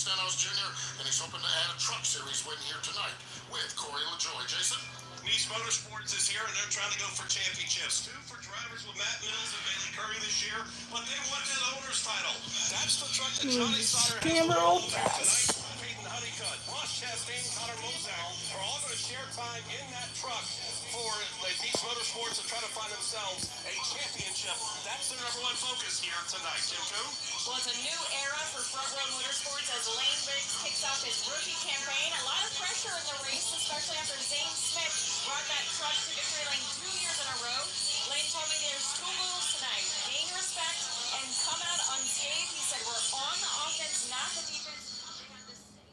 Jr., and he's hoping to add a Truck Series win here tonight with Corey LaJoie. Jason? Nice Motorsports is here, and they're trying to go for championships. 2 for drivers with Matt Mills and Bailey Curry this year, but they won that owner's title. That's the truck that Johnny Sauter has tonight. Peyton Honeycutt, Ross Chastain, Connor Moselle are all going to share time in that truck for the Nice Motorsports to try to find themselves a championship. That's their #1 focus here tonight. Jim Coon? Well, it's a new era for Front Row Motorsports as Lane Briggs kicks off his rookie campaign. A lot of pressure in the race, especially after Zane Smith brought that truck to victory lane 2 years in a row. Lane told me there's 2 moves tonight: gain respect and come out unscathed. He said we're on the offense, not the defense. They have this same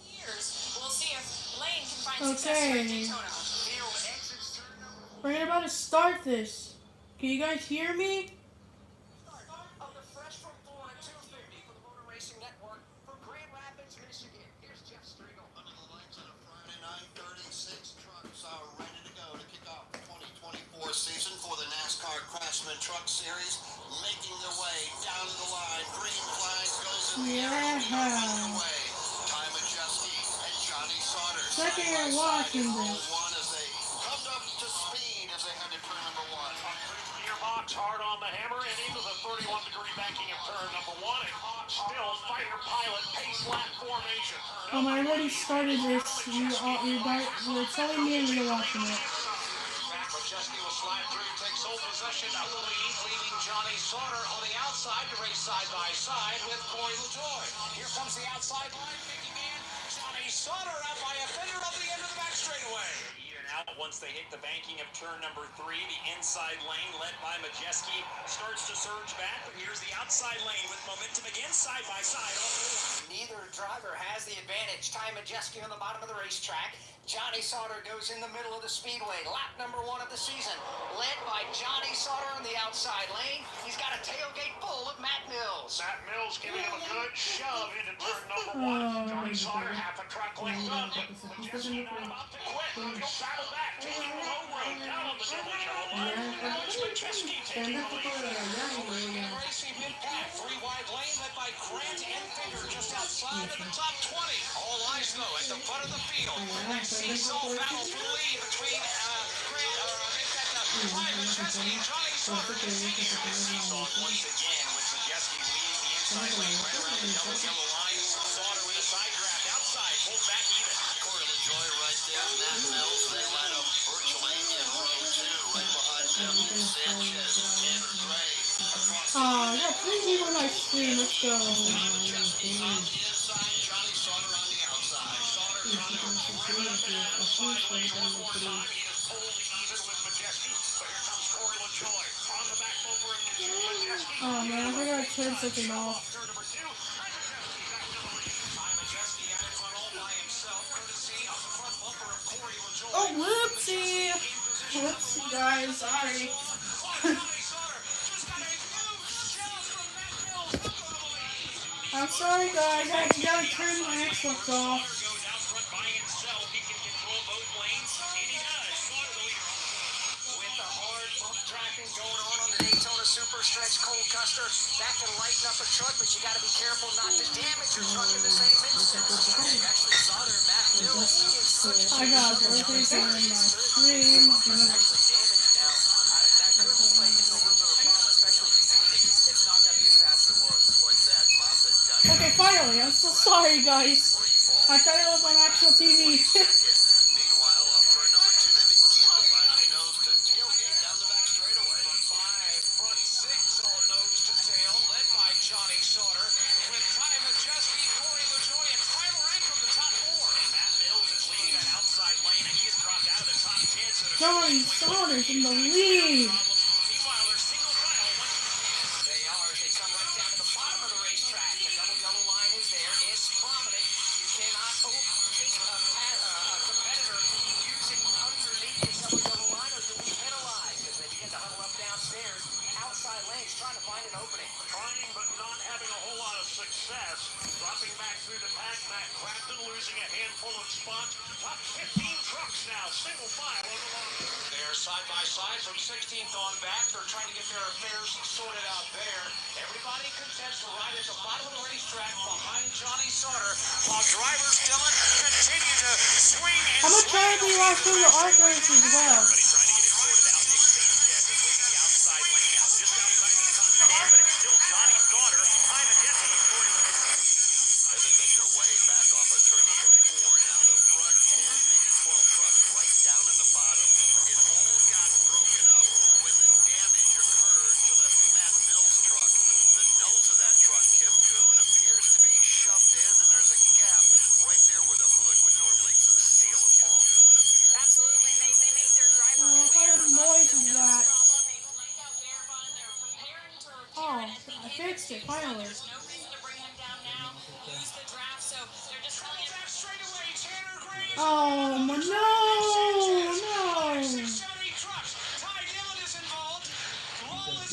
2 years. We'll see if Lane can find success here at Daytona. We're about to start this. Can you guys hear me? Season for the NASCAR Craftsman Truck Series, making their way down the line. Green flag goes in the air. Underway. Ty Majeski and Johnny Sauter. Second year watching this. As they come up to speed as they head to turn #1. Gearbox hard on the hammer and into the 31-degree banking of turn #1. And still fighter pilot pace lap formation. I already started this. You're telling me and you're watching it. Majeski will slide through, takes sole possession of the lead, leaving Johnny Sauter on the outside to race side by side with Corey LaJoie. Here comes the outside line, big man. Johnny Sauter out by a fender of the end of the back straightaway. Even out once they hit the banking of turn #3, the inside lane led by Majeski starts to surge back, but here's the outside lane with momentum again side by side. Neither driver has the advantage. Ty Majeski on the bottom of the racetrack. Johnny Sauter goes in the middle of the speedway. Lap #1 of the season, led by Johnny Sauter on the outside lane. He's got a tailgate full of Matt Mills. Matt Mills giving him a good shove into turn #1. Johnny Sauter half a truck length up. Majeski not about to quit. He'll battle back, taking the low road down on the double yellow line. Now it's Majeski taking the lead. Racing mid-pack, 3 wide lane led by Grant and Finger just outside of the top 20. All eyes though at the front of the field. Seesaw battle for the lead between Ty Majeski and Johnny Sauter. Seesaw once again with Majeski leading the inside lane right around the double yellow line. Sauter with a side draft outside, pulled back even. Corey LaJoie right there. Matt Mills, they line up virtually in row 2, right behind them. Sanchez and Tanner Gray. I got 3 people on my screen. Let's go. Majeski on the inside, Johnny Sauter on the outside. Sauter trying to bring up the outside lane one more time. He is totally even with Majeski, but here comes Corey LaJoie on the back over of Majeski. Oh man, I forgot to turn something off. Turn #2. Ty Majeski out in front all by himself, courtesy of the front bumper of Corey LaJoie. Oh, whoopsie! Whoopsie, guys. Sorry. I'm sorry, guys. I gotta turn my Xbox off. Goes out front by himself. He can control both lanes, and he does. Sauter the leader. With the hard bump tracking going on the Daytona Super Stretch Cold Custer, that can lighten up a truck, but you got to be careful not to damage your truck in the same instance. Actually, Sauter, Matt Mills, he is such a I got everything on my screen. actually damaged now. That could be playing into a little bit of a problem, especially if he's leading. It's not going to be as fast as it was. Like that, Mazda's got Okay, finally. I'm so sorry, guys. I thought it was on actual TV. Meanwhile, off turn #2, they begin to line up nose to tailgate down the back straightaway. Front 6, all nose to tail, led by Johnny Sauter, with Ty Majeski, Corey LaJoie, and Tyler Rank from the top 4. And Matt Mills is leading that outside lane, and he has dropped out of the top 10. So Johnny Sauter's in the lead. Meanwhile, they're single file. They are. They come right down to the bottom of the racetrack. The double yellow line is there. It's prominent. You cannot take a competitor using underneath the double yellow line, or you'll be penalized as they begin to huddle up downstairs. Outside lanes trying to find an opening. Trying but not having a whole lot of success. Dropping back through the pack, Matt Craftsman losing a handful of spots. Top 15 trucks now, single file on the line. They're side by side from 16th on back. They're trying to get their affairs sorted out there. Everybody content to ride at the bottom of the racetrack behind Johnny Sauter, while drivers Dylan continue to swing and I'm gonna try to swing. watch through the arc race as well. Everybody trying to get it sorted out. Nick Sanchez is leading the outside lane now, just outside the top 10, but it's still Johnny Sauter. Time and guessing for him. As they make their way back off of turn number 4, now the front 10, maybe 12 trucks right down in the bottom. It all got broken up when the damage occurred to the Matt Mills truck. The nose of that truck, Kim Kuhn, appears to be shoved in, and there's a gap right there where the hood would normally seal it off. Absolutely, and they made their driver Oh, what kind of noise is that? Oh, I fixed it, finally. There's no reason to bring him down now. Lose the draft, so they're just telling him. Back straight away, Tanner Gray is Oh, no, no.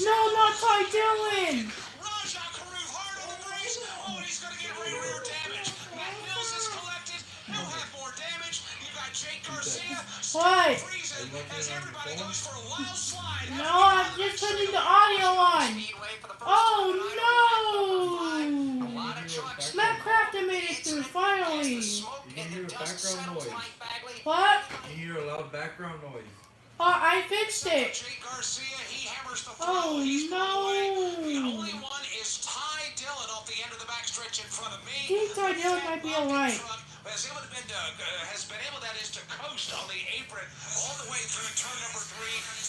No, not Ty Dillon. Raja Karu hard on the race. Oh, and he's going to get rear damage. Matt Mills is collected. He'll have more damage. You've got Jake Garcia. What? Freezing as everybody goes for a wild slide. No, I'm just putting the audio on. Oh, no. Matt Crafton made it through, finally. You can hear background noise. What? You hear a loud background noise. Oh, I fixed it. Jake Garcia, he hammers the Oh, He's no. The only one is Ty Dillon off the end of the backstretch in front of me. I think Ty Dillon might be alright. Has been able, that is, to coast on the apron all the way through turn number 3.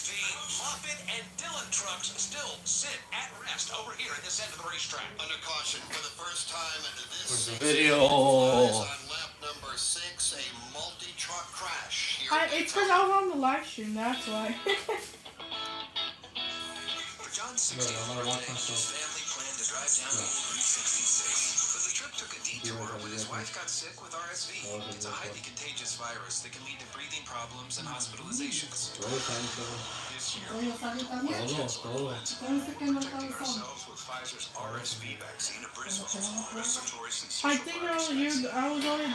The Moffitt and Dillon trucks still sit at rest over here at this end of the racetrack. Under caution for the first time this season, video. on lap number 6, a multi-truck crash here at It's because I was on the live stream, that's why. For John's 64th birthday, his family planned to drive down the Route 66. But the trip took a detour when his wife got sick with RSV. It's a highly contagious virus that can lead to breathing problems and hospitalizations. This year, we protecting ourselves with Pfizer's RSV vaccine of respiratory I think I was already.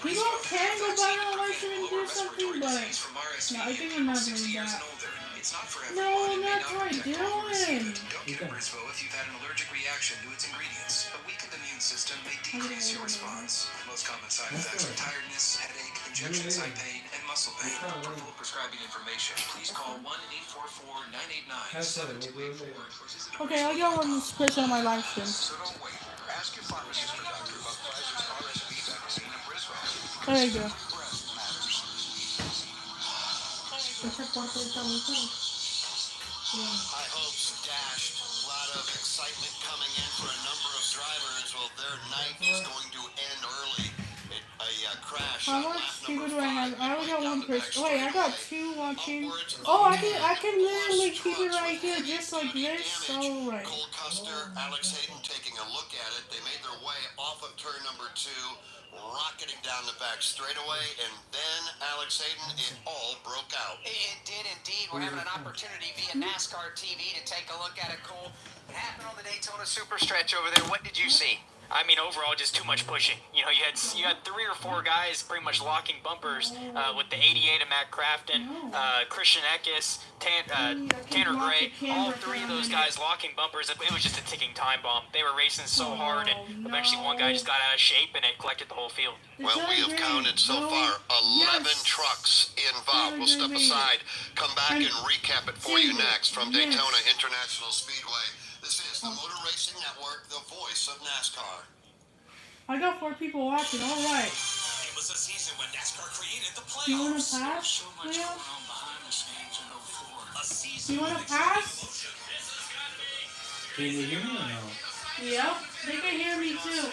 People can go back on live stream and do something, but no, I think I'm not doing that. It's not for No, everyone. that's what I'm doing. Don't get Brisvo if you've had an allergic reaction to its ingredients. A weakened immune system may decrease your response. The most common side effects are tiredness, headache, injection site pain, and muscle pain. For full prescribing information, please call 1-844-989-7224 or visit Okay, I got one person on my live stream. So don't wait. Ask your pharmacist or doctor about Pfizer's RSV vaccine and Brisvo. There you go. High hopes dashed. A lot of excitement coming in for a number of drivers. Well, their night is going to end early. A crash. How much people do I have? I only got one person. Wait, I got 2 watching. Oh, I can literally keep it right here, just like this. Alright. Cole Custer, Alex Hayden taking a look at it. They made their way off of turn number 2, rocketing down the back straightaway, and then Alex Hayden, it all broke out. It did indeed. We're having an opportunity via NASCAR TV to take a look at it, Cole. What happened on the Daytona Super Stretch over there? What did you see? I mean, overall, just too much pushing. You know, you had 3 or 4 guys pretty much locking bumpers with the 88 of Matt Crafton, Christian Eckes, Tanner Gray, all 3 of those guys locking bumpers. It was just a ticking time bomb. They were racing so hard, and eventually one guy just got out of shape, and it collected the whole field. Well, we have counted so far 11 trucks involved. We'll step aside, come back and recap it for you next from Daytona International Speedway. This is the Motor Racing Network, the voice of NASCAR. I got 4 people watching, alright. It was a season when NASCAR created the Do you want playoffs. to pass, Leo? A Do season you want to pass? Can you hear me or no? Yep, they can hear me too.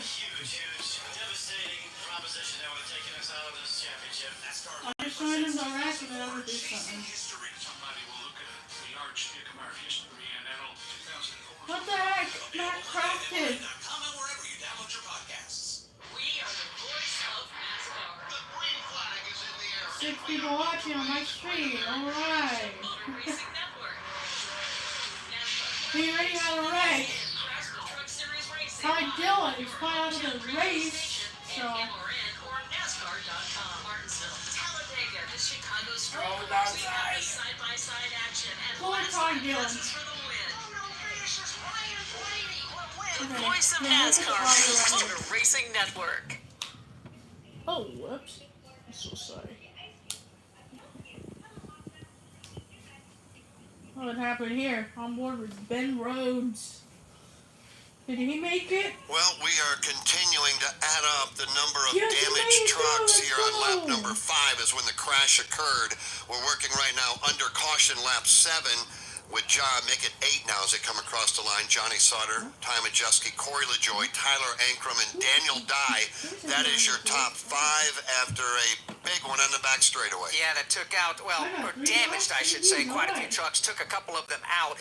devastating proposition that would have taken us out of this championship. NASCAR I'm just showing them the rack and then I'm gonna do something. history. Somebody will look at the arch Ickamar history and that'll 2004. What the heck? Matt Crafton. Comment wherever you download your podcasts. We are the voice of NASCAR. The green flag is in the air. 6 people watching on my stream, alright. Motor Racing Network. We already had a wreck. Craftsman Truck Series Racing. Ty Dillon is put out of the race, so. or NASCAR.com. Martinsville, Talladega, the Chicago Street. Oh, We that's have the nice. side-by-side action and Go on, last Ty lap Dillon. passes for the win. Voice of NASCAR, Motor Racing Network. Oh, whoops. I'm so sorry. What happened here? On board with Ben Rhodes. Did he make it? Well, we are continuing to add up the number of Yes, he damaged made it, trucks let's here on lap go. number 5 is when the crash occurred. We're working right now under caution lap 7 with John. Make it 8 now as they come across the line. Johnny Sauter, Ty Majeski, Corey LaJoy, Tyler Ankrum, and Daniel Dye. That is your top 5 after a big one on the back straightaway. Yeah, that took out, well, or damaged, I should say, quite a few trucks. Took a couple of them out.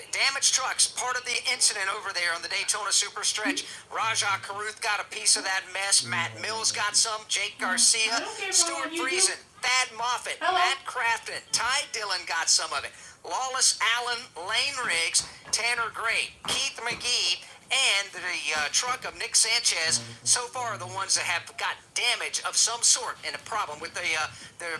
Damaged trucks, part of the incident over there on the Daytona Super Stretch. Rajah Caruth got a piece of that mess. Matt Mills got some. Jake Garcia, Stuart Friesen, Thad Moffitt, Matt Crafton, Ty Dillon got some of it. Lawless Allen, Lane Riggs, Tanner Gray, Keith McGee, and the truck of Nick Sanchez. So far, the ones that have got damage of some sort and a problem with the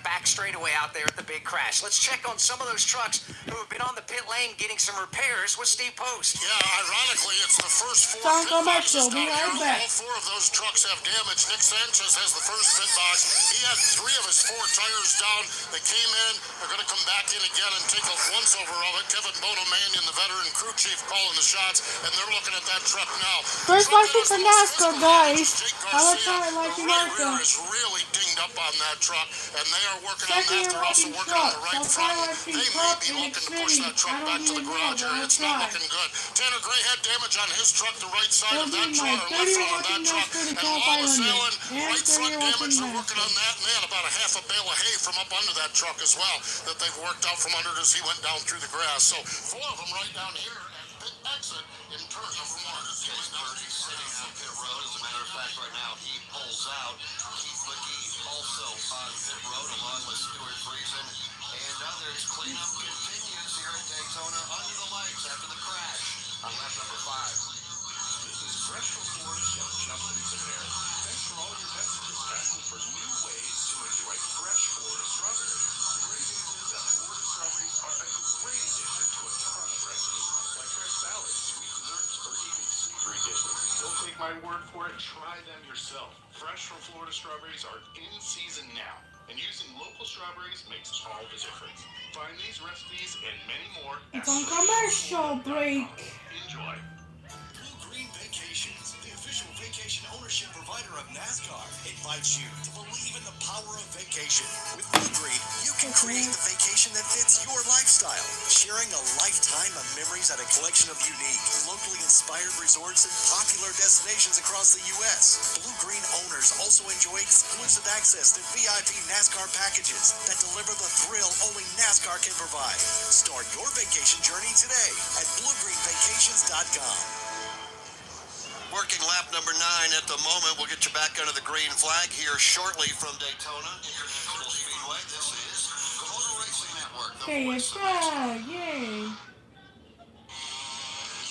back straightaway out there at the big crash. Let's check on some of those trucks who have been on the pit lane getting some repairs with Steve Post. Yeah, ironically, it's the first 4 Don't pit go back, boxes Phil. Be down right here. back. All 4 of those trucks have damage. Nick Sanchez has the first pit box. He had 3 of his 4 tires down. They came in. They're going to come back in again and take a once-over of it. Kevin Bonomanian, the veteran crew chief, calling the shots, and they're looking at that truck now. First license for NASCAR, guys. How much time like you right like rear that? is really dinged up on that truck, and they are working on Second that. They're also year working on the truck. right So front. far, I've seen They may truck be in looking to push that Xfinity. truck I don't back to the even know, garage but area. I'll It's not try. looking good. Tanner Gray had damage on his truck, the right side It'll of be that my truck, or left 30 front of that watching truck. NASCAR to And call Lawless 500. Allen, And right 30 front watching damage. They're working NASCAR. on that, and they had about a half a bale of hay from up under that truck as well that they've worked out from under it as he went down through the grass. So 4 of them right down here at pit exit in turn number 1. Chase Purdy sitting on pit road. As a matter of fact, right now he pulls out. Keith McGee also on pit road along with Stuart Friesen and others. Cleanup continues here at Daytona under the lights after the crash on lap number 5. This is Fresh from Florida Chef Justin Sinclair. Thanks for all your messages asking for new ways to enjoy fresh Florida strawberries. The great news is that Florida strawberries are a great addition to a ton of recipes, like fresh salads, sweet desserts, or even savory dishes. Don't take my word for it, try them yourself. Fresh from Florida strawberries are in season now, and using local strawberries makes all the difference. Find these recipes and many more at It's on commercial break. Enjoy. Blue Green Vacations, the official vacation ownership provider of NASCAR, invites you to believe in the power of vacation. With Blue Green, you can create the vacation that fits your lifestyle, sharing a lifetime of memories at a collection of unique, locally inspired resorts and popular destinations across the U.S. Blue Green owners also enjoy exclusive access to VIP NASCAR packages that deliver the thrill only NASCAR can provide. Start your vacation journey today at BlueGreenVacations.com. Working lap number 9 at the moment. We'll get you back under the green flag here shortly from Daytona International Speedway. This is the Motor Racing Network. The Hey, voice it's of NASCAR. back. Yay.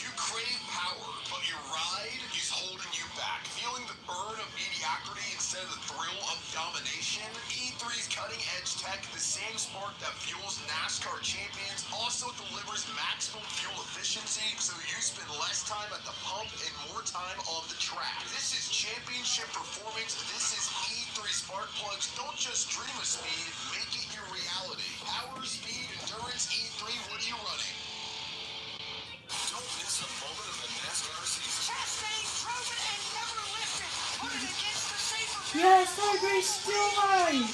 You crave power, but your ride is holding you back. Feeling the burn of mediocrity instead of the thrill of domination? E3's cutting-edge tech, the same spark that fuels NASCAR champions, also delivers maximum fuel efficiency, so you spend less time at the pump and more time on the track. This is championship performance. This is E3 spark plugs. Don't just dream of speed, make it your reality. Power, speed, endurance, E3, what are you running? Don't miss a moment of the NASCAR season. Chastain drove it and never lifted. Put it against the safer Yes, Tiger's still alive.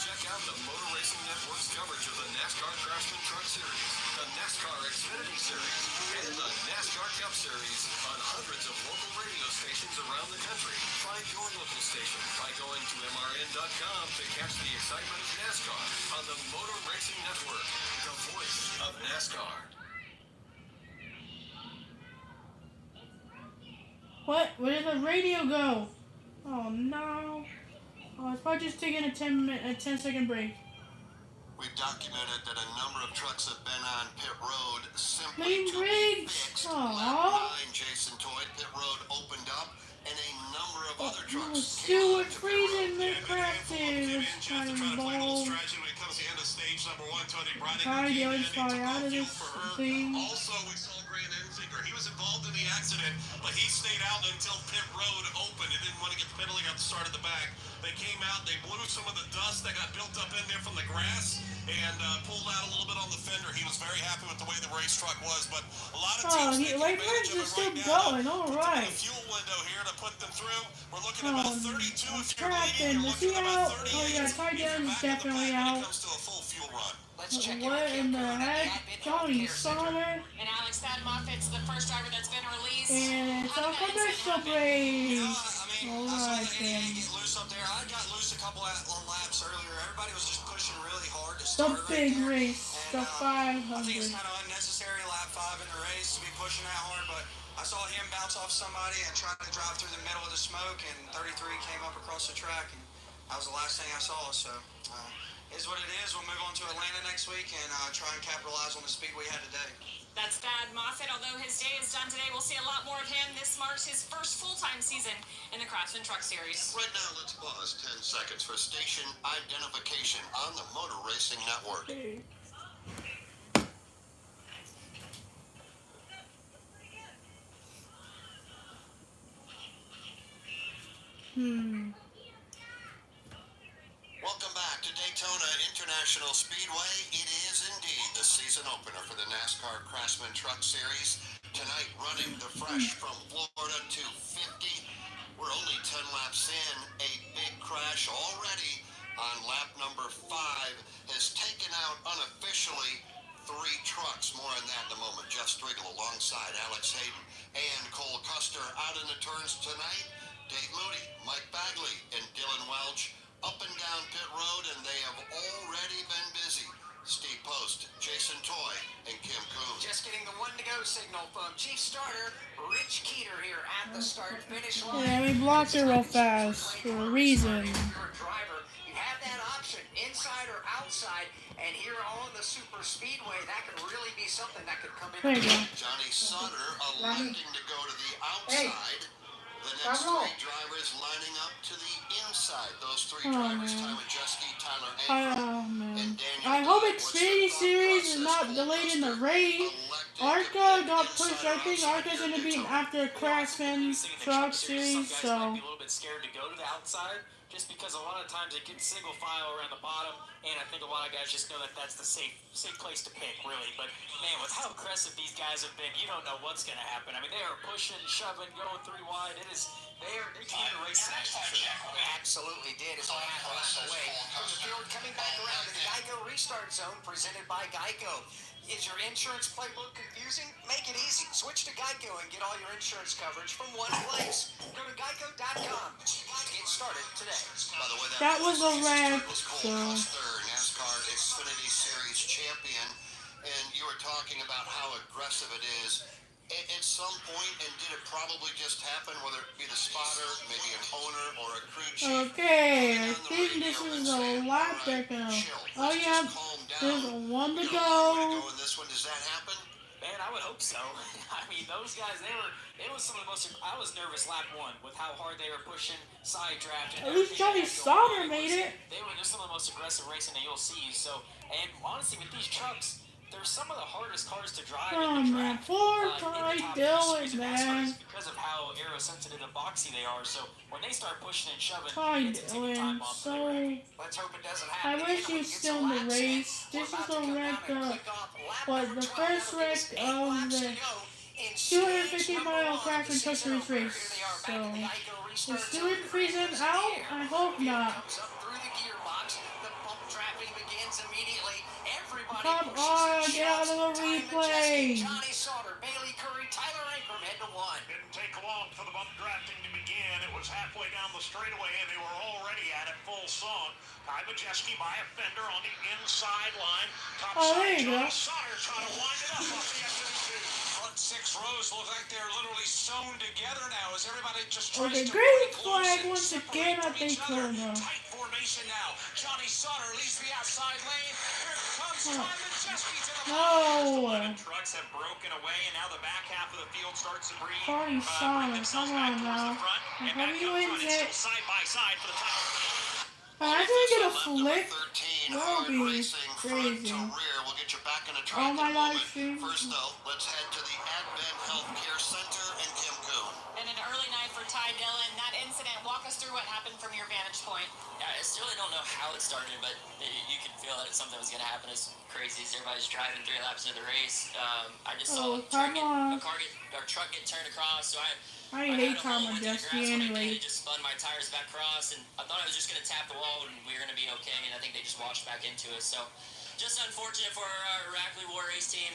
Check out the Motor Racing Network's coverage of the NASCAR Craftsman Truck Series, the NASCAR Xfinity Series, and the NASCAR Cup Series on hundreds of local radio stations around the country. Find your local station by going to MRN.com to catch the excitement of NASCAR on the Motor Racing Network, the voice of NASCAR. What? Where did the radio go? Oh no. Oh, it's probably just taking a 10-second break. We've documented that a number of trucks have been on pit road simply Lane to be Riggs. fixed. Aw. Lap 9, Jason Toyd, pit road opened up, and a number of other Oh, trucks Stuart Friesen, Nick Crafton was trying to involve. Try the other side out of this thing. Also, we saw Grant Enfinger Baker. He was involved in the accident, but he stayed out until pit road opened. He didn't want to get the penalty out the start of the back. They came out, they blew some of the dust that got built up in there from the grass and pulled out a little bit on the fender. He was very happy with the way the race truck was, but a lot of teams taking advantage of it still right now. going. All Put them in right. a fuel window here to put them through. We're looking at about 32 if you're Captain, leading. is You're he looking at out? about 38 Oh yeah, Ty if you're Dillon's back in the definitely pack when out. it comes to a full fuel run. Let's check in What with in Kim the Coon at heck? Advent Johnny Healthcare Center. Sauter And Alex Thad Moffitt's the first driver that's been released. and it's How a did that commercial incident happen? break. I saw Alright the 88 then. get loose up there. I got loose a couple of laps earlier. Everybody was just pushing really hard to The start right big there. race, the I think 500. it's kind of unnecessary lap 5 in the race to be pushing that hard, but I saw him bounce off somebody and try to drive through the middle of the smoke, and 33 came up across the track, and that was the last thing I saw. So is what it is. We'll move on to Atlanta next week and try and capitalize on the speed we had today. That's Thad Moffitt. Although his day is done today, we'll see a lot more of him. This marks his first full-time season in the Craftsman Truck Series. Right now, let's pause 10 seconds for station identification on the Motor Racing Network. Welcome back to Daytona International Speedway. It is indeed the season opener for the NASCAR Craftsman Truck Series. Tonight, running the fresh from Florida 250. We're only 10 laps in. A big crash already on lap number 5 has taken out unofficially 3 trucks. More on that in a moment. Jeff Striegel alongside Alex Hayden and Cole Custer out in the turns tonight. Dave Moody, Mike Bagley, and Dylan Welch up and down pit road, and they have already been busy. Steve Post, Jason Toy, and Kim Coon. Just getting the one-to-go signal from Chief Starter Rich Keeter here at the start-finish line. Yeah, we blocked it real fast for a reason. If you're a driver, you have that option, inside or outside, and here on the Super Speedway, that could really be something that could come in. There you go. Johnny Sauter electing to go to the outside. The next 3 drivers lining up to the inside. Those 3 drivers, Ty Majeski, Tyler Ankrum, and Daniel. I hope What's the Xfinity thought Series is process? not Cole delayed in the Custer race. elected ARCA to pick got inside pushed. or I think outside ARCA's here gonna at be Daytona. after Craftsman Truck Series, Some guys might be so a little bit scared to go to the outside just because a lot of times it gets single file around the bottom, and I think a lot of guys just know that that's the safe place to pick, really. But man, with how aggressive these guys have been, you don't know what's going to happen. I mean, they are pushing, shoving, going 3 wide. They came to race tonight for sure. Absolutely did. It's a half a lap away from the field, coming back around to the Geico restart zone presented by Geico. Is your insurance playbook confusing? Make it easy. Switch to Geico and get all your insurance coverage from one place. Go to geico.com. Get started today. By the way, that was a wreck. Cole Custer, NASCAR Xfinity Series champion, and you were talking about how aggressive it is. At some point, and did it probably just happen, whether it be the spotter, maybe an owner, or a crew chief? Okay, I think this is a lap deck now. Oh yeah, there's 1 to go. In this one, does that happen? Man, I would hope so. I mean, those guys, it was some of the most, I was nervous lap 1 with how hard they were pushing, side draft. At least Johnny Sauter made it. They were just some of the most aggressive racing that you'll see. So, and honestly, with these trucks, they're some of the hardest cars to drive in the man, track. poor Ty Dillon, man. Because of how aerosensitive and boxy they are. So when they start pushing and shoving, Ty it's a ticking Dillon, time bomb for so them. Let's hope it doesn't I happen. wish he was still in the race. This is the wreck was the first wreck of the 250-mile Craftsman Truck Series race. So is Stewart freezing out? I hope not. Come on, get out of the replay. Johnny Sauter, Bailey Curry, Tyler Ankrum head to 1. Didn't take long for the bump drafting to begin. It was halfway down the straightaway, and they were already at it full song. Ty Majeski by a fender on the inside line. Top There you go. Sauter trying to wind it up off the F-22. Front 6 rows look like they're literally sewn together now as everybody just tries Okay, to green break loose flag and once separate again at from each other. Daytona. Tight formation now. Johnny Sauter leaves the outside lane. Here comes Ty Majeski to the No. trucks have broken away, and now the back half of the field starts to breathe. Ty Sauter, come on now. I hope he wins it. Side by side for the title. I'm gonna get a flip. 13, That'll hard be racing, front crazy. to rear. We'll get you back in a track All in my a live moment. streams. First, though, let's head to the Advent Health Care Center in Cancun. And an early night for Ty Dillon. That incident, walk us through what happened from your vantage point. Yeah, I still really don't know how it started, but you could feel that something was going to happen. As crazy as everybody's driving 3 laps into the race, I just saw a truck get turned across. So I hate Tom Majeski anyway. It just spun my tires back across, and I thought I was just going to tap the wall and we were going to be okay. And I think they just washed back into us. So just unfortunate for our Rackley War Race team.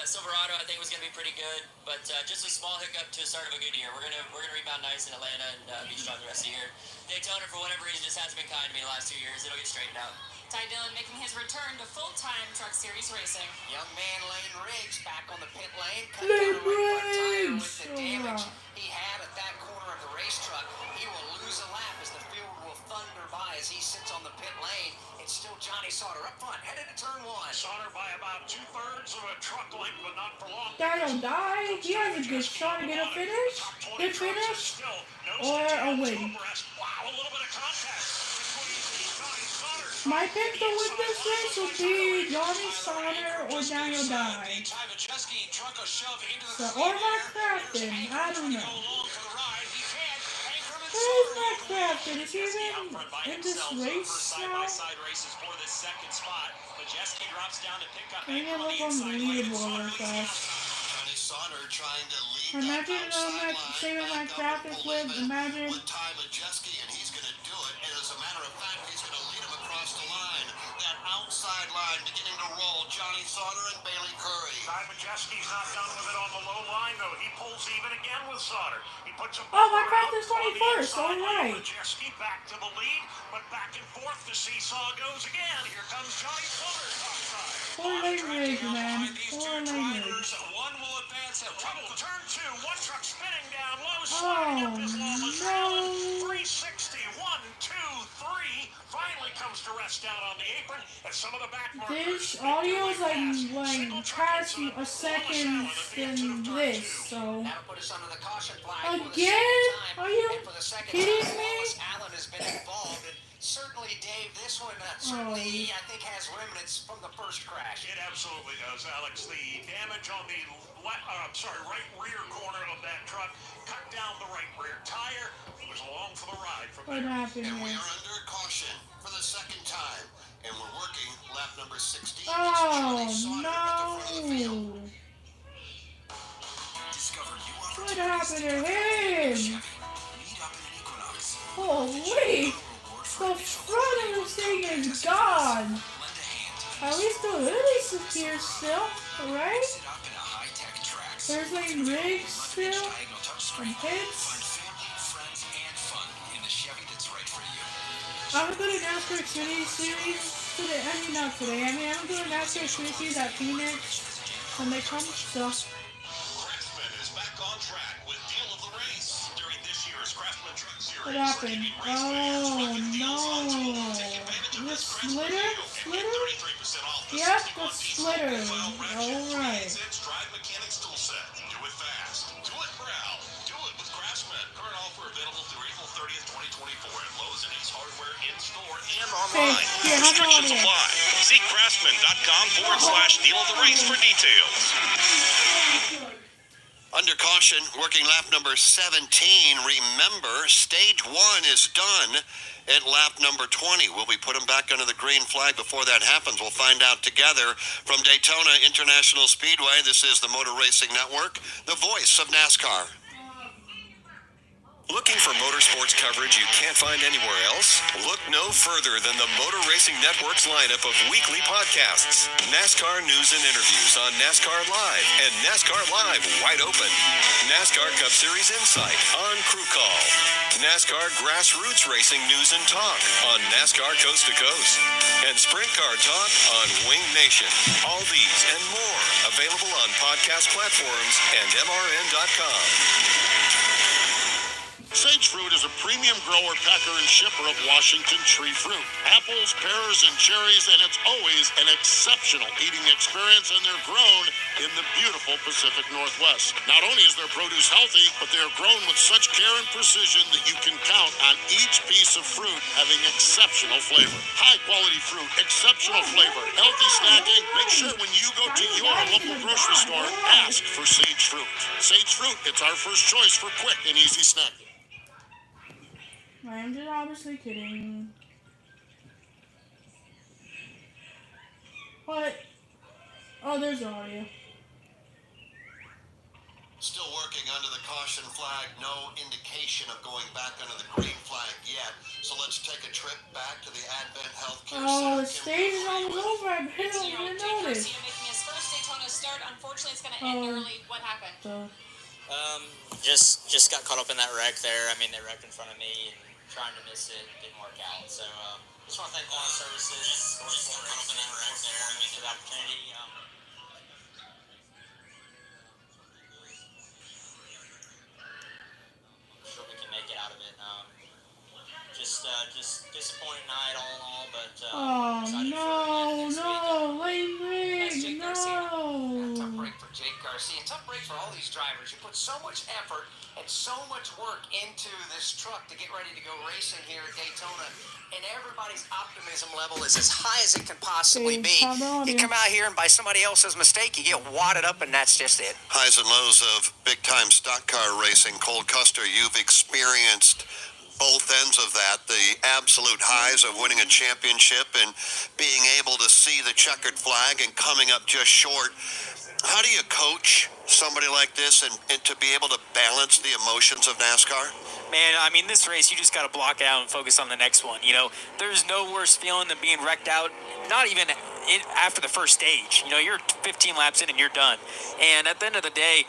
That Silverado I think was going to be pretty good, but just a small hiccup to the start of a good year. We're gonna rebound nice in Atlanta and be strong the rest of the year. Daytona, for whatever reason, just hasn't been kind to me the last 2 years. It'll get straightened out. Ty Dillon making his return to full-time Truck Series racing. Young man Lane Riggs back on the pit lane. Cut down the right front tire with the damage he had at that corner of the race truck. He will lose a lap as the field will thunder by as he sits on the pit lane. It's still Johnny Sauter up front, headed to turn 1. Sauter by about 2/3 of a truck length, but not for long. Daniel die. He has a good shot to get a finish. Good finish. Or a win. Wow, a little bit of contact between Johnny Sauter. My pick to win this race would be Johnny Sauter or Daniel Dye. So, or Matt Crafton. I don't know. Where's Matt Crafton? Is he even in this race now? I need to look on the leaderboard real fast. Johnny Sauter trying to lead Imagine saving Matt Crafton with, imagine. with Ty Majeski, and he's going to do it. And as a matter of fact, he's going to lead him across the line. That outside line beginning to roll. Johnny Sauter and Bailey Curry. Ty Majeski's not done with it on the low line, though. He pulls even again with Sauter. He puts a Oh, my Crafton's 21st. All right. Majeski back to the lead, but back and forth the seesaw goes again. Here comes Johnny Sauter. Poor Lane Riggs, man. Poor Lane Riggs. One will advance at trouble. Turn 2. One truck spinning down low. Oh, no. 360. 1, 2, 3. Finally comes to rest down on the apron. And some of the back This audio is like past a second than this, so. That'll put us under the caution flag. Again? Are you kidding me? Allen has been involved, and certainly, Dave, this one certainly, I think, has remnants from the first crash. It absolutely does, Alex. The damage on the right rear corner of that truck cut down the right rear tire. He was along for the ride from What there. happened And we here? are under caution for the second time. And we're working lap number 16. Oh, no. What happened to him? Holy! The front of this thing is gone. At least the release is here still, alright? There's like rigs still, and hits. I'm gonna do NASCAR Xfinity Series today. Not today. I'm doing NASCAR Xfinity Series at Phoenix when they come, so. Craftsman is back on track with Deal of the Race during this year's Craftsman Truck Series. What happened? Oh no! The splitter? Splitter? Yep, the splitter. Alright. Drive Mechanics tool set. Do it fast. Do it proud. Do it with Craftsman. Current offer available through April 30th, 2024 at Lowe's and Ace Hardware in-store and Hey, online. here, how about Restrictions here? apply. See craftsman.com/deal of the race for details. Under caution, working lap number 17. Remember, stage 1 is done at lap number 20. Will we put them back under the green flag before that happens? We'll find out together. From Daytona International Speedway, this is the Motor Racing Network, the voice of NASCAR. Looking for motorsports coverage you can't find anywhere else? Look no further than the Motor Racing Network's lineup of weekly podcasts. NASCAR news and interviews on NASCAR Live and NASCAR Live Wide Open. NASCAR Cup Series Insight on Crew Call. NASCAR Grassroots Racing News and Talk on NASCAR Coast to Coast. And Sprint Car Talk on Wing Nation. All these and more available on podcast platforms and MRN.com. Sage Fruit is a premium grower, packer, and shipper of Washington tree fruit. Apples, pears, and cherries, and it's always an exceptional eating experience, and they're grown in the beautiful Pacific Northwest. Not only is their produce healthy, but they are grown with such care and precision that you can count on each piece of fruit having exceptional flavor. High-quality fruit, exceptional flavor, healthy snacking. Make sure when you go to your local grocery store, ask for Sage Fruit. Sage Fruit, it's our first choice for quick and easy snacking. I'm just obviously kidding. What? Oh, there's the audio. Still working under the caution flag. No indication of going back under the green flag yet. So let's take a trip back to the Advent Healthcare Oh, Center. the stage is almost over. I barely even noticed. Making his first Daytona start. Unfortunately, it's going to end early. What happened? Just got caught up in that wreck there. I mean, they wrecked in front of me and trying to miss it didn't work out. So just want to thank Lawn Services for the opportunity. Sure we can make it out of it. Just disappointing night all in all, but Oh excited no, for late rig, no. Tough break for Jake Garcia. Tough break for all these drivers. You put so much effort and so much work into this truck to get ready to go racing here at Daytona, and everybody's optimism level is as high as it can possibly be. You come out here and by somebody else's mistake, you get wadded up, and that's just it. Highs and lows of big-time stock car racing. Cole Custer, you've experienced both ends of that, the absolute highs of winning a championship and being able to see the checkered flag and coming up just short. How do you coach somebody like this and to be able to balance the emotions of NASCAR? Man, I mean, this race, you just got to block out and focus on the next one. You know, there's no worse feeling than being wrecked out, not even after the first stage. You know, you're 15 laps in and you're done. And at the end of the day,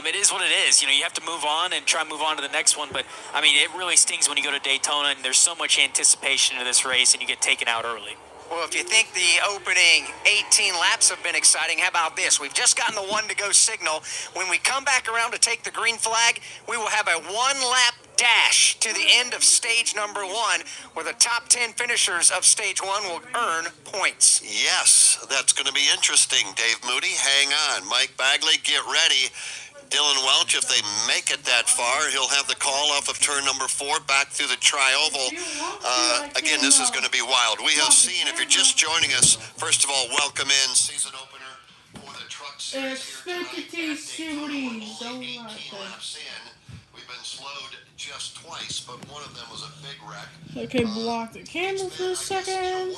it is what it is. You know, you have to move on and try and move on to the next one. But, I mean, it really stings when you go to Daytona and there's so much anticipation to this race and you get taken out early. Well, if you think the opening 18 laps have been exciting, how about this? We've just gotten the one-to-go signal. When we come back around to take the green flag, we will have a one-lap dash to the end of stage number 1, where the top 10 finishers of stage 1 will earn points. Yes, that's going to be interesting, Dave Moody. Hang on. Mike Bagley, get ready. Dylan Welch, if they make it that far, he'll have the call off of turn number 4 back through the tri-oval. Again, this is going to be wild. We have seen, if you're just joining us, first of all, welcome in season opener for the Truck Series here tonight. Only 18 laps in. We've been slowed just twice, but one of them was a big wreck. Okay, block the camera for a second.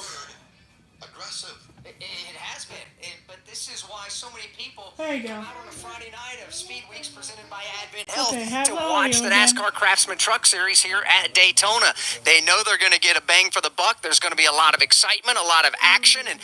Aggressive. It has been, but this is why so many people There you go. come out on a Friday night of Speed Weeks presented by Advent Okay, have Health to the watch audio the again. NASCAR Craftsman Truck Series here at Daytona. They know they're going to get a bang for the buck. There's going to be a lot of excitement, a lot of action, and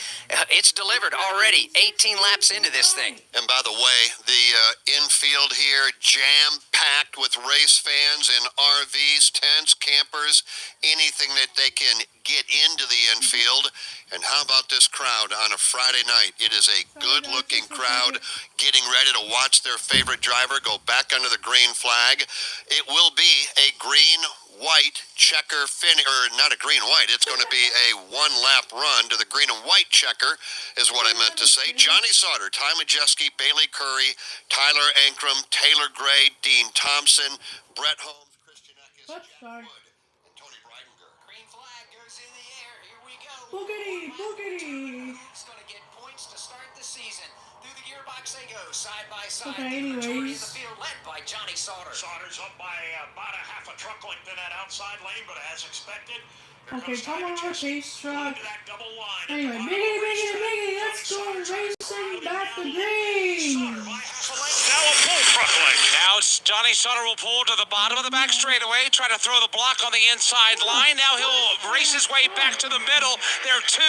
it's delivered already 18 laps into this thing. And by the way, the infield here jam-packed with race fans and RVs, tents, campers, anything that they can get into the infield. And how about this crowd on a Friday night? It is a good-looking crowd getting ready to watch their favorite driver go back under the green flag. It will be a green-white checker finish, or not a green-white. It's going to be a one-lap run to the green and white checker is what I meant to say. Johnny Sauter, Ty Majeski, Bailey Curry, Tyler Ankrum, Taylor Gray, Dean Thompson, Brett Holmes, Christian Eckes, Jack Wood, and Tony Breidengerr. Green flag goes in the air. Here we go. Boogity, boogity. Who's going to get points to start the season? Through the gearbox they go, side by side. Okay, The majority of anyways. the field led by Johnny Sauter. Sauter's up by about a half a truck length in that outside lane, but as expected, Okay, come on, pace truck. into that double line. Anyway, biggity, let's go racing back the green. Now a full truck length. Now Johnny Sauter will pull to the bottom of the back straightaway, try to throw the block on the inside line. Now he'll race his way back to the middle. They're 2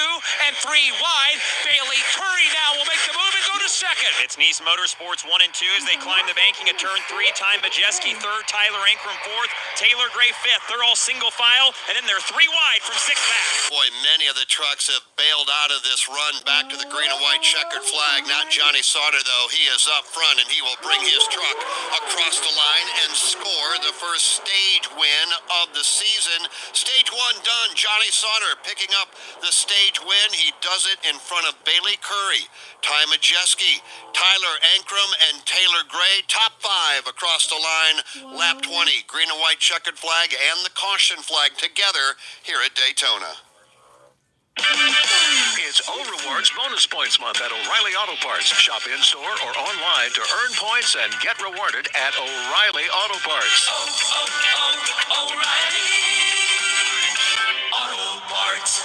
and 3 wide. Bailey Curry now will make the move and go to second. It's Nice Motorsports 1 and 2 as they climb the banking at turn 3. Ty Majeski third, Tyler Ankrum fourth, Taylor Gray fifth. They're all single file, and then they're 3 wide from 6th back. Boy, many of the trucks have bailed out of this run back to the green and white checkered flag. Not Johnny Sauter, though. He is up front, and he will bring his truck across the line and score the first stage win of the season. Stage 1 done. Johnny Sauter picking up the stage win. He does it in front of Bailey Curry, Ty Majeski, Tyler Ankrum, and Taylor Gray. Top 5 across the line. Lap 20. Green and white checkered flag and the caution flag together here at Daytona. It's O Rewards Bonus Points Month at O'Reilly Auto Parts. Shop in-store or online to earn points and get rewarded at O'Reilly Auto Parts. O'Reilly Auto Parts.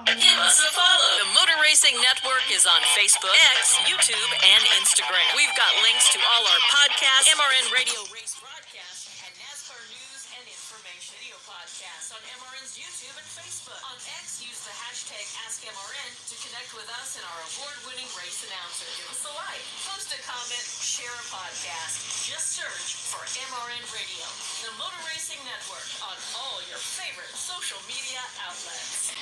Give us a follow. The Motor Racing Network is on Facebook, X, YouTube, and Instagram. We've got links to all our podcasts, MRN Radio Race broadcasts, and NASCAR news and information video podcasts on MRN's YouTube and Facebook. On X, use the hashtag AskMRN to connect with us and our award-winning race announcer. Give us a like, post a comment, share a podcast. Just search for MRN Radio, the Motor Racing Network, on all your favorite social media outlets.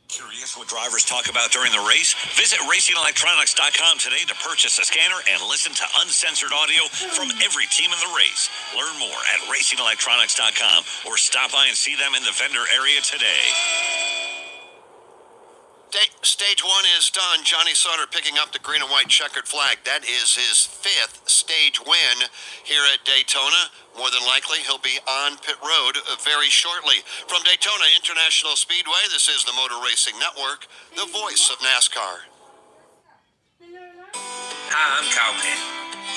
Curious what drivers talk about during the race? Visit RacingElectronics.com today to purchase a scanner and listen to uncensored audio from every team in the race. Learn more at RacingElectronics.com or stop by and see them in the vendor area today. Stage 1 is done. Johnny Sauter picking up the green and white checkered flag. That is his 5th stage win here at Daytona. More than likely, he'll be on pit road very shortly. From Daytona International Speedway, this is the Motor Racing Network, the voice of NASCAR. Hi, I'm Kyle Penn.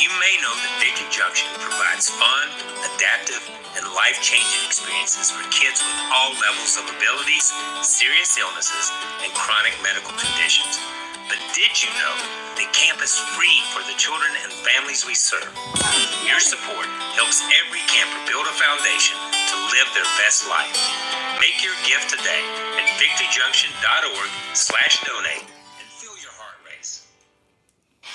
You may know that Victory Junction provides fun, adaptive, and life-changing experiences for kids with all levels of abilities, serious illnesses, and chronic medical conditions. But did you know that camp is free for the children and families we serve? Your support helps every camper build a foundation to live their best life. Make your gift today at victoryjunction.org/donate and feel your heart race.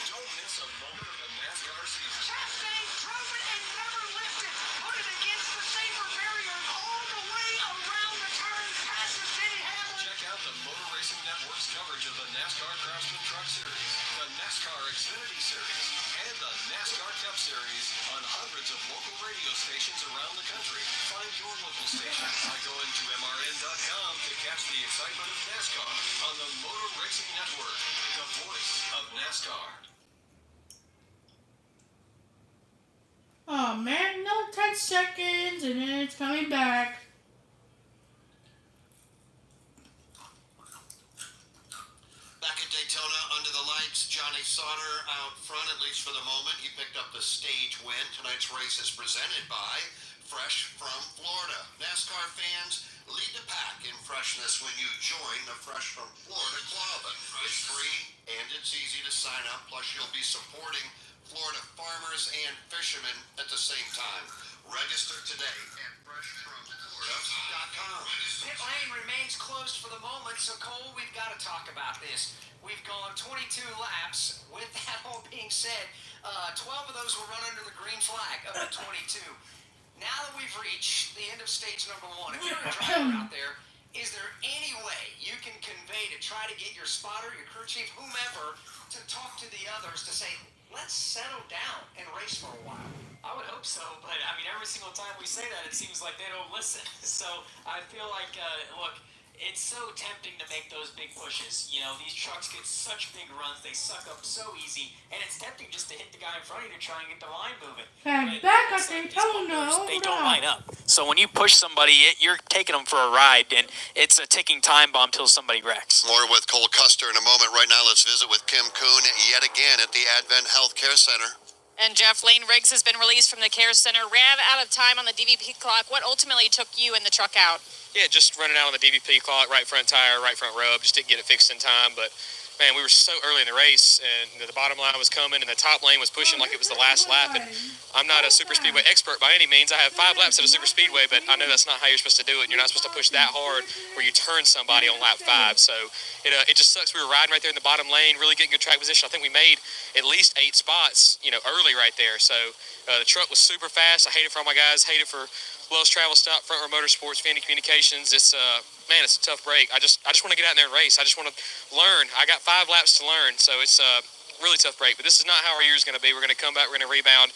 Don't miss a moment of the NASCAR season. Chastain drove it and never lifted. Put it against the safer barrier all the way around the turn, passes Denny Hamlin. Check out the Motor Racing Network's coverage of the NASCAR Craftsman Truck Series, the NASCAR Xfinity Series, and the NASCAR Cup Series on hundreds of local radio stations around the country. Find your local station by going to MRN.com to catch the excitement of NASCAR on the Motor Racing Network, the voice of NASCAR. Oh man, no 10 seconds and then it's coming back. Back at Daytona, under the lights, Johnny Sauter out front, at least for the moment. He picked up the stage win. Tonight's race is presented by Fresh from Florida. NASCAR fans, lead the pack in freshness when you join the Fresh from Florida Club. It's free and it's easy to sign up. Plus, you'll be supporting Florida farmers and fishermen at the same time. Register today at freshfromflorida.com. Pit lane remains closed for the moment, so Cole, we've got to talk about this. We've gone 22 laps. With that all being said, 12 of those were run under the green flag of the 22. Now that we've reached the end of stage number 1, if you're a driver out there, is there any way you can convey to try to get your spotter, your crew chief, whomever, to talk to the others to say, let's settle down and race for a while? I would hope so, but I mean, every single time we say that, it seems like they don't listen. So I feel like, look, it's so tempting to make those big pushes. You know, these trucks get such big runs, they suck up so easy, and it's tempting just to hit the guy in front of you to try and get the line moving. And back at Daytona. They don't line up. So when you push somebody, you're taking them for a ride, and it's a ticking time bomb till somebody wrecks. More with Cole Custer in a moment. Right now, let's visit with Kim Kuhn yet again at the Advent Health Care Center. And Jeff, Lane Riggs has been released from the care center. Ran out of time on the DVP clock. What ultimately took you and the truck out? Yeah, just running out on the DVP clock, right front tire, right front rub. Just didn't get it fixed in time. But, man, we were so early in the race, and the bottom line was coming, and the top lane was pushing like it was the last lap. And I'm not a super speedway expert by any means. I have 5 laps at a super speedway, but I know that's not how you're supposed to do it. You're not supposed to push that hard where you turn somebody on lap 5. So it just sucks. We were riding right there in the bottom lane, really getting good track position. I think we made at least 8 spots, early right there. So the truck was super fast. I hate it for all my guys. Hate it for Wells Travel Stop, Front Row Motorsports, Vandy Communications. It's it's a tough break. I just want to get out there and race. I just want to learn. I got 5 laps to learn, so it's a really tough break. But this is not how our year's going to be. We're going to come back. We're going to rebound.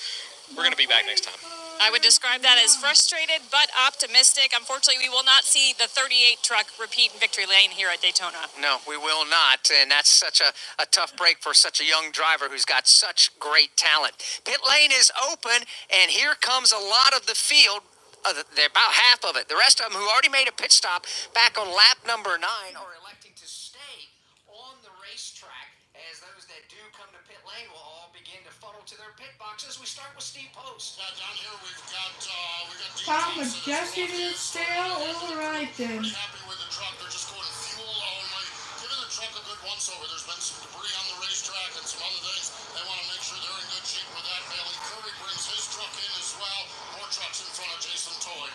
we're going to be back next time. I would describe that as frustrated but optimistic. Unfortunately, we will not see the 38 truck repeat in victory lane here at Daytona. No, we will not, and that's such a tough break for such a young driver who's got such great talent. Pit lane is open, and here comes a lot of the field. They're about half of it. The rest of them who already made a pit stop back on lap number 9 are electing to stay on the racetrack, as those that do come to pit lane will all begin to funnel to their pit boxes. We start with Steve Post. Down here we've got Tom Majestic is still alright then. happy with the truck. They're just going fuel only. Giving the truck a good once over. There's been some debris on the racetrack and some other things. They want to make sure they're in good shape with that. Bailey Curry brings his truck in as well. More trucks in front of Jason Toy.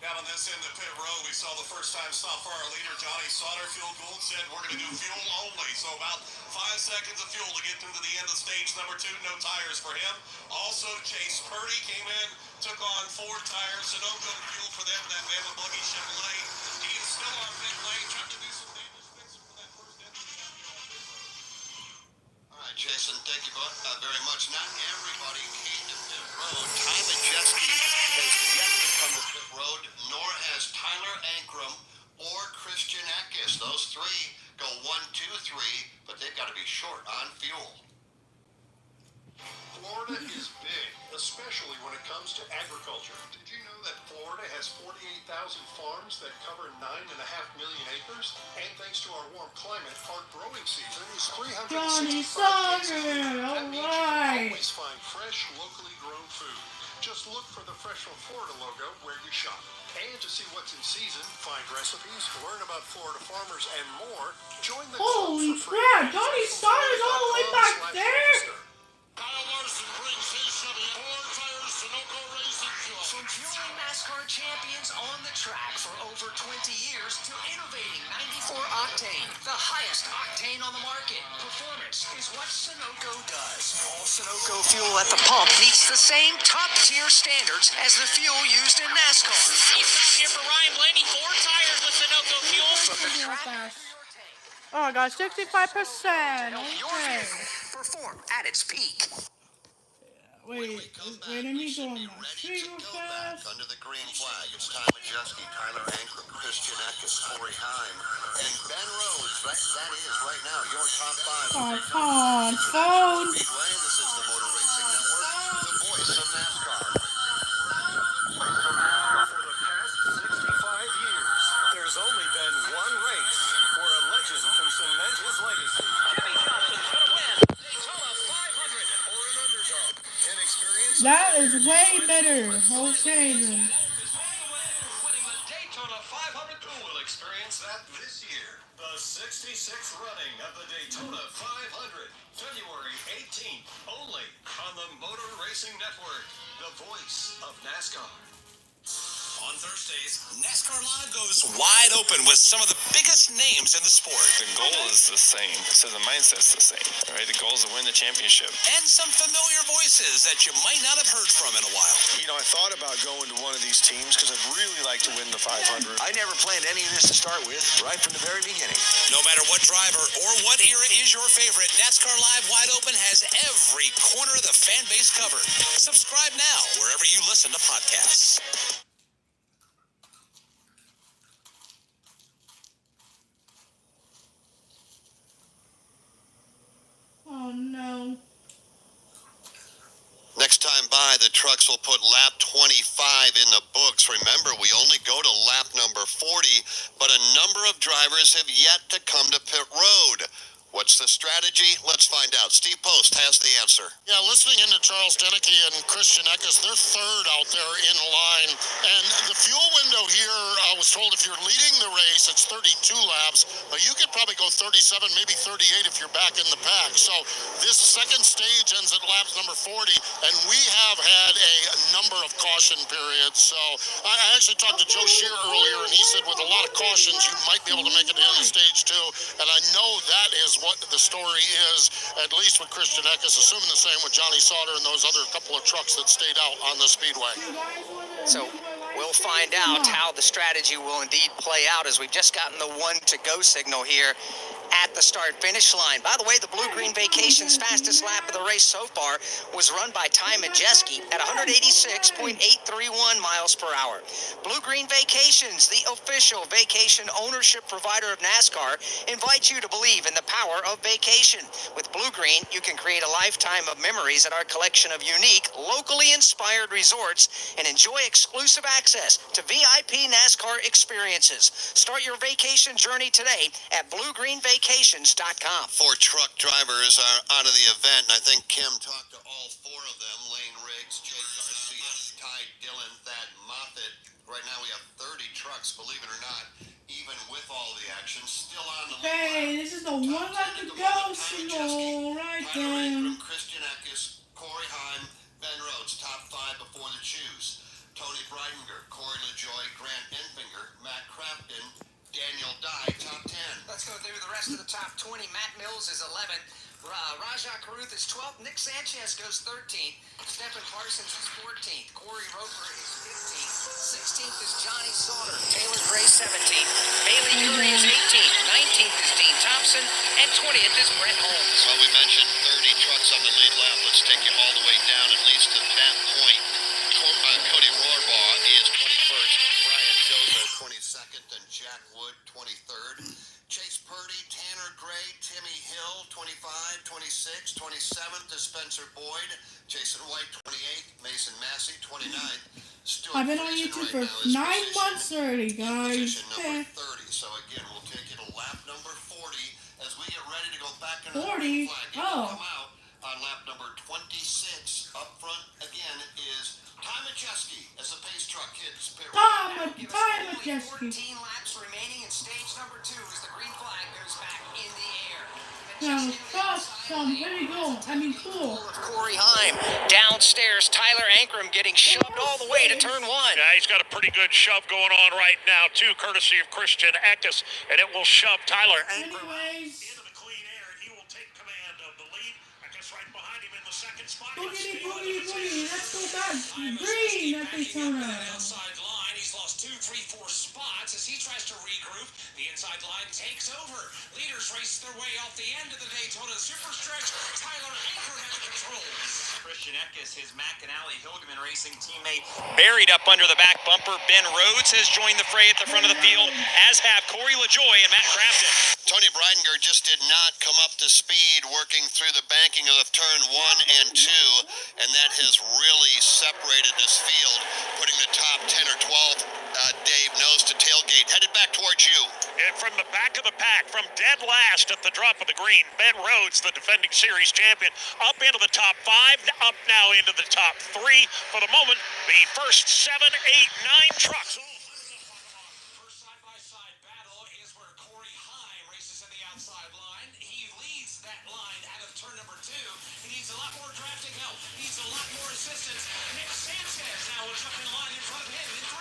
Down on this end of pit row, we saw the first time stop for our leader, Johnny Sauter. Phil Gould said we're going to do fuel only. So about 5 seconds of fuel to get through to the end of stage number 2. No tires for him. Also, Chase Purdy came in, took on 4 tires. Sunoco fuel for them, that man with Buggy Chevrolet. He's still on pit lane, trying to do some damage fixing for that first entry. All right, Jason, thank you very much. Not everybody came to pit road. Ty Majeski has yet to come to pit road, nor has Tyler Ankrum or Christian Eckes. Those 3 go 1, 2, 3, but they've got to be short on fuel. Florida is big, especially when it comes to agriculture. Did you know that Florida has 48,000 farms that cover 9.5 million acres? And thanks to our warm climate, our growing season is 365 Johnny days a Sauter, year. That means you can alright. always find fresh, locally grown food. Just look for the Fresh from Florida logo where you shop. And to see what's in season, find recipes, learn about Florida farmers, and more, join the Holy club for free. crap, Johnny Sauter's all the way back there? Kyle Larson brings his Chevy 4 tires, Sunoco Racing Fuel. From fueling NASCAR champions on the track for over 20 years to innovating 94 octane, the highest octane on the market. Performance is what Sunoco does. All Sunoco fuel at the pump meets the same top-tier standards as the fuel used in NASCAR. He's out here for Ryan Blaney, 4 tires with Sunoco fuel. From the track to your tank. Oh, I got 65%. Your Okay. vehicle perform at its peak. Wait, let me go on my Ready finger to go back fast. under the green flag. It's Ty Majeski, Tyler Ankrum, Christian Eckes, Corey Heim, and Ben Rhodes. That is right now your top 5. Oh, come on, phone. Speedway. This is the Motor Racing Network, the voice of NASCAR. For the past 65 years, there's only been one race where a legend can cement his legacy. Jimmy Johnson's going to win Daytona 500. Or an underdog. Inexperienced. That is way better. Okay, then. Winning the Daytona 500. Who will experience that this year? The 66th running of the Daytona 500. February 18th. Only on the Motor Racing Network. The voice of NASCAR. On Thursdays, NASCAR Live goes wide open with some of the biggest names in the sport. The goal is the same, so the mindset's the same, right? The goal is to win the championship. And some familiar voices that you might not have heard from in a while. You know, I thought about going to one of these teams because I'd really like to win the 500. I never planned any of this to start with, right from the very beginning. No matter what driver or what era is your favorite, NASCAR Live Wide Open has every corner of the fan base covered. Subscribe now wherever you listen to podcasts. Oh, no. Next time by, the trucks will put lap 25 in the books. Remember, we only go to lap number 40, but a number of drivers have yet to come to pit road. What's the strategy? Let's find out. Steve Post has the answer. Yeah, listening into Charles Denicky and Christian Eckes, they're third out there in line. And the fuel window here, I was told if you're leading the race, it's 32 laps. But you could probably go 37, maybe 38 if you're back in the pack. So this second stage ends at laps number 40, and we have had a number of caution periods. So I actually talked to Joe Shear earlier, and he said with a lot of cautions, you might be able to make it to the end of stage 2. And I know that is what the story is, at least with Christian Eckes, assuming the same with Johnny Sauter and those other couple of trucks that stayed out on the speedway. So we'll find out how the strategy will indeed play out, as we've just gotten the 1 to go signal here at the start-finish line. By the way, the Blue Green Vacations fastest lap of the race so far was run by Ty Majeski at 186.831 miles per hour. Blue Green Vacations, the official vacation ownership provider of NASCAR, invites you to believe in the power of vacation. With Blue Green, you can create a lifetime of memories at our collection of unique, locally inspired resorts and enjoy exclusive access to VIP NASCAR experiences. Start your vacation journey today at bluegreenvacations.com. 4 truck drivers are out of the event, and I think Kim talked to all 4 of them. Lane Riggs, Jake Garcia, Ty Dillon, Thad Moffitt. Right now we have 30 trucks, believe it or not, even with all the action, still on the lead. Hey, this is the one left to go signal right there. Christian Eckes, Corey Heim, Ben Rhodes, top 5 before the choose. Tony Breidinger, Corey LaJoy, Grant Enfinger, Matt Crafton, Daniel Dye, top 10. Let's go through the rest of the top 20. Matt Mills is 11th. Rajah Caruth is 12th. Nick Sanchez goes 13th. Stephen Parsons is 14th. Corey Roper is 15th. 16th is Johnny Sauter. Taylor Gray 17th. Bailey Curry is 18th. 19th is Dean Thompson. And 20th is Brett Holmes. Well, we mentioned 30 trucks on the lead lap. Let's take you all the way down at least to that point. Cody Rohrbaugh is 21st. Brian Jozo 22nd. And Jack Wood 23rd. Chase Purdy, Tanner Gray, Timmy Hill, 25, 26, 27th is Spencer Boyd, Jason White, 28th, Mason Massey, 29th. I've been on YouTube for 9 months already, guys. Position number 30. So again, we'll take you to lap number 40 as we get ready to go back into the 40? flag. Oh. Come out on lap number 26. Up front again is Ty Majeski as the pace truck hits pit road. Ty Majeski. 14 laps remaining in stage number 2 as the green flag goes back in the air. Now, awesome, very cool. Cool. Corey Heim downstairs. Tyler Ankrum getting shoved all the way to turn 1. Yeah, he's got a pretty good shove going on right now, too, courtesy of Christian Eckes, and it will shove Tyler Ankrum into the clean air, and he will take command of the lead. Eckes right behind him in the second spot. Boogie, let's go back. Green at Daytona. Outside line, he's lost 2, 3, 4 spots as he tries to regroup. The inside line takes over. Leaders race their way off the end of the Daytona Superstretch. Tyler Ankrum at the controls. Christian Eckes, his McAnally Hilgeman Racing teammate, buried up under the back bumper. Ben Rhodes has joined the fray at the front of the field, as have Corey LaJoy and Matt Crafton. Tony Breidinger just did not come up to speed working through the banking of turn 1 and 2, and that has really separated this field, putting the top 10 or 12, Dave knows, to tailgate. Headed back towards you. And from the back of the pack, from dead last at the drop of the green, Ben Rhodes, the defending series champion, up into the top 5, up now into the top 3. For the moment, the first 7, 8, 9 trucks. First side-by-side battle is where Corey Heim races in the outside line. He leads that line out of turn number 2. He needs a lot more drafting help. Needs a lot more assistance. Nick Sanchez now is up in line in front of him in 3.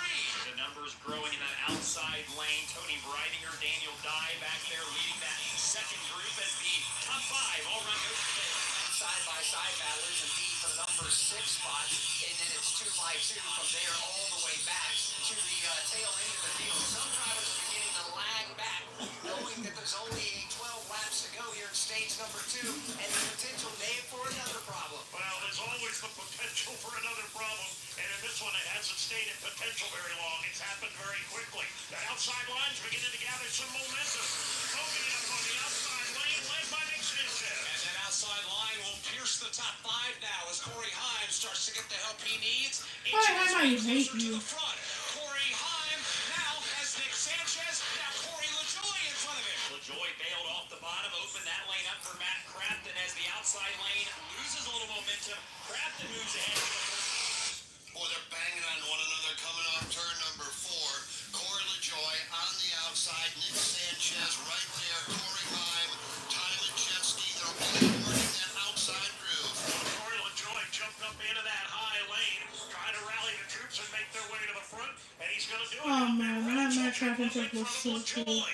The numbers growing in that outside lane. Tony Breidinger, Daniel Dye back there leading that second group as the top 5 all run goes today. Side-by-side battlers and B for number 6 spot, and then it's 2x2 from there all the way back to the tail end of the field. Some drivers are beginning to lag back, knowing that there's only 12 laps to go here in stage number 2, and the potential, Dave, for another problem. Well, there's always the potential for another problem, and in this one it hasn't stayed in potential very long. It's happened very quickly. That outside line's beginning to gather some momentum. Opening up on the outside lane, led by Nick Sanchez. And that outside line will pierce the top 5 now as Corey Heim starts to get the help he needs. I hate you. To the front. Corey Heim now has Nick Sanchez. Now Corey LaJoy in front of him. LaJoy bailed off the bottom, opened that lane up for Matt Crafton as the outside lane loses a little momentum. Crafton moves ahead. Boy, they're banging on one another coming off turn number 4. Corey LaJoy on the outside. Nick Sanchez right there. Corey Heim, Ty Majeski. They're really working that outside groove. Corey LaJoy jumped up into that high lane, trying to rally the troops and make their way to the front, and he's going to do it. Oh man, that traffic truck was so cool.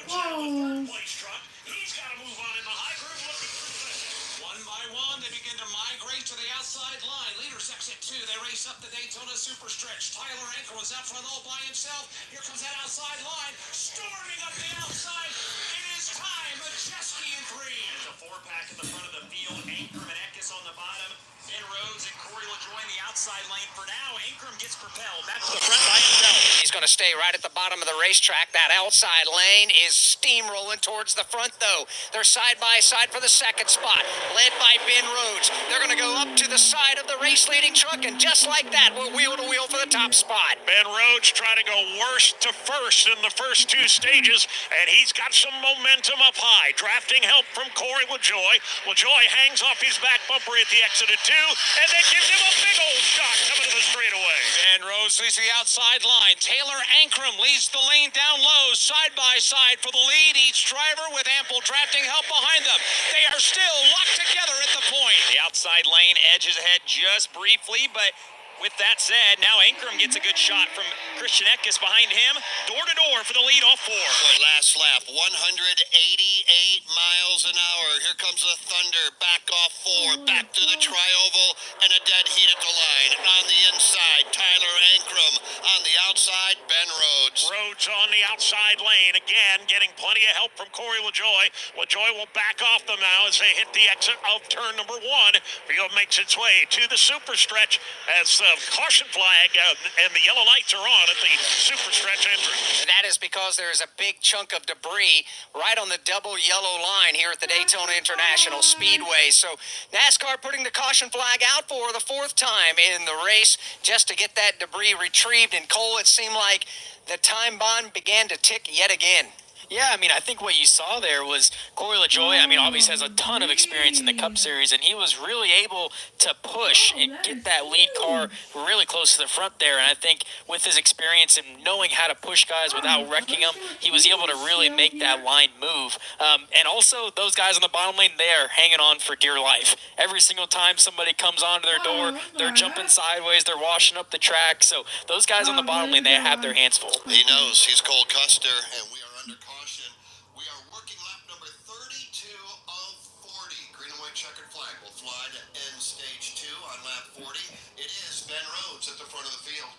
Whoa. He's got to move on in the high groove looking for this. One by one, they begin to migrate to the outside line. Leaders exit 2. They race up the Daytona Superstretch. Tyler Ankrum is out front all by himself. Here comes that outside line. Storming up the outside. It is Time Majeski in 3. There's a 4-pack in the front of the field. Ankrum and Eckes on the bottom. Ben Rhodes and Corey LaJoie in the outside lane for now. Ankrum gets propelled back to the front by himself. He's going to stay right at the bottom of the racetrack. That outside lane is steamrolling towards the front, though. They're side by side for the second spot, led by Ben Rhodes. They're going to go up to the side of the race-leading truck, and just like that, we're wheel to wheel for the top spot. Ben Rhodes trying to go worst to first in the first 2 stages, and he's got some momentum up high. Drafting help from Corey LaJoie. LaJoie hangs off his back bumper at the exit at 2, and then gives him a big old shot coming to the straightaway. Ben Rhodes leads the outside line. Taylor Ankrum leads the lane down low, side by side for the lead. Each driver with ample drafting help behind them. They are still locked together at the point. The outside lane edges ahead just briefly, but with that said, now Ankrum gets a good shot from Christian Eckes behind him. Door to door for the lead off 4. Last lap, 188 miles an hour. Here comes the Thunder, back off 4, back through the tri-oval, and a dead heat at the line. On the inside, Tyler Ankrum. On the outside, Ben Rhodes. Rhodes on the outside lane again, getting plenty of help from Corey LaJoie. LaJoie will back off them now as they hit the exit of turn number 1. Field makes its way to the super stretch as caution flag and the yellow lights are on at the super stretch entrance. And that is because there is a big chunk of debris right on the double yellow line here at the Daytona International Speedway. So NASCAR putting the caution flag out for the 4th time in the race just to get that debris retrieved. And Cole, it seemed like the time bomb began to tick yet again. Yeah, I mean, I think what you saw there was Corey LaJoie, I mean, obviously has a ton of experience in the Cup Series, and he was really able to push and get that lead car really close to the front there. And I think with his experience and knowing how to push guys without wrecking them, he was able to really make that line move. And also, those guys on the bottom lane, they are hanging on for dear life. Every single time somebody comes onto their door, they're jumping sideways, they're washing up the track. So those guys on the bottom lane, they have their hands full. He knows. He's Cole Custer, and we are under caution. We are working lap number 32 of 40. Green and white checkered flag will fly to end stage 2 on lap 40. It is Ben Rhodes at the front of the field.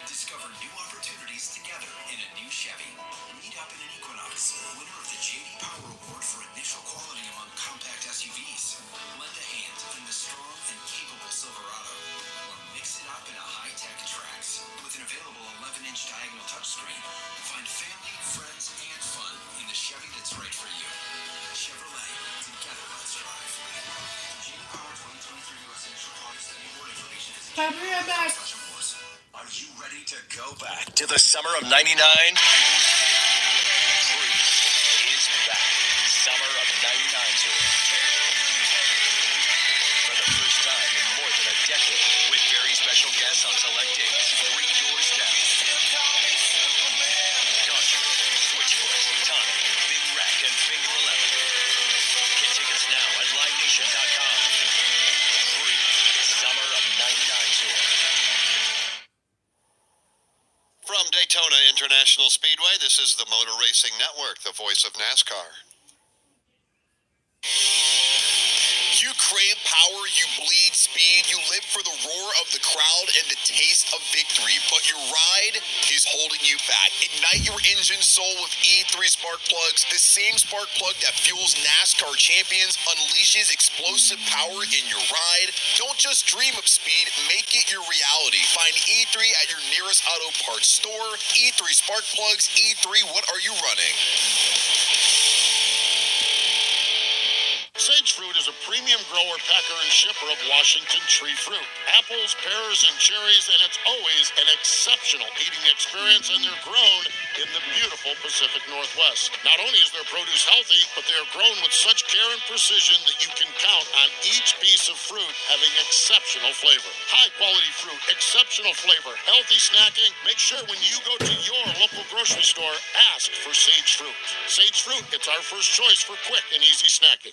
Discover new opportunities together in a new Chevy. Meet up in an Equinox, winner of the J.D. Power Award for initial quality among compact SUVs. Lend a hand in the strong and capable Silverado, or mix it up in a high-tech Trax. With an available 11-inch diagonal touchscreen, find family, friends, and fun in the Chevy that's right for you. Chevrolet, together let's drive. J.D. Power 2023 U.S. Initial Quality Study Award information is I'll be right back. Are you ready to Go back to the summer of '99. Cruise is back. Summer of '99 tour. For the first time in more than a decade, with very special guests on select days, 3 doors down. Caution, Switchfoot, Tommy, Big Rack, and Finger 11. Get tickets now at livenation.com. Cruise Summer of '99 tour. From Daytona International Speedway, this is the Motor Racing Network, the voice of NASCAR. You crave power, you bleed speed, you live for the roar of the crowd and the taste of victory, but your ride is holding you back. Ignite your engine soul with E3 spark plugs. The same spark plug that fuels NASCAR champions unleashes explosive power in your ride. Don't just dream of speed, make it your reality. Find E3 at your nearest auto parts store. E3 spark plugs. E3, what are you running? Sage Fruit is a premium grower, packer, and shipper of Washington tree fruit. Apples, pears, and cherries, and it's always an exceptional eating experience, and they're grown in the beautiful Pacific Northwest. Not only is their produce healthy, but they are grown with such care and precision that you can count on each piece of fruit having exceptional flavor. High-quality fruit, exceptional flavor, healthy snacking. Make sure when you go to your local grocery store, ask for Sage Fruit. Sage Fruit, it's our first choice for quick and easy snacking.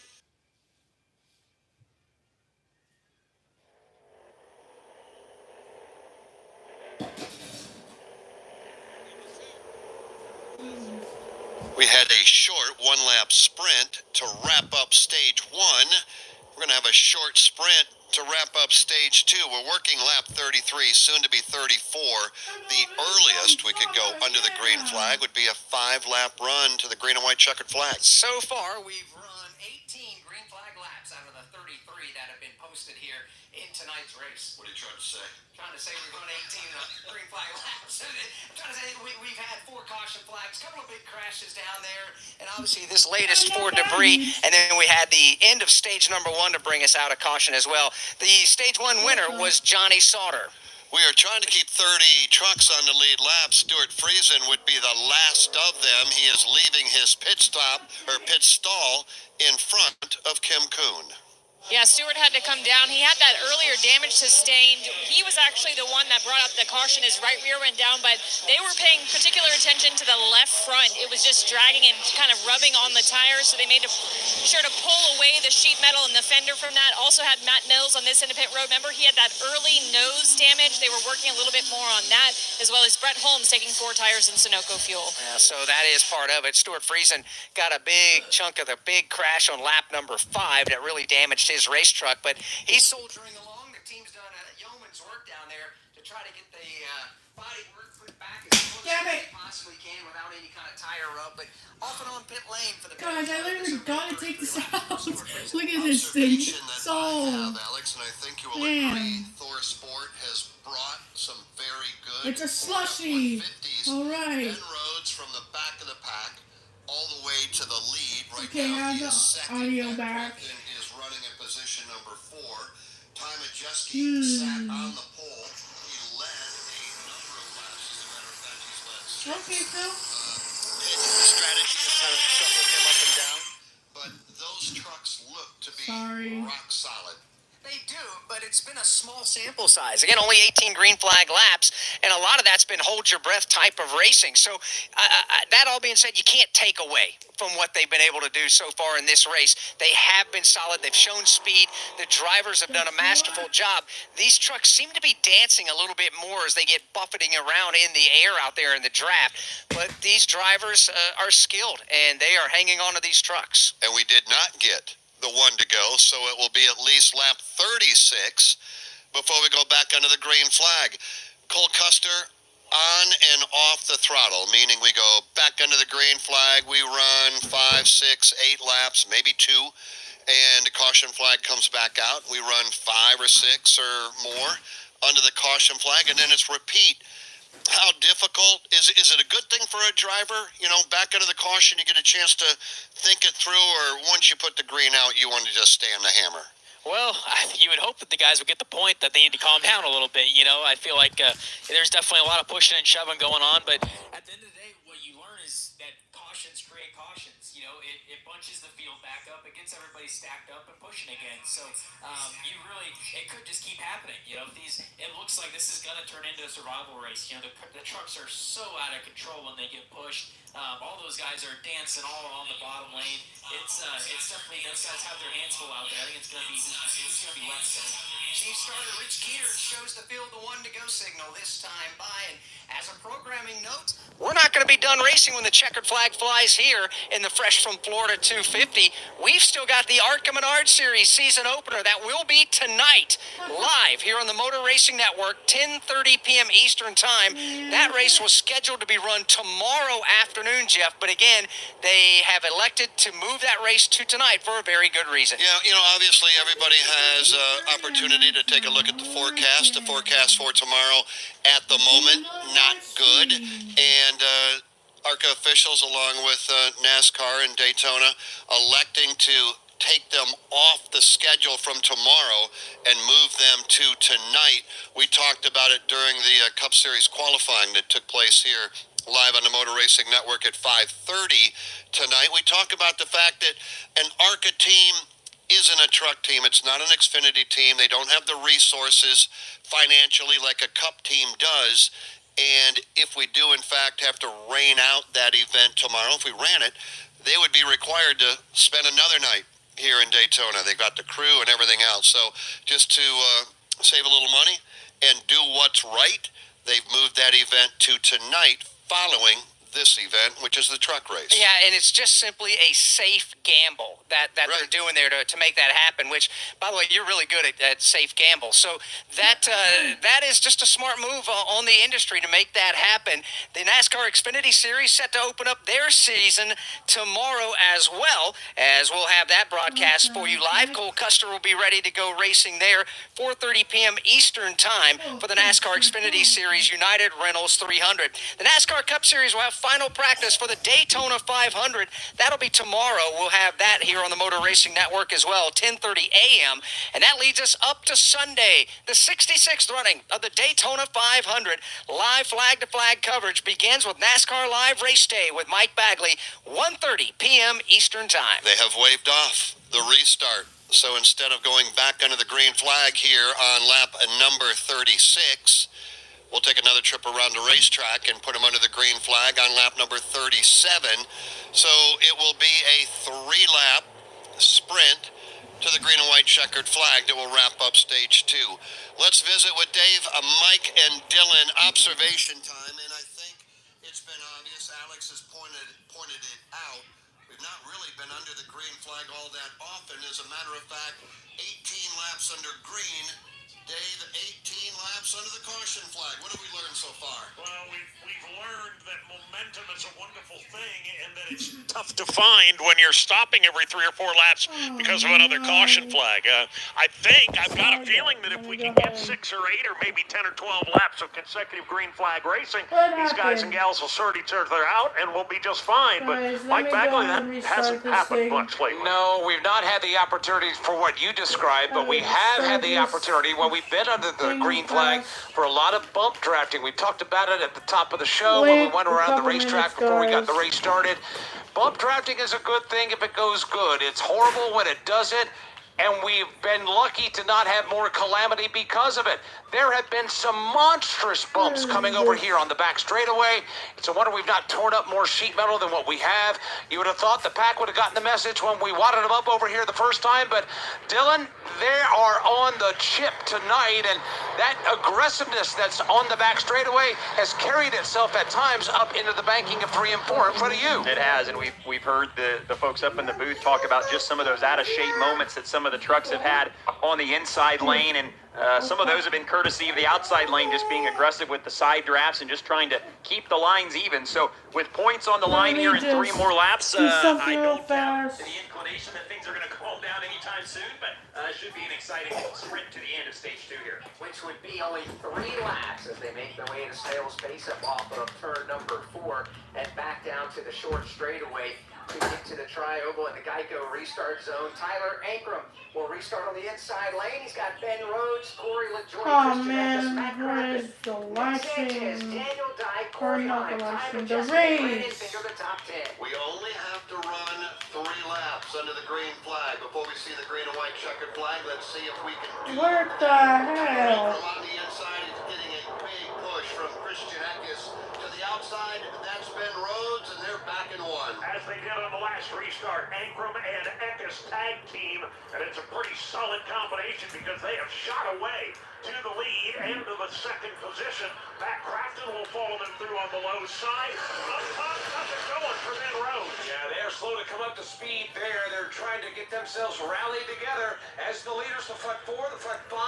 We had a short one-lap sprint to wrap up stage 1. We're going to have a short sprint to wrap up stage 2. We're working lap 33, soon to be 34. The earliest we could go under the green flag would be a 5-lap run to the green and white checkered flag. So far, we've run 18 green flag laps out of the 33 that have been posted here in tonight's race. What are you trying to say? Trying to say we've run 18 green flag laps. I'm trying to say we've had 4 caution flags, a couple of big crashes down there, and obviously this latest for debris. And then we had the end of stage number 1 to bring us out of caution as well. The stage 1 winner was Johnny Sauter. We are trying to keep 30 trucks on the lead lap. Stuart Friesen would be the last of them. He is leaving his pit stall in front of Kim Kuhn. Yeah, Stewart had to come down. He had that earlier damage sustained. He was actually the one that brought up the caution. His right rear went down, but they were paying particular attention to the left front. It was just dragging and kind of rubbing on the tires, so they made sure to pull away the sheet metal and the fender from that. Also had Matt Mills on this end of pit road. Remember, he had that early nose damage. They were working a little bit more on that, as well as Brett Holmes taking 4 tires in Sunoco fuel. Yeah, so that is part of it. Stuart Friesen got a big chunk of the big crash on lap number 5 that really damaged his race truck, but he's soldiering along. The team's done a yeoman's work down there to try to get the body work put back as close as they possibly can without any kind of tire rub, but off and on pit lane for the guys, I literally gotta take this out. Look at this thing. So, Alex, and I think you will agree, Thor Sport has brought some very good. It's a slushy. All right. Ben Rhodes from the back of the pack all the way to the lead. Right Okay, now, I he have is the second. audio back. Is running in position number 4. Ty Majeski sat on the pole. He led a number of laps. As a matter of fact, he's led 6. Okay, Phil. The strategy is kind of shuffle him up and down. But those trucks look to be rock solid. They do, but it's been a small sample size. Again, only 18 green flag laps, and a lot of that's been hold your breath type of racing. So that all being said, you can't take away from what they've been able to do so far in this race. They have been solid. They've shown speed. The drivers have done a masterful job. These trucks seem to be dancing a little bit more as they get buffeting around in the air out there in the draft. But these drivers are skilled, and they are hanging on to these trucks. And we did not get the 1 to go, so it will be at least lap 36 before we go back under the green flag. Cole Custer on and off the throttle, meaning we go back under the green flag, we run 5, 6, 8 laps, maybe 2, and the caution flag comes back out. We run 5 or 6 or more under the caution flag, and then it's repeat. How difficult is it a good thing for a driver? You know, back under the caution, you get a chance to think it through, or once you put the green out, you want to just stay on the hammer? Well, you would hope that the guys would get the point that they need to calm down a little bit. You know, I feel like there's definitely a lot of pushing and shoving going on, but at the end of the day, what you learn is that cautions create cautions. You know, it bunches the field back up. It gets everybody stacked up and pushing again. So it could just keep happening. You know, it looks like this is going to turn into a survival race. You know, the trucks are so out of control when they get pushed. All those guys are dancing all on the bottom lane. It's definitely, those guys have their hands full out there. I think it's gonna be left side. Chief starter Rich Keeter shows the field the 1 to go signal this time by, and as a programming note, we're not going to be done racing when the checkered flag flies here in the Fresh from Florida 250. We've still got the Arca Menard Series season opener that will be tonight, live here on the Motor Racing Network, 10:30 p.m. Eastern Time. That race was scheduled to be run tomorrow afternoon, Jeff, but again, they have elected to move that race to tonight for a very good reason. Yeah, you know, obviously everybody has opportunity to take a look at the forecast. The forecast for tomorrow at the moment, not good. And ARCA officials, along with NASCAR and Daytona, electing to take them off the schedule from tomorrow and move them to tonight. We talked about it during the Cup Series qualifying that took place here live on the Motor Racing Network at 5:30 tonight. We talk about the fact that an ARCA team isn't a truck team. It's not an Xfinity team. They don't have the resources financially like a Cup team does. And if we do, in fact, have to rain out that event tomorrow, if we ran it, they would be required to spend another night here in Daytona. They've got the crew and everything else. So just to save a little money and do what's right, they've moved that event to tonight following this event, which is the truck race. Yeah, and it's just simply a safe gamble that Right. they're doing there to make that happen, which, by the way, you're really good at safe gambles. So that is just a smart move on the industry to make that happen. The NASCAR Xfinity Series set to open up their season tomorrow as well, as we'll have that broadcast for you live. Cole Custer will be ready to go racing there, 4:30 p.m. Eastern Time for the NASCAR Xfinity Series United Rentals 300. The NASCAR Cup Series will have final practice for the Daytona 500. That'll be tomorrow. We'll have that here on the Motor Racing Network as well, 10:30 a.m. And that leads us up to Sunday, the 66th running of the Daytona 500. Live flag-to-flag coverage begins with NASCAR Live Race Day with Mike Bagley, 1:30 p.m. Eastern Time. They have waved off the restart. So instead of going back under the green flag here on lap number 36, we'll take another trip around the racetrack and put them under the green flag on lap number 37. So it will be a 3-lap sprint to the green and white checkered flag that will wrap up stage 2. Let's visit with Dave, Mike, and Dylan. Observation time, and I think it's been obvious. Alex has pointed it out. We've not really been under the green flag all that often. As a matter of fact, 18 laps under green. Dave, 18 laps under the caution flag. What have we learned so far? Well, we've learned that momentum is a wonderful thing and that it's tough to find when you're stopping every 3 or 4 laps because of another caution flag. I've got a feeling that if we can get 6 or 8 or maybe 10 or 12 laps of consecutive green flag racing, these guys and gals will sort each other out and we'll be just fine. But Mike Bagley, that hasn't happened much lately. No, we've not had the opportunity for what you described, but we have had the opportunity when we've been under the green flag for a lot of bump drafting. We talked about it at the top of the show when we went around the racetrack before we got the race started. Bump drafting is a good thing if it goes good. It's horrible when it doesn't, and we've been lucky to not have more calamity because of it. There have been some monstrous bumps coming over here on the back straightaway. It's a wonder we've not torn up more sheet metal than what we have. You would have thought the pack would have gotten the message when we wadded them up over here the first time, but Dylan, they are on the chip tonight, and that aggressiveness that's on the back straightaway has carried itself at times up into the banking of 3 and 4 in front of you. It has, and we've heard the folks up in the booth talk about just some of those out-of-shape moments that some of the trucks have had on the inside lane, and some of those have been courtesy of the outside lane just being aggressive with the side drafts and just trying to keep the lines even. So with points on the line here in 3 more laps, I don't have the inclination that things are going to calm down anytime soon, but it should be an exciting sprint to the end of stage 2 here. Which would be only 3 laps as they make their way into sales pace up off of turn number 4 and back down to the short straightaway to get to the tri-oval in the Geico restart zone. Tyler Ankrum will restart on the inside lane. He's got Ben Rhodes, Corey LaJoy, Christian Eckes, Matt where's Crafton, the Nick Sanchez, lashing? Daniel Dye, Or Corey not Heim, the Ty lashing, the Majeski, Brandon race. Finger, the top 10. We only have to run 3 laps under the green flag before we see the green and white checkered flag. Let's see if we can do What the hell? From on the inside, he's getting a big push from Christian Eckes to the outside. That's Ben Rhodes, and they're back in 1. As they did on the last restart, Ankrum and Eckes tag team, and it's a pretty solid combination because they have shot away to the lead and to the second position. Matt Crafton will follow them through on the low side. Up top, nothing going for Ben Rhodes. Yeah, they are slow to come up to speed there. They're trying to get themselves rallied together as the leaders, the front 4, the front 5,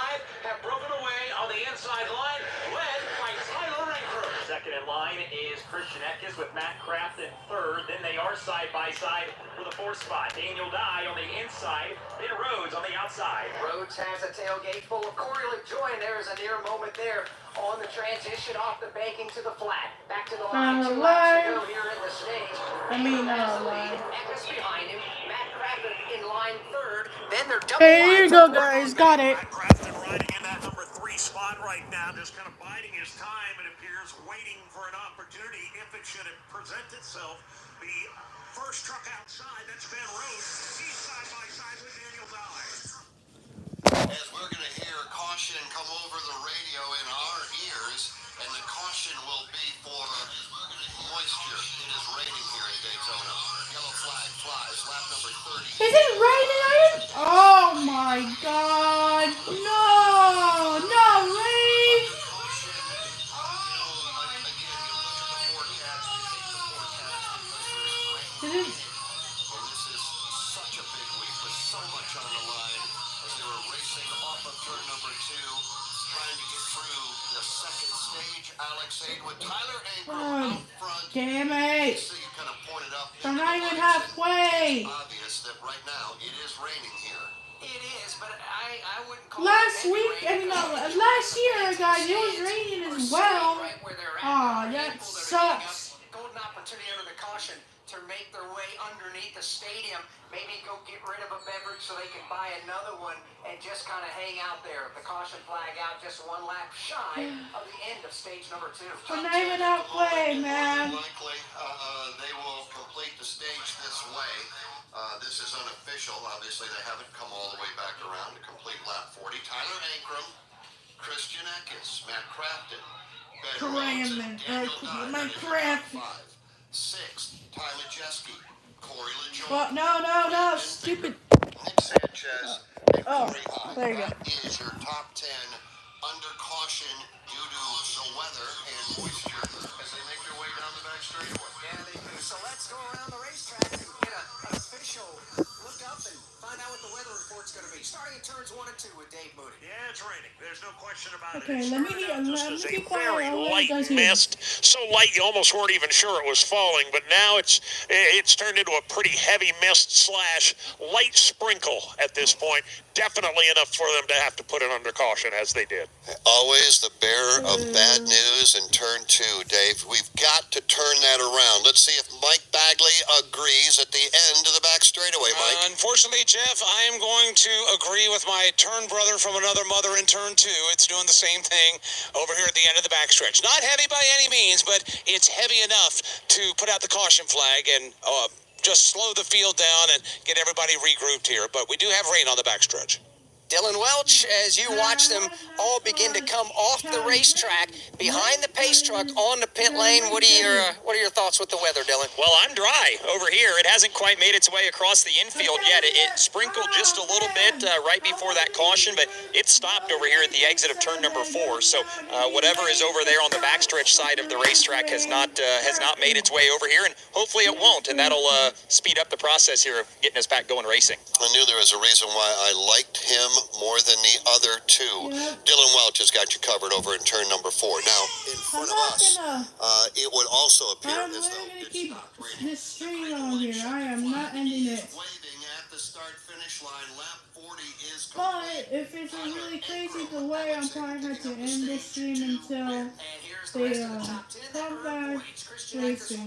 have broken away on the inside line, led by Tyler Ankrum. Second in line is Christian Eckes with Matt Crafton third. Then they are side by side for the 4th spot. Daniel Dye on the inside, then Rhodes on the outside. Rhodes has a tailgate full of Corey LaJoy, and there is a near moment there on the transition off the banking to the flat. Back to the line, 2 laps to go here in the stage. Eckes behind him, Matt Crafton in line 3rd. Then they're double Hey, here you go, guys. Got it. Matt Crafton riding in that number 3 spot right now, just kind of biding his time, it appears, waiting for an opportunity if it should present itself. The first truck outside, that's Ben Rhodes. He's side by side with Daniel Dye. As we're going to hear caution come over the radio in our ears, and the caution will be for moisture. It is raining here in Daytona. Yellow flag flies, lap number 30. Is it raining? Oh my god. No! No, rain! Again, you look at the forecast, you take the Alex Aid with Tyler Ankrum out front. Damn it. So you kind of pointed up. I'm not even halfway. It's obvious that right now it is raining here. It is, but I wouldn't call Last it week, last year, guys, it was raining as well. Aw, that sucks. Golden opportunity under the caution to make their way underneath the stadium. Maybe go get rid of a beverage so they can buy another one and just kind of hang out there. The caution flag out, just one lap shy of the end of stage number 2. I'm not even halfway, man. Likely, they will complete the stage this way. This is unofficial. Obviously, they haven't come all the way back around to complete lap 40. Tyler Ankrum, Christian Eckes, Matt Crafton, Ben Rhodes, and Daniel Dye. 6th, Ty Majeski, Corey LaJoy. Well, no, stupid. Nick Sanchez, and Corey High. There you go. That is your top 10 under caution due to the weather and moisture as they make their way down the back straightaway. Yeah, they do. So let's go around the racetrack and get an official look up and find out what the weather report's going to be. Starting at turns 1 and 2 with Dave Moody. Yeah, it's raining. There's no question about Okay, it. let me be quiet. Very I'll let light you guys hear. mist, so light you almost weren't even sure it was falling. But now it's turned into a pretty heavy mist slash light sprinkle at this point. Definitely enough for them to have to put it under caution as they did. Always the bearer of bad news in turn 2, Dave. We've got to turn that around. Let's see if Mike Bagley agrees at the end of the back straightaway, Mike. Unfortunately, Jeff, I am going to agree with my turn brother from another mother in turn 2. It's doing the same thing over here at the end of the backstretch. Not heavy by any means, but it's heavy enough to put out the caution flag and just slow the field down and get everybody regrouped here. But we do have rain on the backstretch. Dylan Welch, as you watch them all begin to come off the racetrack behind the pace truck on the pit lane. What are your thoughts with the weather, Dylan? Well, I'm dry over here. It hasn't quite made its way across the infield yet. It sprinkled just a little bit right before that caution, but it stopped over here at the exit of turn number 4. So whatever is over there on the backstretch side of the racetrack has not made its way over here, and hopefully it won't, and that'll speed up the process here of getting us back going racing. I knew there was a reason why I liked him more than the other 2. Dylan Welch has got you covered over in turn number 4. Now, in front of us, it would also appear as though I'm going to keep this stream on here. I am not ending it. waving at the start-finish line. Lap 40 is But if it's a really crazy delay, I'll probably have to end this stream until they come back racing.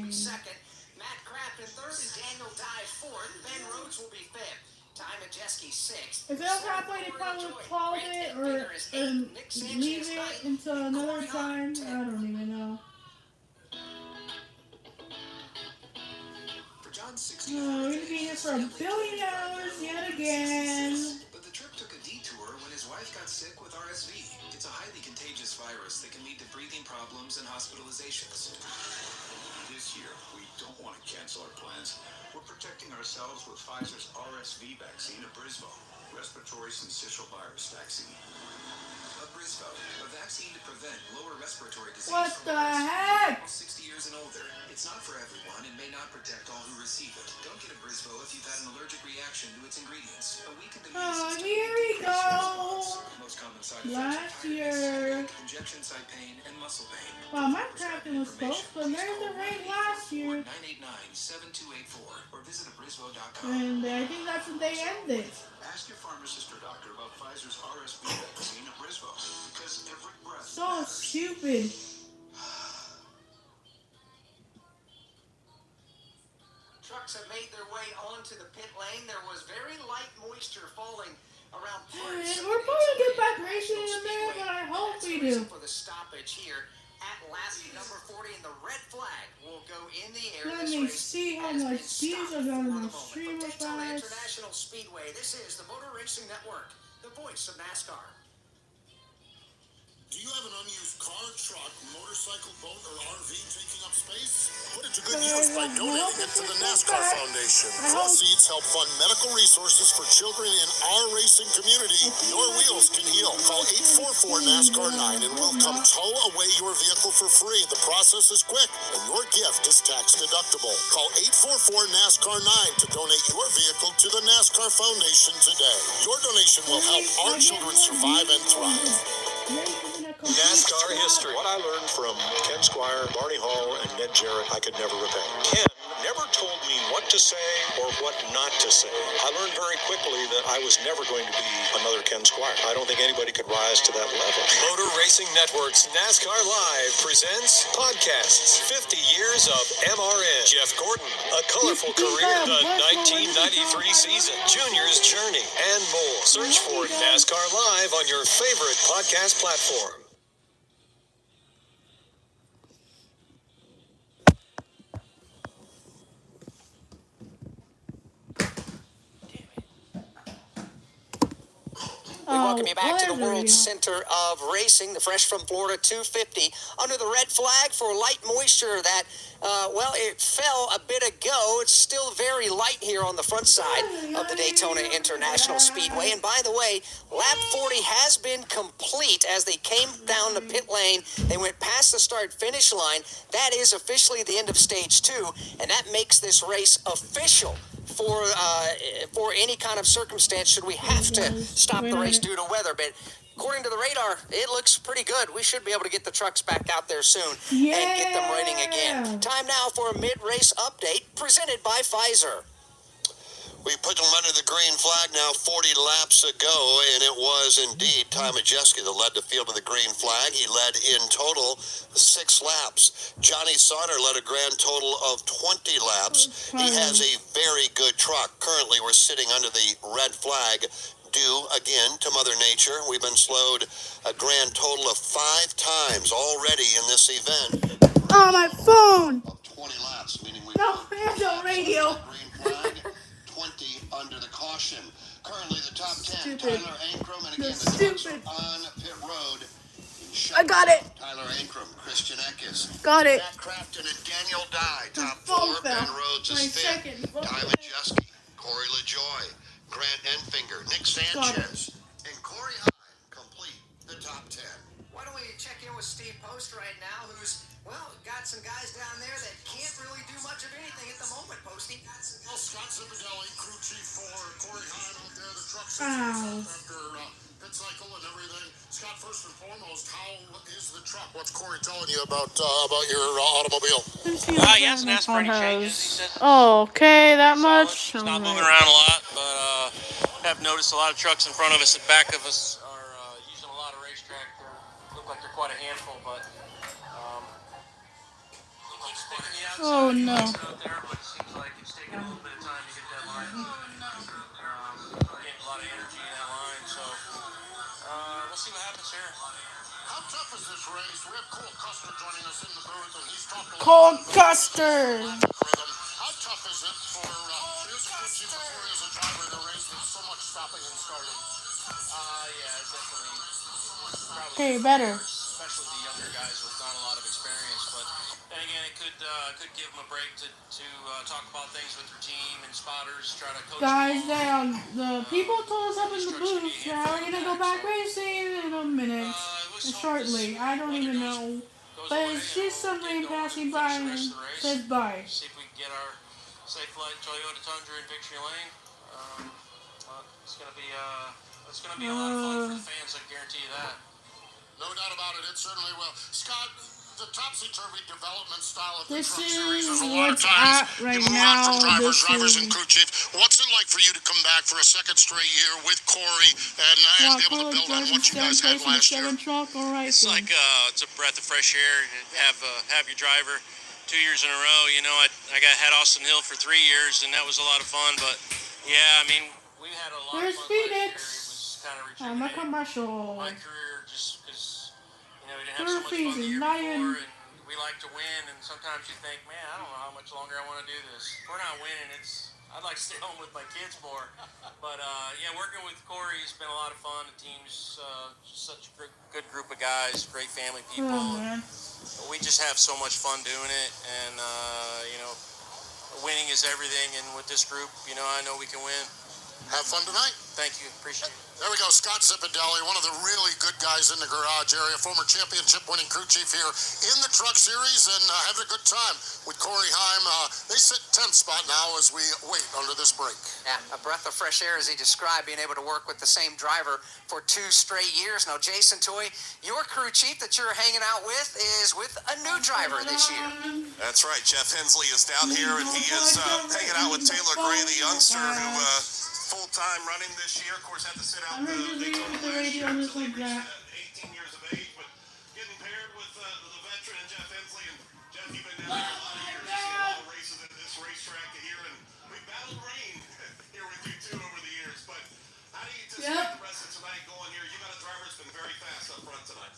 Matt Crafton third and Daniel Dye fourth. Ben Rhodes will be fifth. Ty Majeski sixth. If it was halfway, they probably would call it or leave it until another time. I don't even know. Oh, we're gonna be here for 1 billion hours yet again. But the trip took a detour when his wife got sick with RSV. It's a highly contagious virus that can lead to breathing problems and hospitalizations. This year, we don't want to cancel our plans. We're protecting ourselves with Pfizer's RSV vaccine, Abrysvo, respiratory syncytial virus vaccine. Abrysvo, a vaccine to prevent lower respiratory disease. What the heck? 60 years and older. It's not for everyone and may not protect all who receive it. Don't get Abrysvo if you've had an allergic reaction to its ingredients. A weakened immune system. Here we go. Most common side effects Last year. injection site pain and muscle pain. Well, my captain was close, but there's the rain last year. 989-7284 or visit Abrysvo.com. And I think that's when they ended. Ask your pharmacist or doctor about Pfizer's RSV vaccine, Abrysvo, because every breath So matters. stupid. Trucks have made their way onto the pit lane. There was very light moisture falling around parts. And we're probably gonna get back racing in there, but I hope we do. For the stoppage here at lap number 40, and the red flag will go in the air. Let me see how much views I got on my streamer Daytona guys. International Speedway. This is the Motor Racing Network, the voice of NASCAR. Do you have an unused car, truck, motorcycle, boat, or RV taking up space? Put it to good use by donating it to the NASCAR Foundation. Proceeds help fund medical resources for children in our racing community. Your wheels can heal. Call 844-NASCAR-9 and we'll come tow away your vehicle for free. The process is quick and your gift is tax deductible. Call 844-NASCAR-9 to donate your vehicle to the NASCAR Foundation today. Your donation will help our children survive and thrive. NASCAR NASCAR history. What I learned from Ken Squire, Barney Hall, and Ned Jarrett, I could never repay. Ken never told me what to say or what not to say. I learned very quickly that I was never going to be another Ken Squire. I don't think anybody could rise to that level. Motor Racing Network's NASCAR Live presents podcasts. 50 years of MRN. Jeff Gordon, a colorful career, the 1993 season, Junior's Journey, and more. Search for NASCAR Live on your favorite podcast platform. We welcome you back to the World Center of Racing, the Fresh from Florida 250, under the red flag for light moisture that, it fell a bit ago. It's still very light here on the front side of the Daytona International Speedway. And by the way, lap 40 has been complete as they came down the pit lane. They went past the start-finish line. That is officially the end of stage 2, and that makes this race official for any kind of circumstance should we have to stop the race due to weather. But according to the radar, it looks pretty good. We should be able to get the trucks back out there soon and get them running again. Time now for a mid-race update presented by Pfizer. We put them under the green flag now 40 laps ago, and it was indeed Ty Majeski that led the field to the green flag. He led in total 6 laps. Johnny Sauter led a grand total of 20 laps. He has a very good truck. Currently, we're sitting under the red flag due again to Mother Nature. We've been slowed a grand total of 5 times already in this event. Oh, my phone! Of 20 laps, meaning we No, there's no radio. Green flag, 20 under the caution. Currently the top 10, Tyler Ankrum, and again the trucks are on pit road. I got it. Tyler Ankrum, Christian Eckes. Got it. Matt Crafton and Daniel Dye, top 4. Ben Rhodes is 5th. Ty Majeski, Corey LaJoy, Grant Enfinger, Nick Sanchez, and Corey Hine complete the top 10. Why don't we check in with Steve Post right now, who's, got some guys down there that can't really do much of anything at the moment, Posty. Well, Scott Zipadelli, crew chief for Corey Hine out there. The truck's after pit cycle and everything. Scott, first and foremost, how is the truck? What's Corey telling you about your automobile? He hasn't asked for any changes. He said Oh, okay, that much? he's not moving around a lot, but have noticed a lot of trucks in front of us and back of us are using a lot of racetrack. They look like they're quite a handful, but he keeps sticking the outside. Oh, no. Out there, but it seems like it's taking a little bit of time to get that line. Getting a lot of energy in that line, so we'll see what happens here. How tough is this race? We have Cole Custer joining us in the booth, and he's talking a lot Cole about Custer. how tough is it for his crew chief before he is a driver in a race with so much stopping and starting? Yeah, it's definitely probably Okay, better. especially the younger guys with not a lot of experience. But then again, it could give them a break to talk about things with their team and spotters, try to coach Guys, them. the people told us up in the booth that we're gonna go back racing in a minute. Shortly. I don't even know. But it's just somebody passing by and says bye. See if we can get our safe flight Toyota Tundra in victory lane. It's gonna be a lot of fun for the fans. I guarantee you that. No doubt about it. It certainly will. Scott, the topsy-turvy development style of This the truck series is is a lot of what's times at right you move now. on from This drivers is and crew chief. What's it like for you to come back for a second straight year with Corey and be able to build on what you guys had last year? It's like it's a breath of fresh air to have your driver 2 years in a row. You know, I had Austin Hill for 3 years, and that was a lot of fun. But yeah, I mean, we had a lot There's of fun Phoenix. last year. It was kind of I'm a rejuvenating commercial. my career just because we didn't have so much fun the year before, and we like to win. And sometimes you think, man, I don't know how much longer I want to do this. If we're not winning, I'd like to stay home with my kids more. But yeah, working with Corey has been a lot of fun. The team's such a good group of guys, great family people. Oh, man. We just have so much fun doing it, and winning is everything. And with this group, I know we can win. Have fun tonight. Thank you. Appreciate it. There we go, Scott Zipadelli, one of the really good guys in the garage area, former championship-winning crew chief here in the truck series, and having a good time with Corey Heim. They sit 10th spot now as we wait under this break. Yeah, a breath of fresh air, as he described, being able to work with the same driver for 2 straight years. Now, Jason Toy, your crew chief that you're hanging out with is with a new driver this year. That's right. Jeff Hensley is down here, and he is hanging out with Taylor Gray, the youngster, who full-time running this year. Of course, had to sit out the Daytona last year until he reached 18 years of age, but getting paired with the veteran Jeff Hensley. And Jeff, you've been down here a lot of years. You've seen a lot of races at this racetrack here, and we battled rain here with you too over the years. But how do you anticipate the rest of tonight going here? You got a driver that's been very fast up front tonight.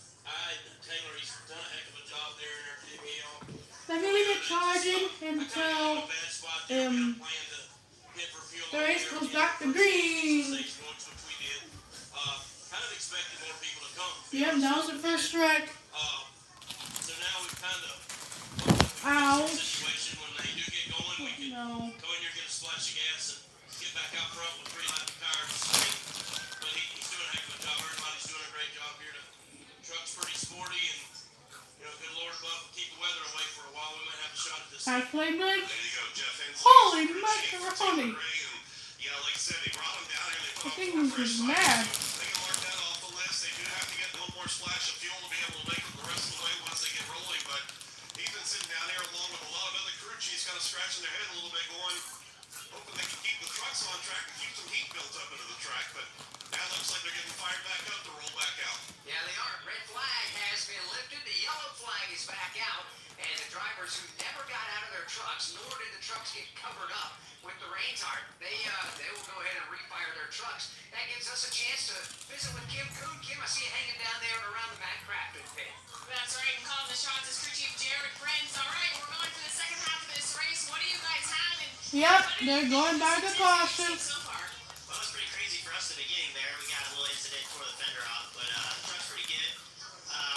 Taylor, he's done a heck of a job there in our TBL. Let me leave it charging until the race comes back to green. Yep, that was the first strike. So now we've kind of Ouch. situation when they do get going, we can No. go in here, get a splash of gas, and get back out front with 3 laps of tires. But he's doing a heck of a job. Everybody's doing a great job here. The truck's pretty sporty, and good Lord above will keep the weather away for a while. We might have a shot at this. I play Blake. There you go, Jeff Hensley. Holy macaroni. Yeah, like I said, they brought him down here. They I put think him he was mad. They can mark that off the list. They do have to get a little more splash of fuel to be able to make it the rest of the way once they get rolling. But he's been sitting down here along with a lot of other crew chiefs, kind of scratching their head a little bit, going, hoping they can keep the trucks on track and keep some heat built up into the track. But now it looks like they're getting fired back up to roll back out. Yeah, they are. Red flag has been lifted. The yellow flag is back out. And the drivers who never got out of their trucks, nor did the trucks get covered up with the rain tarp, they will go ahead and refire their trucks. That gives us a chance to visit with Kim Kuhn. Kim, I see you hanging down there around the Matt Crafton pit. That's right, and calling the shots is crew chief Jared Prince. All right, we're going to the second half of this race. What do you guys have? Yep, they're going back to caution. So far? Well, it's pretty crazy for us at the beginning there. We got a little incident, tore the fender off, but the truck's pretty good.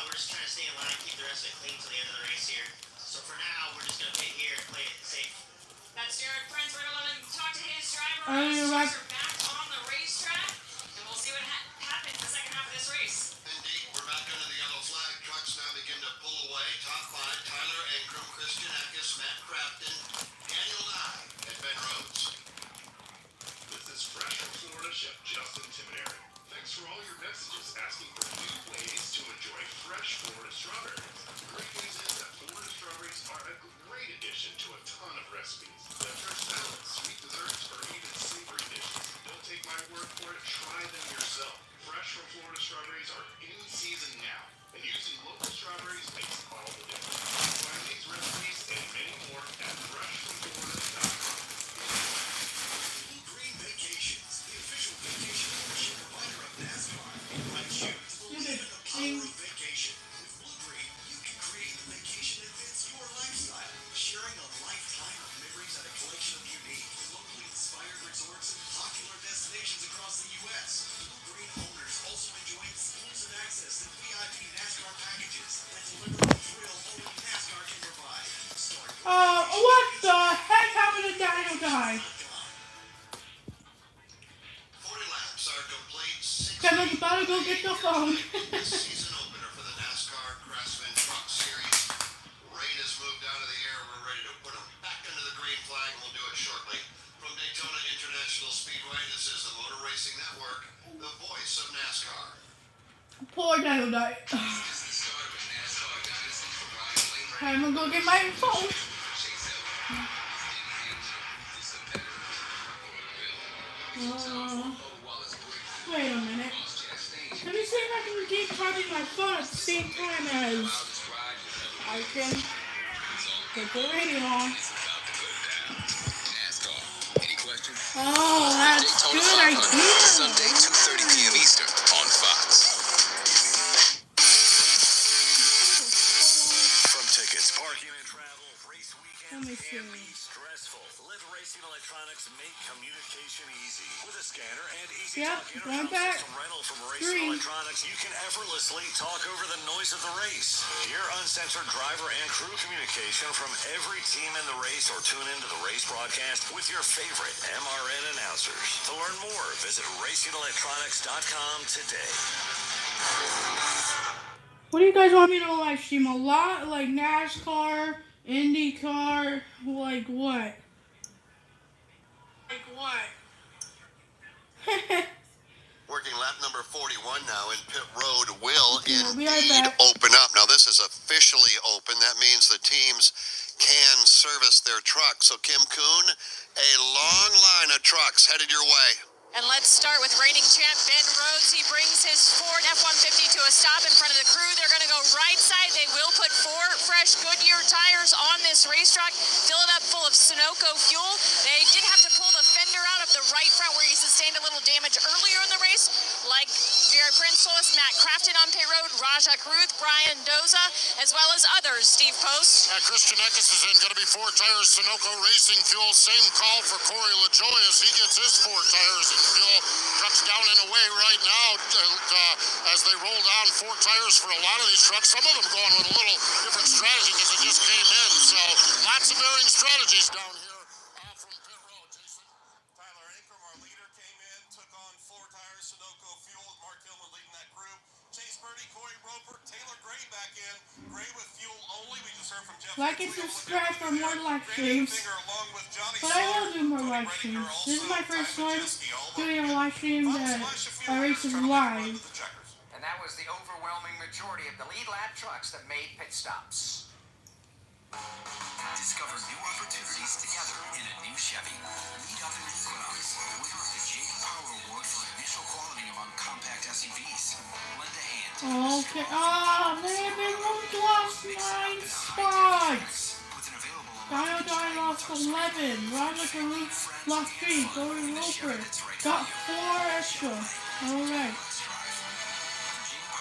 We're just trying to stay in line, keep the rest of it clean till the end of the race here. So for now, we're just going to pit here and play it safe. That's Jared Prince. We're going to let him talk to his driver. His trucks are back on the racetrack, and we'll see what happens the second half of this race. Indeed, we're back under the yellow flag. Trucks now begin to pull away. Top 5, Tyler Ingram, Christian Eckes, Matt Crafton, Daniel Nye, and Ben Rhodes. This is Fresh from Florida Chef Justin Timoneri. Thanks for all your messages asking for new ways to enjoy fresh Florida strawberries. The great news is that Florida strawberries are a great addition to a ton of recipes. Whether they're salads, sweet desserts, or even savory dishes. Don't take my word for it, try them yourself. Fresh from Florida strawberries are in season now, and using local strawberries makes all the difference. Find these recipes and many more at freshfromflorida.com. Green Vacations, the official vacation ownership provider of NASCAR, invites you to believe in the power of vacation. With Blue Green, you can create the vacation that fits your lifestyle, sharing a lifetime of memories at a collection of unique, locally inspired resorts and popular destinations across the U.S. Blue Green owners also enjoy exclusive access to VIP NASCAR packages that deliver the thrill only NASCAR can provide. Start What the heck happened to Daniel Guy? 40 laps are complete. Kevin's about to go get the phone. Season opener for the NASCAR Craftsman Truck Series. Rain has moved out of the air. We're ready to put them back under the green flag. We'll do it shortly. From Daytona International Speedway, this is the Motor Racing Network, the voice of NASCAR. Poor Daniel Guy. I'm gonna go get my phone. Wait a minute. Let me see if I can keep charging my phone at the same time as I can get the radio on. Oh, that's a good idea. Sunday, 2:30 p.m. Eastern on Fox. From tickets, parking, and travel, race weekends, Let me see. can be stressful. successful. Let Racing Electronics make communication easy. With a scanner and easy Yep, talk going intercom back. system rental from Racing 3. Electronics, you can effortlessly talk over the noise of the race. Hear uncensored driver and crew communication from every team in the race, or tune into the race broadcast with your favorite MRN announcers. To learn more, visit racingelectronics.com today. What do you guys want me to live stream? A lot? Like NASCAR, IndyCar, like what? Like what? Working lap number 41 now, and pit road will We'll be right indeed back. open up. Now, this is officially open. That means the teams can service their trucks. So, Kim Kuhn, a long line of trucks headed your way. And let's start with reigning champ Ben Rhodes. He brings his Ford F-150 to a stop in front of the crew. They're going to go right side. They will put 4 fresh Goodyear tires on this racetrack, fill it up full of Sunoco fuel. They did have to pull the fender out of the right front where he sustained a little damage earlier in the race, like Jared Princelis, Matt Crafton on pit road, Raja Caruth, Brian Doza, as well as others. Steve Post. Christian Eckes is in. Going to be 4 tires, Sunoco Racing Fuel. Same call for Corey LaJoie as he gets his 4 tires and fuel. Trucks down and away right now as they roll down 4 tires for a lot of these trucks. Some of them going with a little different strategy because it just came in. So lots of varying strategies down here from pit road, Jason. Tyler Ankrum, our leader, came in, took on 4 tires, Sunoco fuel. Mark Hillman leading that group. Chase Birdie, Corey Roper, Taylor Gray back in. Gray with fuel only. We just heard from Jeff. Like and subscribe for more live streams. But I will do more live streams. This is my first one doing a live stream that races live. And that was the overwhelming majority of the lead lap trucks that made pit stops. Discover new opportunities together in a new Chevy. Meet up in Equinox, winner of the J.D. Power Award for initial quality among compact SUVs. Lend a hand. Okay. Oh man, they lost 9 spots. Dino lost 11. Raja Caruth lost 3. Corey Roper got 4 extra. Alright.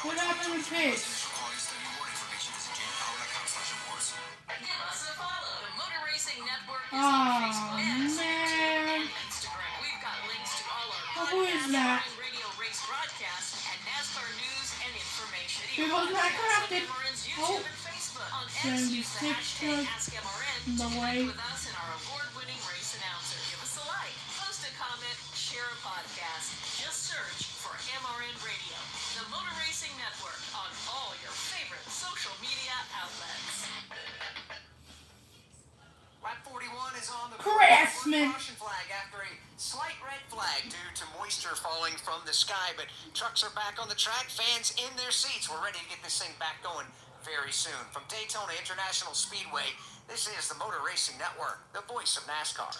What happened in pits? Give us a follow. The Motor Racing Network is on Oh Facebook, X, man. and Instagram. We've got links to all our Oh, who is that? podcasts, radio race broadcasts, and NASCAR news and information. Here goes Matt Crafton. MRN's YouTube Oh. and Facebook. On X, use the 76 hashtag to AskMRN the to way. connect with us and our award-winning race announcer. Give us a like, post a comment, share a podcast. Just search for MRN Radio, the Motor Racing Network, on all your favorite social media outlets. Lap 41 is on the Craftsman. caution flag after a slight red flag due to moisture falling from the sky. But trucks are back on the track, fans in their seats. We're ready to get this thing back going very soon. From Daytona International Speedway, this is the Motor Racing Network, the voice of NASCAR.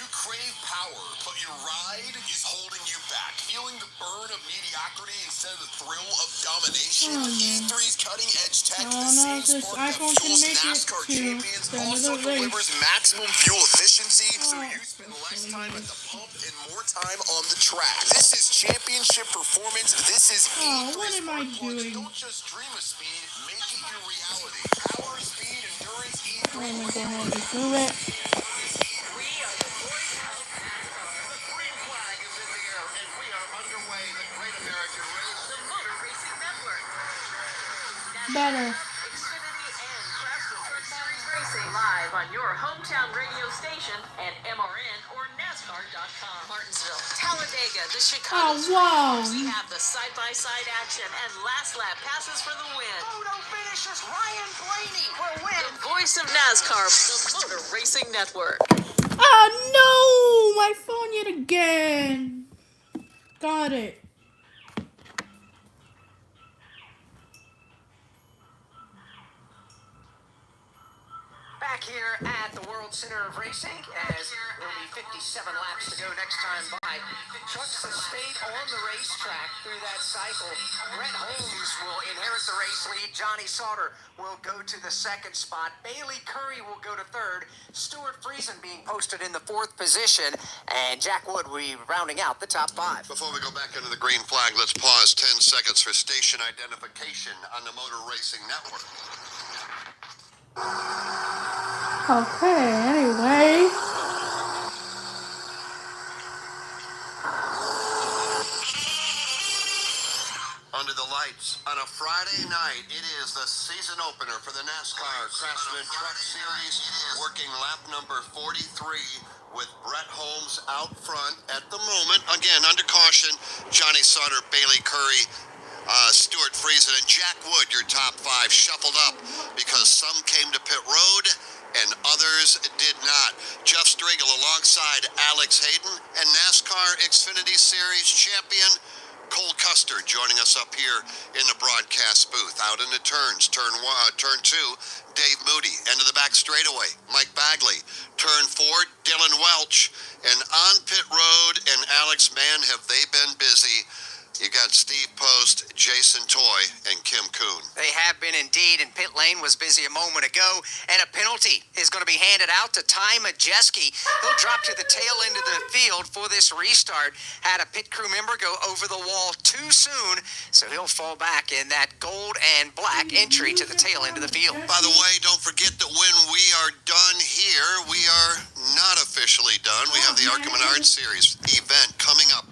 You crave power, but your ride is holding you back. Feeling the burn of mediocrity instead of the thrill of domination? Oh, man. E3's cutting-edge tech, I the don't know same if this spark that iPhone can fuels make it NASCAR to champions, the end of also the race. delivers maximum fuel efficiency, so Oh, you spend less time at the pump and more time on the track. This is championship performance. This is Oh, what E3's am I spark plugs. doing? Don't just dream of speed, make it your reality. Power, speed, endurance, E3. I'm gonna go ahead and do it. Better. Racing live on your hometown radio station and MRN or NASCAR.com. Martinsville, Talladega, the Chicago. Oh, whoa. We have the side-by-side action and last lap passes for the win. Photo finishes Ryan Blaney will win. The voice of NASCAR, the Motor Racing Network. Oh no! My phone yet again. Got it. Back here at the World Center of Racing, as there will be 57 laps to go next time by. Trucks that stayed on the racetrack through that cycle. Brett Holmes will inherit the race lead. Johnny Sauter will go to the 2nd spot. Bailey Curry will go to 3rd. Stuart Friesen being posted in the 4th position. And Jack Wood will be rounding out the top 5. Before we go back into the green flag, let's pause 10 seconds for station identification on the Motor Racing Network. Okay, anyway. Under the lights on a Friday night, it is the season opener for the NASCAR Craftsman Truck Series, working lap number 43 with Brett Holmes out front at the moment. Again, under caution, Johnny Sauter, Bailey Curry, Stuart Friesen, and Jack Wood, your top five, shuffled up because some came to pit road and others did not. Jeff Striegel alongside Alex Hayden and NASCAR Xfinity Series champion Cole Custer joining us up here in the broadcast booth. Out in the turns, turn two, Dave Moody. End of the back straightaway, Mike Bagley. Turn four, Dylan Welch. And on pit road and Alex, man, have they been busy. You got Steve Post, Jason Toy, and Kim Kuhn. They have been indeed, and pit lane was busy a moment ago, and a penalty is going to be handed out to Ty Majeski. He'll drop to the tail end of the field for this restart. Had a pit crew member go over the wall too soon, so he'll fall back in that gold and black entry to the tail end of the field. By the way, don't forget that when we are done here, we are not officially done. We have the Arkham Menard Series event coming up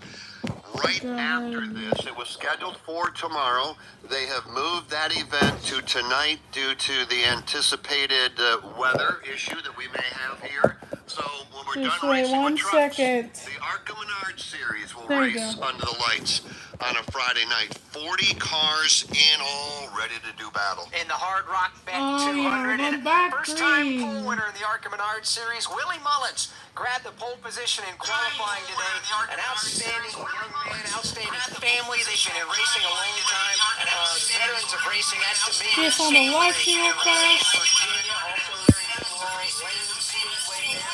right after this. It was scheduled for tomorrow. They have moved that event to tonight due to the anticipated weather issue that we may have here. So when we're done racing with trucks, the Arkham Menard Series will race under the lights on a Friday night. 40 cars in all, ready to do battle. In the Hard Rock Bet 200, and first-time pole winner in the Arkham Menard Series, Willie Mullins grabbed the pole position in qualifying today. An outstanding young man, outstanding family. They've been in racing a long time. Veterans of racing at Dominion. This on the lights real fast. Virginia, also wearing Lane Speedway there,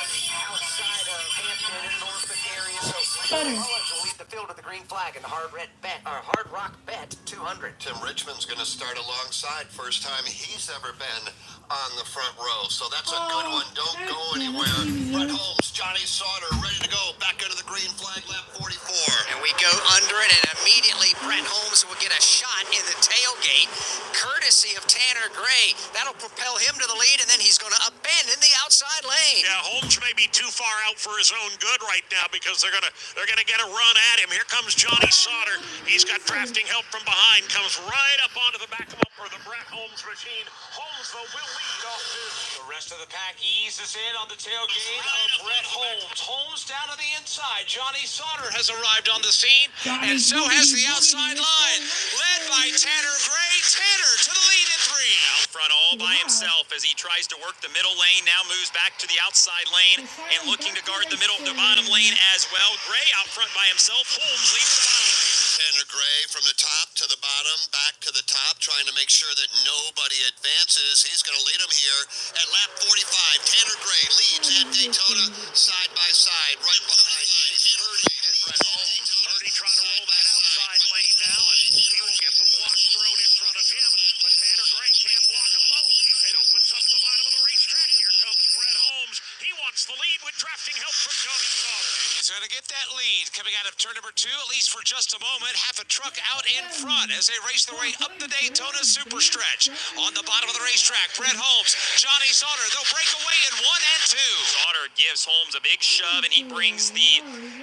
outside of Hampton and Norfolk area. So Mullins will lead the field of the green flag in the Hard Rock Bet 200. Tim Richmond's going to start alongside. First time he's ever been on the front row. So that's a good one. Don't go anywhere. Brett Holmes, Johnny Sauter, ready to go. Back under the green flag, lap 44. And we go under it, and immediately Brett Holmes will get a shot in the tailgate, courtesy of Tanner Gray. That'll propel him to the lead, and then he's going to abandon the outside lane. Yeah, Holmes may be too far out for his own good right now because they're gonna get a run at him. Here comes Johnny Sauter. He's got drafting help from behind. Comes right up onto the back bumper of the Brett Holmes machine. Holmes, though, will lead off this. The rest of the pack eases in on the tailgate of Brett Holmes. Holmes down to the inside. Johnny Sauter has arrived on the scene, and so has the outside line, led by Tanner Gray. Tanner to the lead in 3. Out front all by himself as he tries to work the middle lane, now moves back to the outside lane and looking to guard the bottom lane as well. Gray out front by himself. Holmes leads the bottom lane. Tanner Gray from the top to the bottom, back to the top, trying to make sure that nobody advances. He's going to lead them here at lap 45. Tanner Gray leads at Daytona, side by side, right behind Chase Purdy and Brett Holmes. Purdy trying to roll that outside lane now, and he will get the block thrown in front of him, but Tanner Gray can't block them both. It opens up the bottom of the racetrack. Here comes Brett Holmes. He wants the lead with drafting help from Johnny Sauter. He's going to get that lead coming out of turn number 2, at least for just a moment. Half a truck out in front as they race their way up the Daytona super stretch. On the bottom of the racetrack, Brett Holmes, Johnny Sauter, they'll break away in 1 and 2. Sauter gives Holmes a big shove, and he brings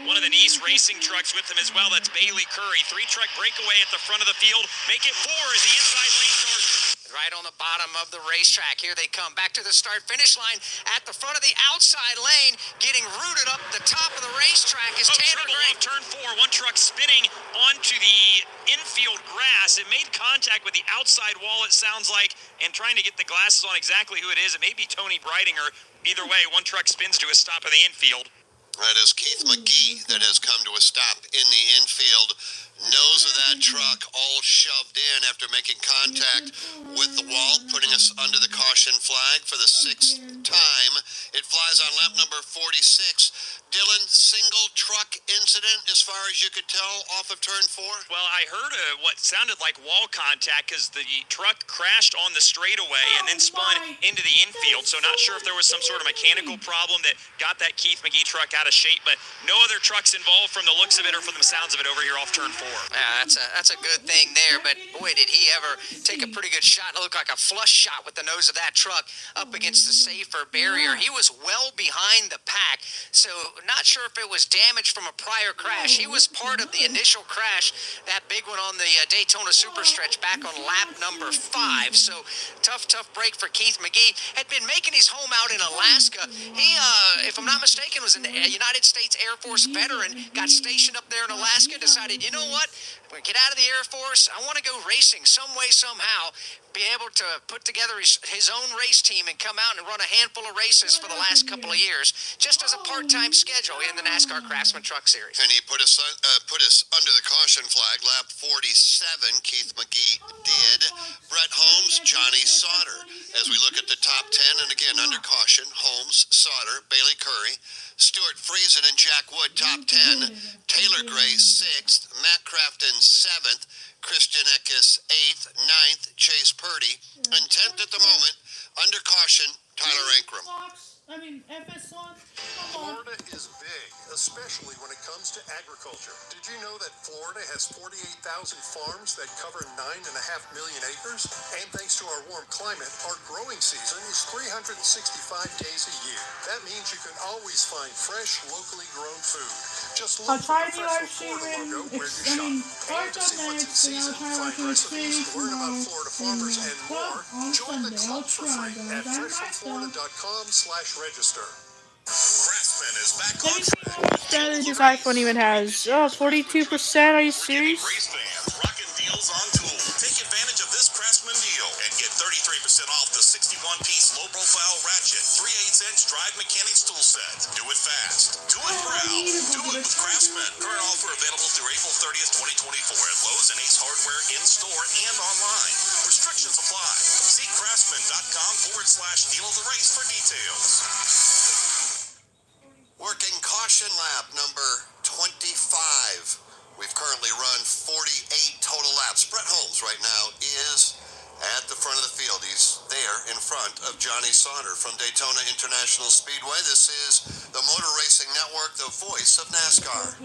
one of the Nice racing trucks with him as well. That's Bailey Curry. 3-truck breakaway at the front of the field. Make it 4 as the inside lane starts. Right on the bottom of the racetrack. Here they come back to the start-finish line at the front of the outside lane. Getting rooted up the top of the racetrack is Tanner Gray. Off turn 4, one truck spinning onto the infield grass. It made contact with the outside wall, it sounds like, and trying to get the glasses on exactly who it is. It may be Tony Breidinger. Either way, one truck spins to a stop in the infield. That is Keith McGee that has come to a stop in the infield. Nose of that truck all shoved in after making contact with the wall, putting us under the caution flag for the 6th time. It flies on lap number 46. Dylan, single truck incident as far as you could tell off of turn 4? Well, I heard what sounded like wall contact because the truck crashed on the straightaway and then spun into the infield. So not sure if there was some sort of mechanical problem that got that Keith McGee truck out of shape, but no other trucks involved from the looks of it or from the sounds of it over here off turn 4. Yeah, that's a good thing there, but boy, did he ever take a pretty good shot. It looked like a flush shot with the nose of that truck up against the safer barrier. He was well behind the pack, so not sure if it was damage from a prior crash. He was part of the initial crash, that big one on the Daytona Superstretch back on lap number 5. So tough break for Keith McGee. Had been making his home out in Alaska. He, if I'm not mistaken, was a United States Air Force veteran, got stationed up there in Alaska, decided, you know what, when I get out of the Air Force, I want to go racing some way, somehow, be able to put together his own race team and come out and run a handful of races for the last couple of years, just as a part-time schedule in the NASCAR Craftsman Truck Series. And he put us under the caution flag, lap 47, Keith McGee did. Brett Holmes, Johnny Sauter. As we look at the top 10, and again, under caution, Holmes, Sauter, Bailey Curry, Stuart Friesen and Jack Wood, top 10. Taylor Gray, 6th. Matt Crafton, 7th. Christian Eckes, 8th. 9th, Chase Purdy. And 10th at the moment, under caution, Tyler Ankrum. FS on. Florida is big, especially when it comes to agriculture. Did you know that Florida has 48,000 farms that cover 9.5 million acres? And thanks to our warm climate, our growing season is 365 days a year. That means you can always find fresh, locally grown food. Just look for the Fresh from Florida logo where you shop. And to see what's in season, find recipes, learn about Florida farmers, and more, join the club for free at freshfromflorida.com/register. Craftsman is back Let on me see how much battery this iPhone even has. Oh, 42%. Are you serious? Race fans, rockin' deals on tools. Take advantage of this Craftsman deal and get 33% off the 61-piece low-profile ratchet, 3/8-inch drive mechanics tool set. Do it fast. Do it proud. Do it with Craftsman. Current offer available through April 30th, 2024 at Lowe's and Ace Hardware in-store and online. Restrictions apply. See craftsman.com/deal of the race for details. Working caution lap number 25. We've currently run 48 total laps. Brett Holmes right now is at the front of the field. He's there in front of Johnny Sauter from Daytona International Speedway. This is the Motor Racing Network, the voice of NASCAR.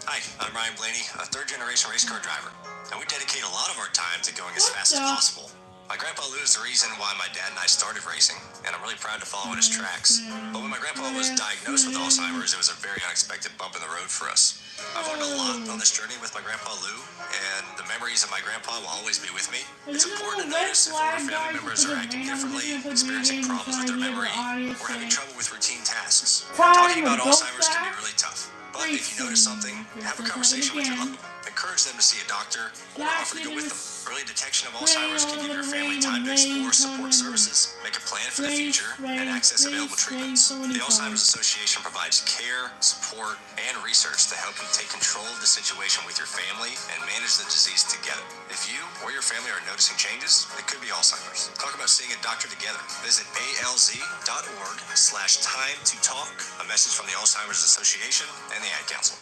Hi, I'm Ryan Blaney, a third-generation race car driver, and we dedicate a lot of our time to going as fast as possible. My grandpa Lou is the reason why my dad and I started racing, and I'm really proud to follow in his tracks. But when my grandpa was diagnosed with Alzheimer's, it was a very unexpected bump in the road for us. I've learned a lot on this journey with my grandpa Lou, and the memories of my grandpa will always be with me. It's important to notice if older family members are acting differently, experiencing problems with their memory, or having trouble with routine tasks. Talking about Alzheimer's can be really tough, but if you notice something, have a conversation with your loved one. Encourage them to see a doctor or offer to go with them. Early detection of Alzheimer's can give your family time to explore support services, make a plan for the future, and access available treatments. The Alzheimer's Association provides care, support, and research to help you take control of the situation with your family and manage the disease together. If you or your family are noticing changes, it could be Alzheimer's. Talk about seeing a doctor together. Visit alz.org/time to talk. A message from the Alzheimer's Association and the Ad Council.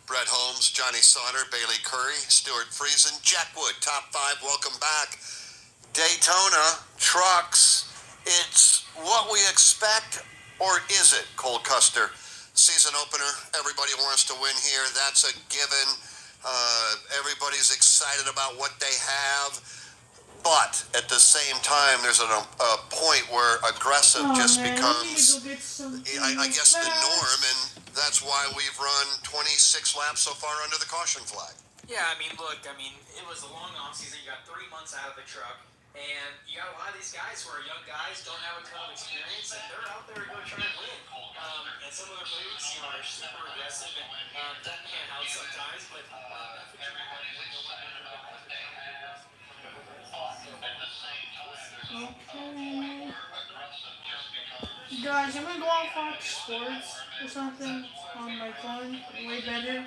Brett Holmes, Johnny Sauter, Bailey Curry, Stuart Friesen, Jack Wood, top 5. Welcome back. Daytona trucks. It's what we expect, or is it, Cole Custer? Season opener, everybody wants to win here. That's a given. Everybody's excited about what they have. But at the same time, there's a point where aggressive just becomes, I guess, the norm, and that's why we've run 26 laps so far under the caution flag. Yeah, look, it was a long offseason. You got 3 months out of the truck, and you got a lot of these guys who are young guys, don't have a ton of experience, and they're out there to go try and win. And some of their moves, are super aggressive and don't pan out sometimes, but that's what you're going to win. Okay. Guys, I'm gonna go on Fox Sports or something. on my phone. Way better.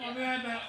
I'll be right back.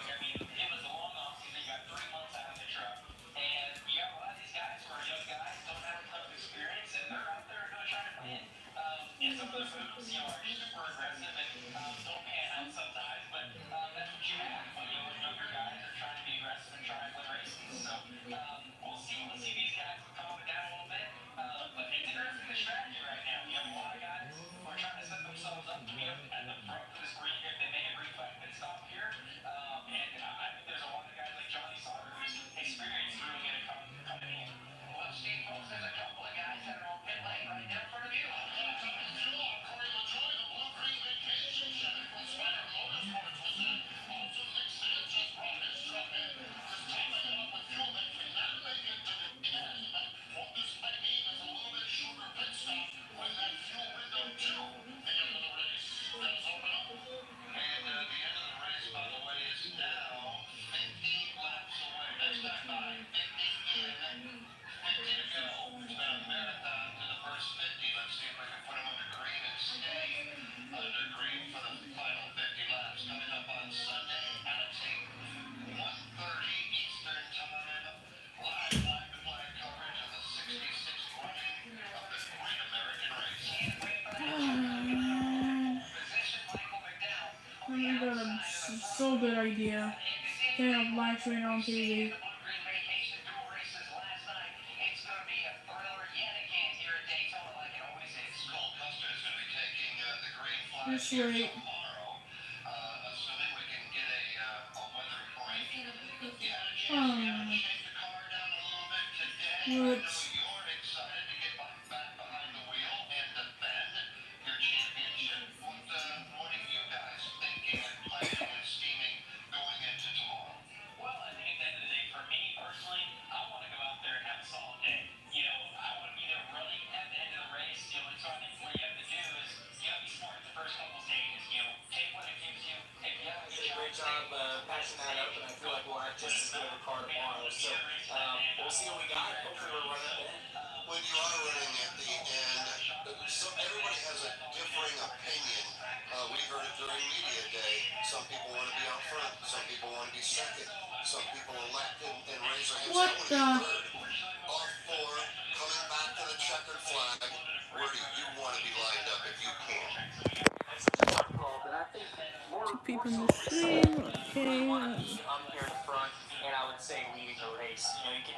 I got a so good idea. They have live stream on TV. Just wait. Let's. Patching that up, and I feel like we'll have just as good of a car tomorrow. So we'll see what we got. Hopefully we're running at the end. When you are running at the end, so everybody has a differing opinion. We heard it during media day. Some people want to be out front. Some people want to be second. Some people elect and raise their hands. What the? All four coming back to the checkered flag. Where do you want to be lined up if you can? Two people in the stream. Okay. I'm here in front, and I would say leading the race. You can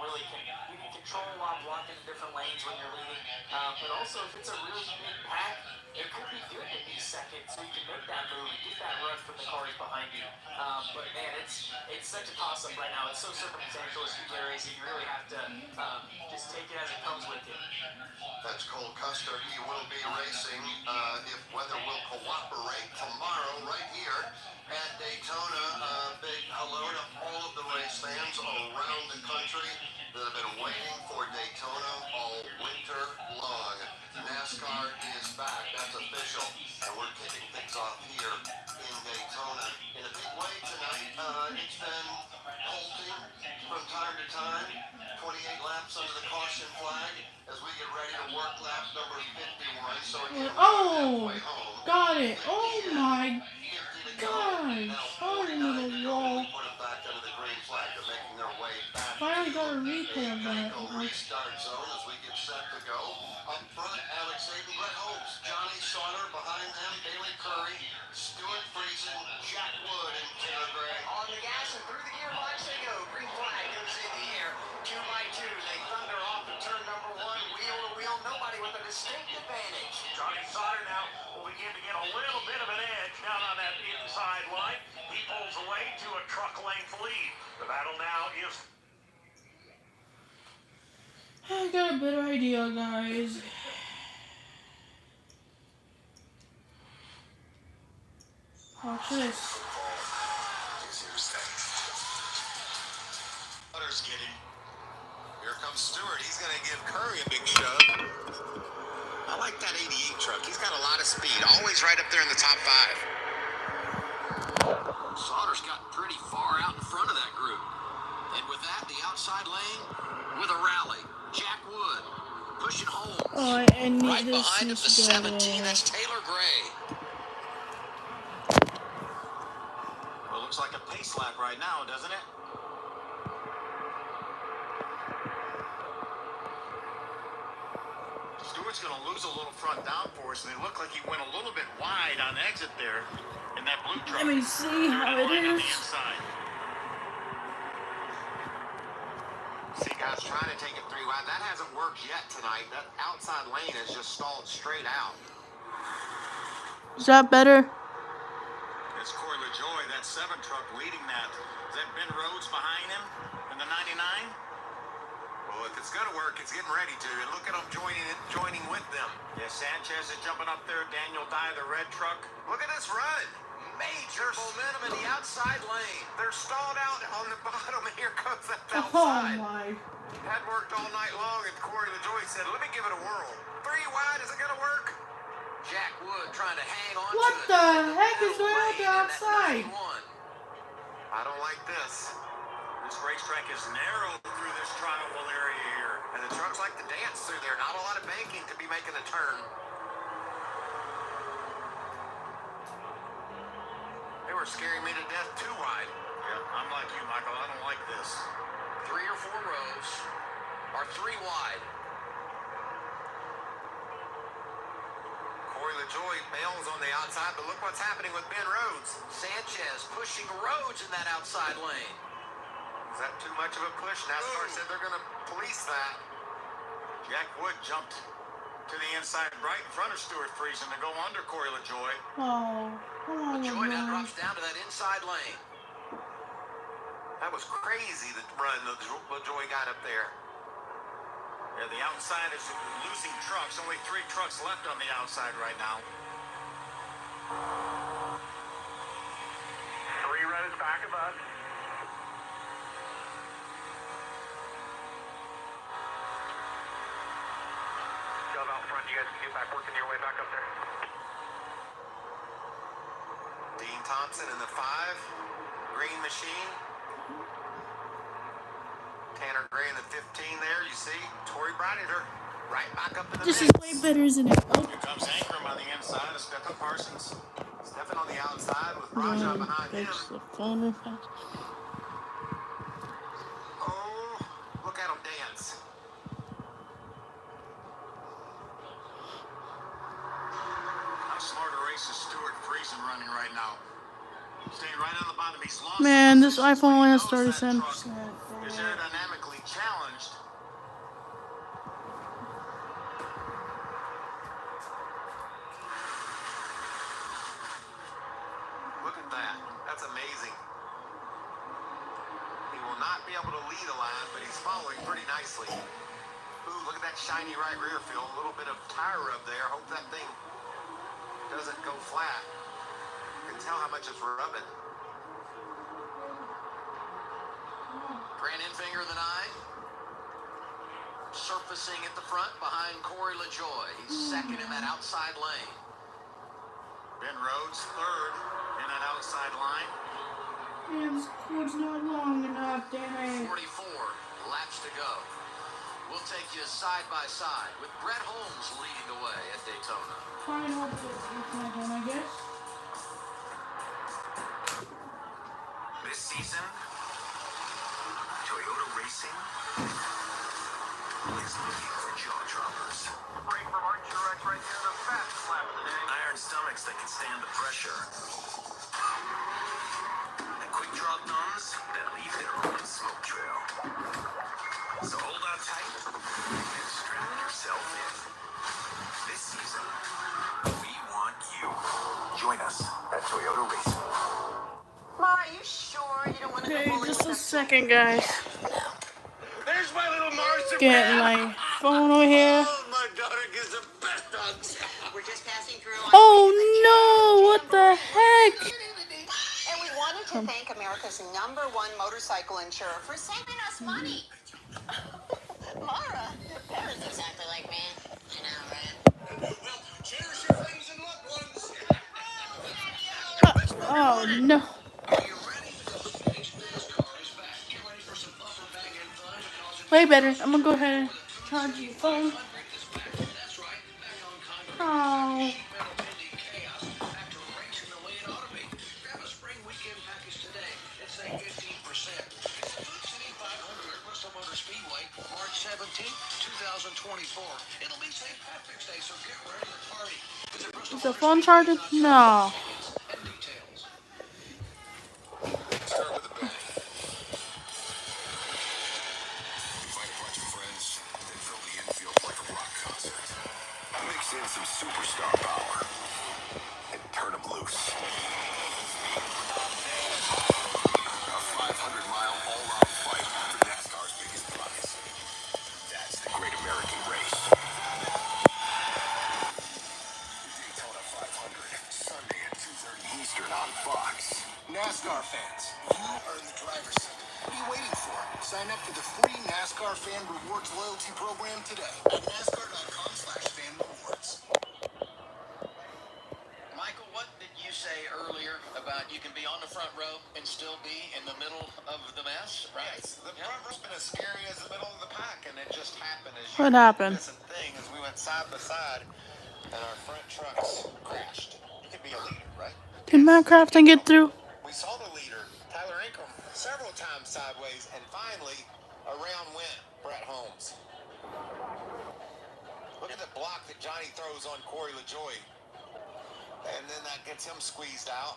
control a lot, blocking the different lanes when you're leading. But also, if it's a really big pack, it could be good to be second, so you can make that move and get that run from the cars behind you. But man, it's such a toss-up right now. It's so circumstantial as speedway racing. You really have to just take it as it comes with you. That's Cole Custer. He will be racing if weather will cooperate tomorrow right here at Daytona. Big hello to all of the race fans around the country that have been waiting for Daytona all winter long. NASCAR is back. That's official. And we're kicking things off here in Daytona in a big way tonight. It's been halting from time to time. 28 laps under the caution flag as we get ready to work lap number 51. So again, oh, got it. Oh my gosh. Oh, into the wall. Finally got a replay of that. Restart zone as we get set to go. Up front, Alex Hayden, Brett Holmes, Johnny Sauter, behind them, Bailey Curry, Stuart Friesen, Jack Wood, and Taylor Gray. On the gas and through the gearbox they go. Green flag goes in the air. 2 by 2. They thunder off to turn number 1. Wheel to wheel. Nobody with a distinct advantage. Johnny Sauter now will begin to get a little bit of an edge down on that inside line. He pulls away to a truck length lead. The battle now is... I got a better idea, guys. Watch this. Sauter's getting. Here comes Stewart. He's going to give Curry a big shove. I like that 88 truck. He's got a lot of speed. Always right up there in the top 5. Sauter's got pretty far out in front of that group. And with that, the outside lane with a rally. Jack Wood pushing home. Oh, I need right this behind him, the 17. That's Taylor Gray. Looks like a pace lap right now, doesn't it? Stewart's going to lose a little front downforce, and it looked like he went a little bit wide on exit there in that blue truck. Let me see how it is. See, guys, trying to take it 3 wide. That hasn't worked yet tonight. That outside lane has just stalled straight out. Is that better? It's Corey LaJoy, that 7 truck leading that. Is that Ben Rhodes behind him in the 99? Well, if it's going to work, it's getting ready to. And look at them joining with them. Yeah, Sanchez is jumping up there. Daniel Dye, the red truck. Look at this run. Major momentum in the outside lane. They're stalled out on the bottom, and here comes that outside. Oh, my. Had worked all night long, and Corey LaJoy said, let me give it a whirl. 3 wide, is it going to work? Jack Wood trying to hang on What to it. the heck is going on outside? I don't like this. This racetrack is narrow through this triangle area here. And the trucks like to dance through there. Not a lot of banking to be making a turn. They were scaring me to death 2 wide. Yeah, I'm like you, Michael. I don't like this. 3 or 4 rows are 3 wide. Corey LaJoy bails on the outside, but look what's happening with Ben Rhodes. Sanchez pushing Rhodes in that outside lane. Is that too much of a push? NASCAR said they're going to police that. Jack Wood jumped to the inside right in front of Stuart Friesen to go under Corey LaJoy. Oh, come on, LaJoy now drops down to that inside lane. That was crazy, the run LaJoy got up there. Yeah, the outside is losing trucks. Only 3 trucks left on the outside right now. 3 rows back of us. Shove out front. You guys can get back working your way back up there. Dean Thompson in the 5. Green machine. Tanner Gray in the 15 there, you see. Tori Breininger right back up in the This mix. is way better, isn't it? Oh. Here comes Ankrum on the inside of Stephen Parsons. Stephen on the outside with Raja behind him. The phone real fast. Oh, look at him dance. How smart a race is Stuart Friesen running right now? Staying right on the bottom. He's lost. Man, this iPhone only has 37%. Is aerodynamically challenged. Look at that. That's amazing. He will not be able to lead a lap, but he's following pretty nicely. Ooh, look at that shiny right rear feel. A little bit of tire rub there. Hope that thing doesn't go flat. You can tell how much it's rubbing. Grant Enfinger the 9. Surfacing at the front behind Corey LaJoy. He's second in that outside lane. Ben Rhodes third in that outside line. Man, this cord's not long enough, damn it. 44 laps to go. We'll take you side by side with Brett Holmes leading the way at Daytona. Try and hope this is my one, I guess. This season, Toyota Racing is looking for jaw droppers. Break from Archer right here, the fastest lap of the day. Iron stomachs that can stand the pressure. And quick draw thumbs that leave their own smoke trail. So hold on tight and strap yourself in. This season, we want you. Join us at Toyota Racing. Ma, are you sure you don't want to Okay, go bowling just with a us? second, guys. There's my little marzipan. Get my phone over here. Oh, my daughter gives the best hugs. We're just passing through. Oh no! What the heck? And we wanted to thank America's #1 motorcycle insurer for saving us money. Mara, your parents exactly like me. I know, right? Well, cherish your friends and loved ones. Oh no. Are you ready? NASCAR is back. Get ready for some bumper bang and fun because Way better. I'm gonna go ahead and charge your phone. that's right. Back on Congress. Oh. Metal pending chaos. Back to racing the way it ought to be. Grab a spring weekend package today Speedway, March 17th, 2024. It'll be St. Patrick's Day, so get ready to party. Visit Is the phone charging? No. and details. Start with a bang. Invite a bunch of friends, then fill the infield like a rock concert. Mix in some superstar power and turn them loose. A 500-mile all-out fight for NASCAR's biggest prize. That's the Great American Race. The Daytona 500, Sunday at 2:30 Eastern on Fox. NASCAR fans, you earn the driver's seat. What are you waiting for? Sign up for the free NASCAR Fan Rewards loyalty program today at NASCAR.com/fanrewards. Michael, what did you say earlier about you can be on the front row and still be in the middle of the mess? Right. Yes, the front row's been as scary as the middle of the pack, and it just happened as What happened? thing as we went side by side, and our front trucks crashed. You could be a leader, right? Did Matt Crafton get through? We saw the leader, Tyler Ingram, several times sideways, and finally, around went Brett Holmes. Look at the block that Johnny throws on Corey LaJoie. And then that gets him squeezed out.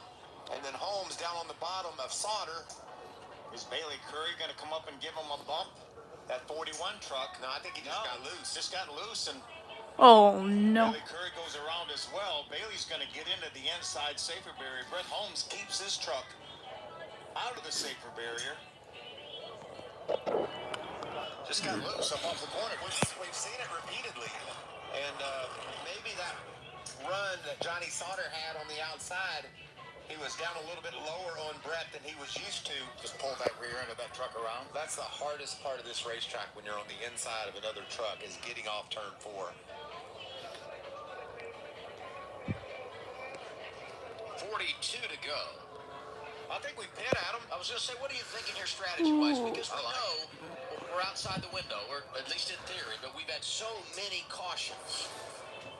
And then Holmes down on the bottom of Sauter. Is Bailey Curry going to come up and give him a bump? That 41 truck? No, I think he just got loose. Just got loose, and Oh no. Bailey Curry goes around as well. Bailey's going to get into the inside safer barrier. Brett Holmes keeps his truck out of the safer barrier. Just got loose up off the corner. We've seen it repeatedly. And maybe that run that Johnny Sauter had on the outside, he was down a little bit lower on Brett than he was used to. Just pull that rear end of that truck around. That's the hardest part of this racetrack when you're on the inside of another truck, is getting off turn 4. 42 to go. I think we pit at him. I was going to say, what are you thinking here strategy-wise? Because we know we're outside the window, or at least in theory, but we've had so many cautions.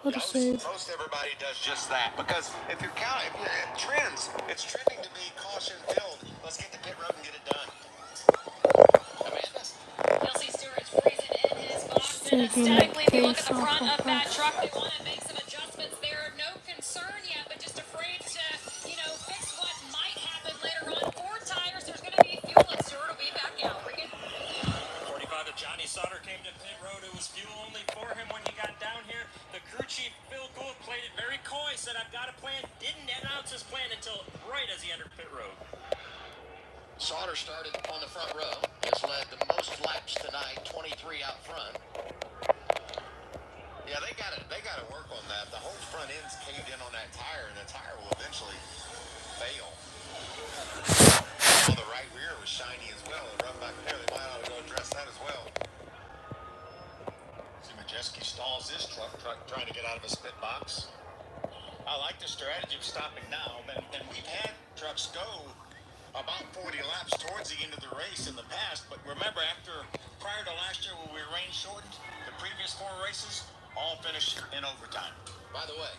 What a save. Most everybody does just that, because if you're counting, trends, it's trending to be caution filled. Let's get the pit road and get it done. You'll see Stewart's freezing in his box, and Taking the aesthetically, if you look at case the off front of of that her. truck, they want to make some adjustments there. No concern yet, but just afraid to, fix what might happen later on. 4 tires, there's going to be fuel, and Stewart will be back out. Regan? 45 of Johnny Sauter came to pit road. It was fuel only for him when he got down here. The crew chief, Phil Gould, played it very coy, said, I've got a plan. Didn't announce his plan until right as he entered pit road. Sauter started on the front row, has led the most laps tonight, 23 out front. Yeah, they got to work on that. The whole front end's caved in on that tire, and the tire will eventually fail. Well, the right rear was shiny as well. The run back there, they might ought to go address that as well. See, Majeski stalls his truck trying to get out of a spit box. I like the strategy of stopping now, and we've had trucks go about 40 laps towards the end of the race in the past, but remember, prior to last year when we were rain shortened, the previous 4 races all finished in overtime. By the way,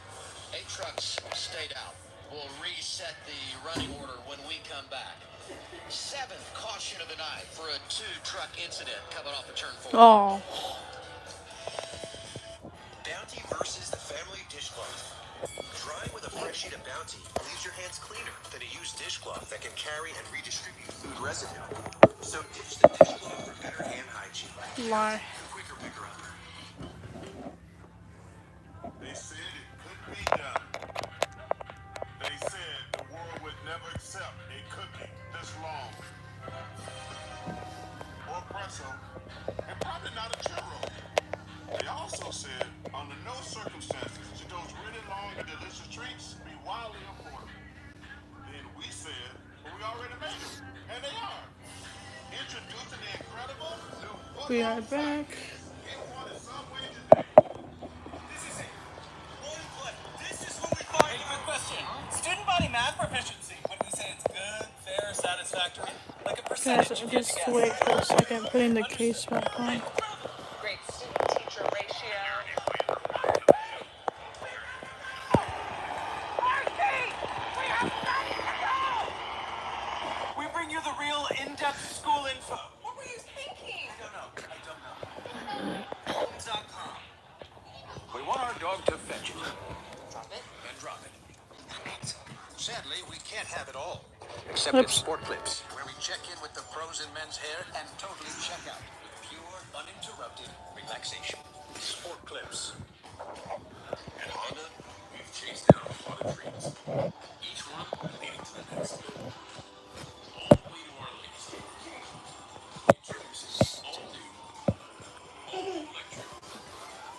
8 trucks stayed out. We'll reset the running order when we come back. 7th caution of the night for a 2-truck incident coming off of turn 4. Oh. Bounty versus the family dishcloth. Drying with a fresh sheet of Bounty leaves your hands cleaner than a used dishcloth that can carry and redistribute food residue. So ditch the dishcloth for better hand hygiene. Lie. Quicker picker upper. They said it could be done. They said the world would never accept a cookie this long. Or pretzel, and probably not a churro. They also said, under no circumstances should those really long and delicious treats be wildly affordable. Then we said, well, we already made them, and they are. Introducing the incredible new We are back. Hey, quick question. Student body math proficiency. When we say it's good, fair, satisfactory, like a percentage. Guys, just wait for a second. Putting the case back on. Great student-teacher ratio. We bring you the real in-depth school info. What were you thinking? I don't know. dog to fetch it. Drop it. And drop it. Sadly, we can't have it all. Except at Oops. Sport Clips. Where we check in with the pros in men's hair and totally check out with pure, uninterrupted relaxation. Sport Clips. At Honda, we've chased down a lot of dreams. Each one leading to the next. All the way to our latest application. Introducing all new, all electric.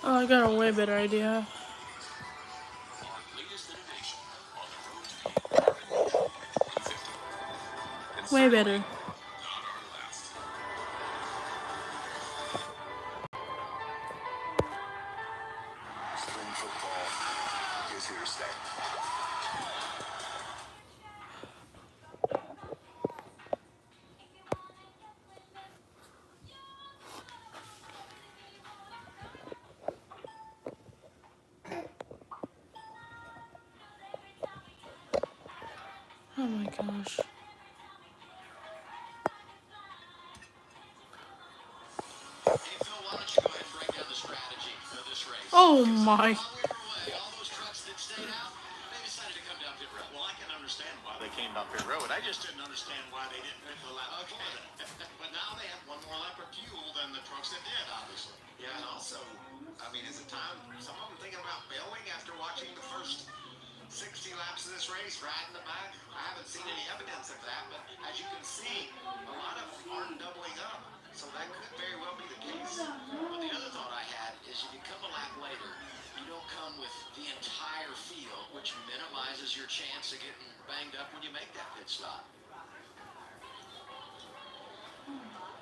Oh, I got a way better idea. Our latest innovation on the road to being carbon neutral by 2050. And Way certainly better. not our last. Spring football is here to stay. Oh my gosh. Hey, Phil, why don't you go ahead and break down the strategy of this race? Oh my. All those trucks that stayed out, they decided to come down pit road. Well, I can understand why they came down pit road. I just didn't understand why they didn't make the lap before that. But now they have one more lap of fuel than the trucks that did, obviously. Yeah, and also, I mean, is it time? Some of them thinking about bailing after watching the first 60 laps of this race, right in the back. I haven't seen any evidence of that, but as you can see, a lot of them aren't doubling up. So that could very well be the case. But the other thought I had is if you come a lap later, you don't come with the entire field, which minimizes your chance of getting banged up when you make that pit stop.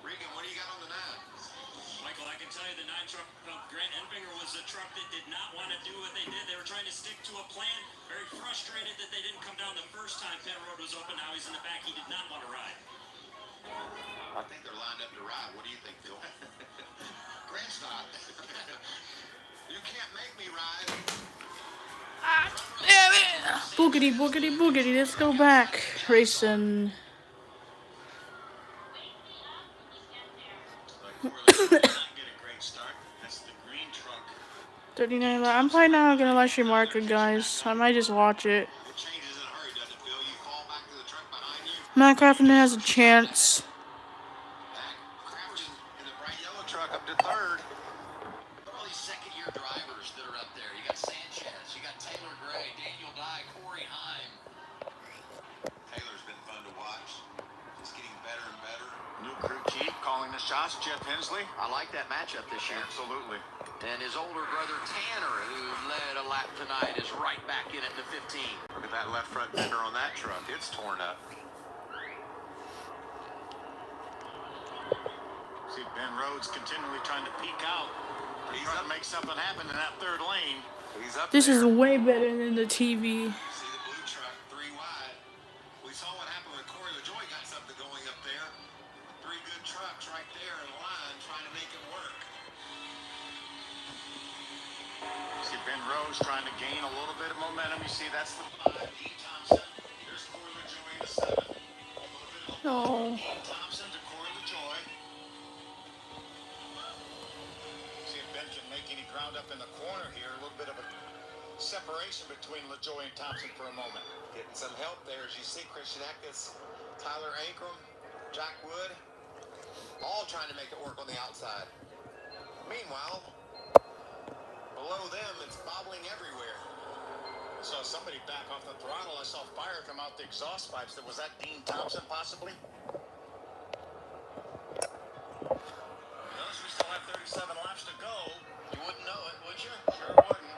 Regan, what do you got on the 9? Michael, I can tell you the 9 truck of Grant Enfinger was the truck that did not want to do what they did. They were trying to stick to a plan. Very frustrated that they didn't come down the first time pit road was open. Now he's in the back. He did not want to ride. I think they're lined up to ride. What do you think, Phil? Grant's not. You can't make me ride. Damn it. Boogity, boogity, boogity. Let's go back. Racing. Not get a great start. That's the green truck. 39. I'm probably not gonna let you mark it, guys. I might just watch it. It changes in a hurry, doesn't it, Phil? You fall back to the truck behind you. Matt Crafton has a chance. Back crouching in the bright yellow truck up to 3rd. All these second-year drivers that are up there. You got Sanchez, you got Taylor Gray, Daniel Dye, Corey Heim. Taylor's been fun to watch. Just getting better and better. New crew chief calling the shots, Jeff Hensley. I like that matchup this year. Absolutely. And his older brother Tanner, who led a lap tonight, is right back in at the 15. Look at that left front fender on that truck. It's torn up. See Ben Rhodes continually trying to peek out. He's trying to make something happen in that 3rd lane. He's up This there. is way better than the TV. See the blue truck 3 wide. We saw what happened when Corey LaJoy got something going up there. 3 good trucks right there in line trying to make it work. See Ben Rose trying to gain a little bit of momentum. You see that's the 5. Dean Thompson. There's Corey LaJoy in the 7. No. Dean Thompson to Corey LaJoy. See if Ben can make any ground up in the corner here. A little bit of a separation between LaJoy and Thompson for a moment. Getting some help there as you see Christian Eckes, Tyler Ankrum, Jack Wood, all trying to make it work on the outside. Meanwhile, below them, it's bobbling everywhere. I saw somebody back off the throttle. I saw fire come out the exhaust pipes. Was that Dean Thompson, possibly? Notice we still have 37 laps to go. You wouldn't know it, would you? Sure wouldn't.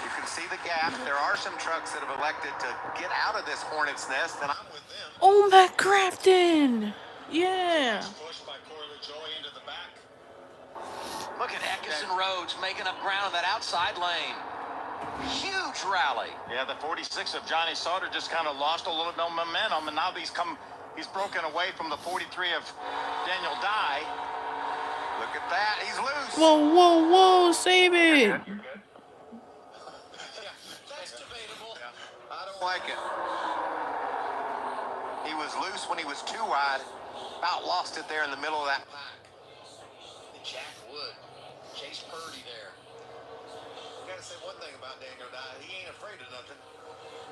You can see the gap. There are some trucks that have elected to get out of this hornet's nest, and I'm with them. Oh, Matt Crafton. Yeah. Pushed by Corey LaJoy into the back. Look at Eckes and Rhodes making up ground in that outside lane. Huge rally. Yeah, the 46 of Johnny Sauter just kind of lost a little bit of momentum, and now he's broken away from the 43 of Daniel Dye. Look at that. He's loose. Whoa, whoa, whoa. Save it. That's debatable. I don't like it. He was loose when he was too wide. About lost it there in the middle of that pack. Jack Wood, Chase Purdy there. Okay, got to say one thing about Daniel Dye. He ain't afraid of nothing.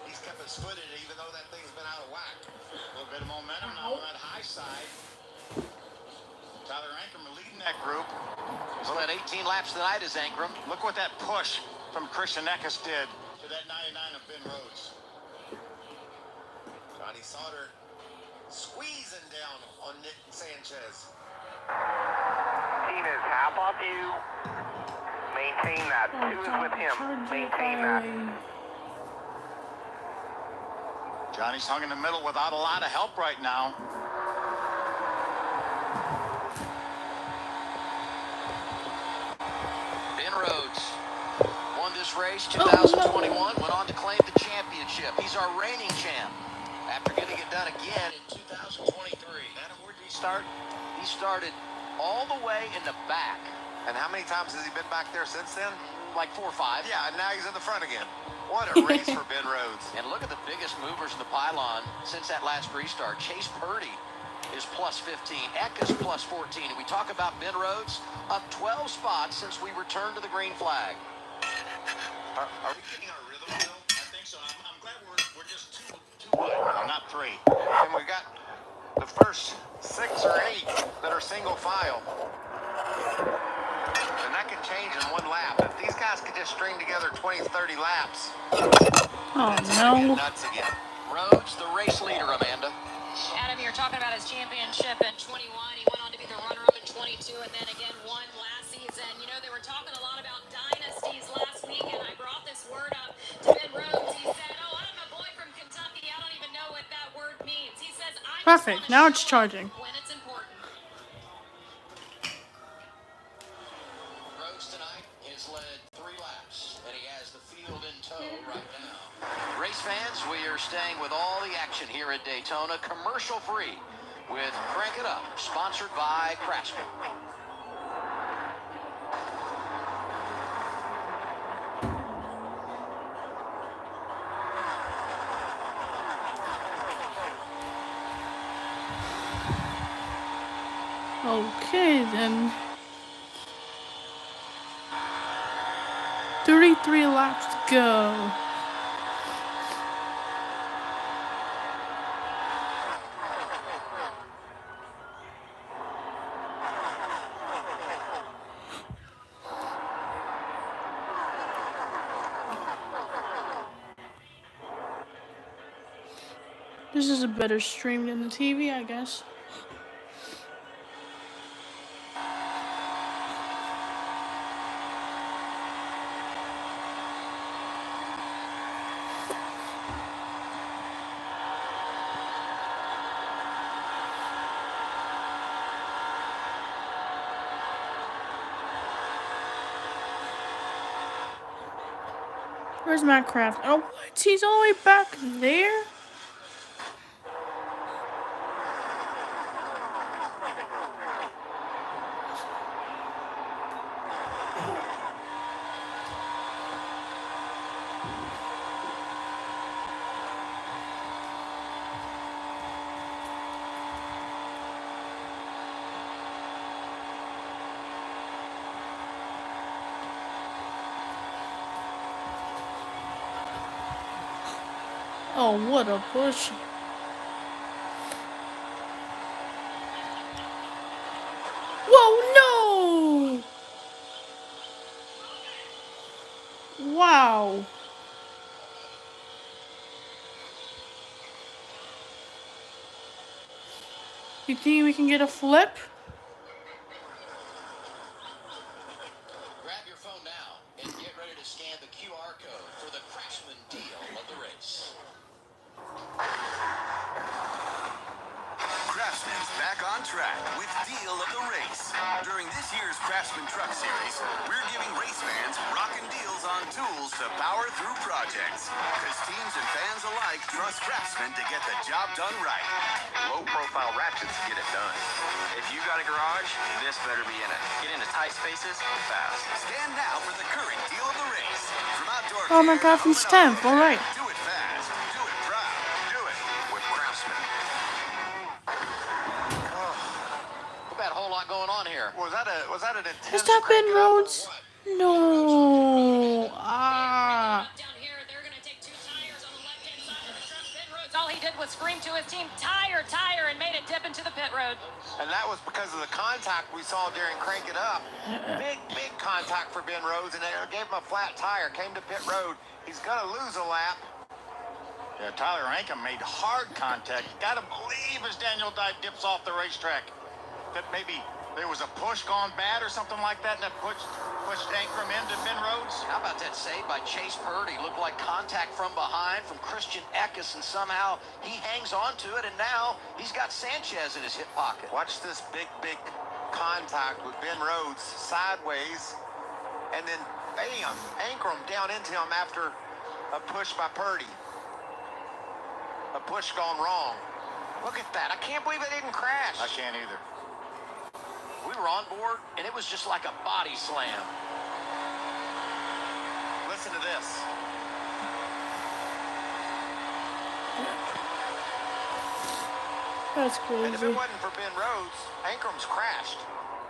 He's kept his foot in it even though that thing's been out of whack. A little bit of momentum now on that high side. Tyler Ankrum leading that group. He's led 18 laps tonight as Ankrum. Look what that push from Christian Eckes did to that 99 of Ben Rhodes. Johnny Sauter squeezing down on Nick Sanchez. Team is half off you. Maintain that. Two is with him. Maintain that. Johnny's hung in the middle without a lot of help right now. Ben Rhodes won this race 2021, went on to claim the championship. He's our reigning champ after getting it done again in 2023. Adam, where did he start? He started all the way in the back. And how many times has he been back there since then? Like 4 or 5. Yeah, and now he's in the front again. What a race for Ben Rhodes. And look at the biggest movers in the pylon since that last restart. Chase Purdy is plus 15. Eckes plus 14. And we talk about Ben Rhodes up 12 spots since we returned to the green flag. Are we getting our rhythm, Bill? I think so. I'm glad we're just two wide now, not 3. And we've got the first 6 or 8 that are single file. And that can change in 1 lap. If these guys could just string together 20, 30 laps. Oh, no. Nuts again. Rhodes, the race leader, Amanda. Adam, you're talking about his championship in 21. He went on to be the runner-up in 22 and then again won last season. You know, they were talking a lot about dynasties last week, and I brought this word up to Ben Rhodes. He said, oh, I'm a boy from Kentucky. I don't even know what that word means. He says, I Perfect. Now it's charging. when it's important. Rhodes tonight has led 3 laps, and he has the field in tow right now. Race fans, we are staying with all the action here at Daytona, commercial-free, with Crank It Up, sponsored by Craftsman. Okay, then. 33 laps to go. This is a better stream than the TV, I guess. Where's Matt Craft? Oh, what? He's all the way back there? Oh, what a push. Whoa, no! Wow. You think we can get a flip? Grab your phone now and get ready to scan the QR code for the Craftsman deal of the race. Craftsman's back on track with Deal of the Race. During this year's Craftsman Truck Series, we're giving race fans rockin' deals on tools to power through projects. Because teams and fans alike trust Craftsman to get the job done right. Low-profile ratchets get it done. If you got a garage, this better be in it. Get into tight spaces fast. Scan now for the current Deal of the Race. From outdoor Oh, my Craftsman's 10th. All right. do it fast, do it proud, do it with Craftsman. Look at that whole lot going on here. Was that an intense Is that Ben crank it up or Rhodes? what? No. Ah. All he did was scream to his team, tire, tire, and made it dip into the pit road. And that was because of the contact we saw during Crank It Up. Big contact for Ben Rhodes, and they gave him a flat tire. Came to pit road. He's going to lose a lap. Yeah, Tyler Ankrum made hard contact. Got to believe as Daniel Dye dips off the racetrack that maybe there was a push gone bad or something like that, and that pushed Ankrum into Ben Rhodes. How about that save by Chase Purdy? Looked like contact from behind from Christian Eckes, and somehow he hangs on to it, and now he's got Sanchez in his hip pocket. Watch this big contact with Ben Rhodes sideways, and then bam, Ankrum down into him after a push by Purdy. A push gone wrong. Look at that. I can't believe it didn't crash. I can't either. We were on board, and it was just like a body slam. Listen to this. That's And if it crazy. wasn't for Ben Rhodes, Ankrum's crashed,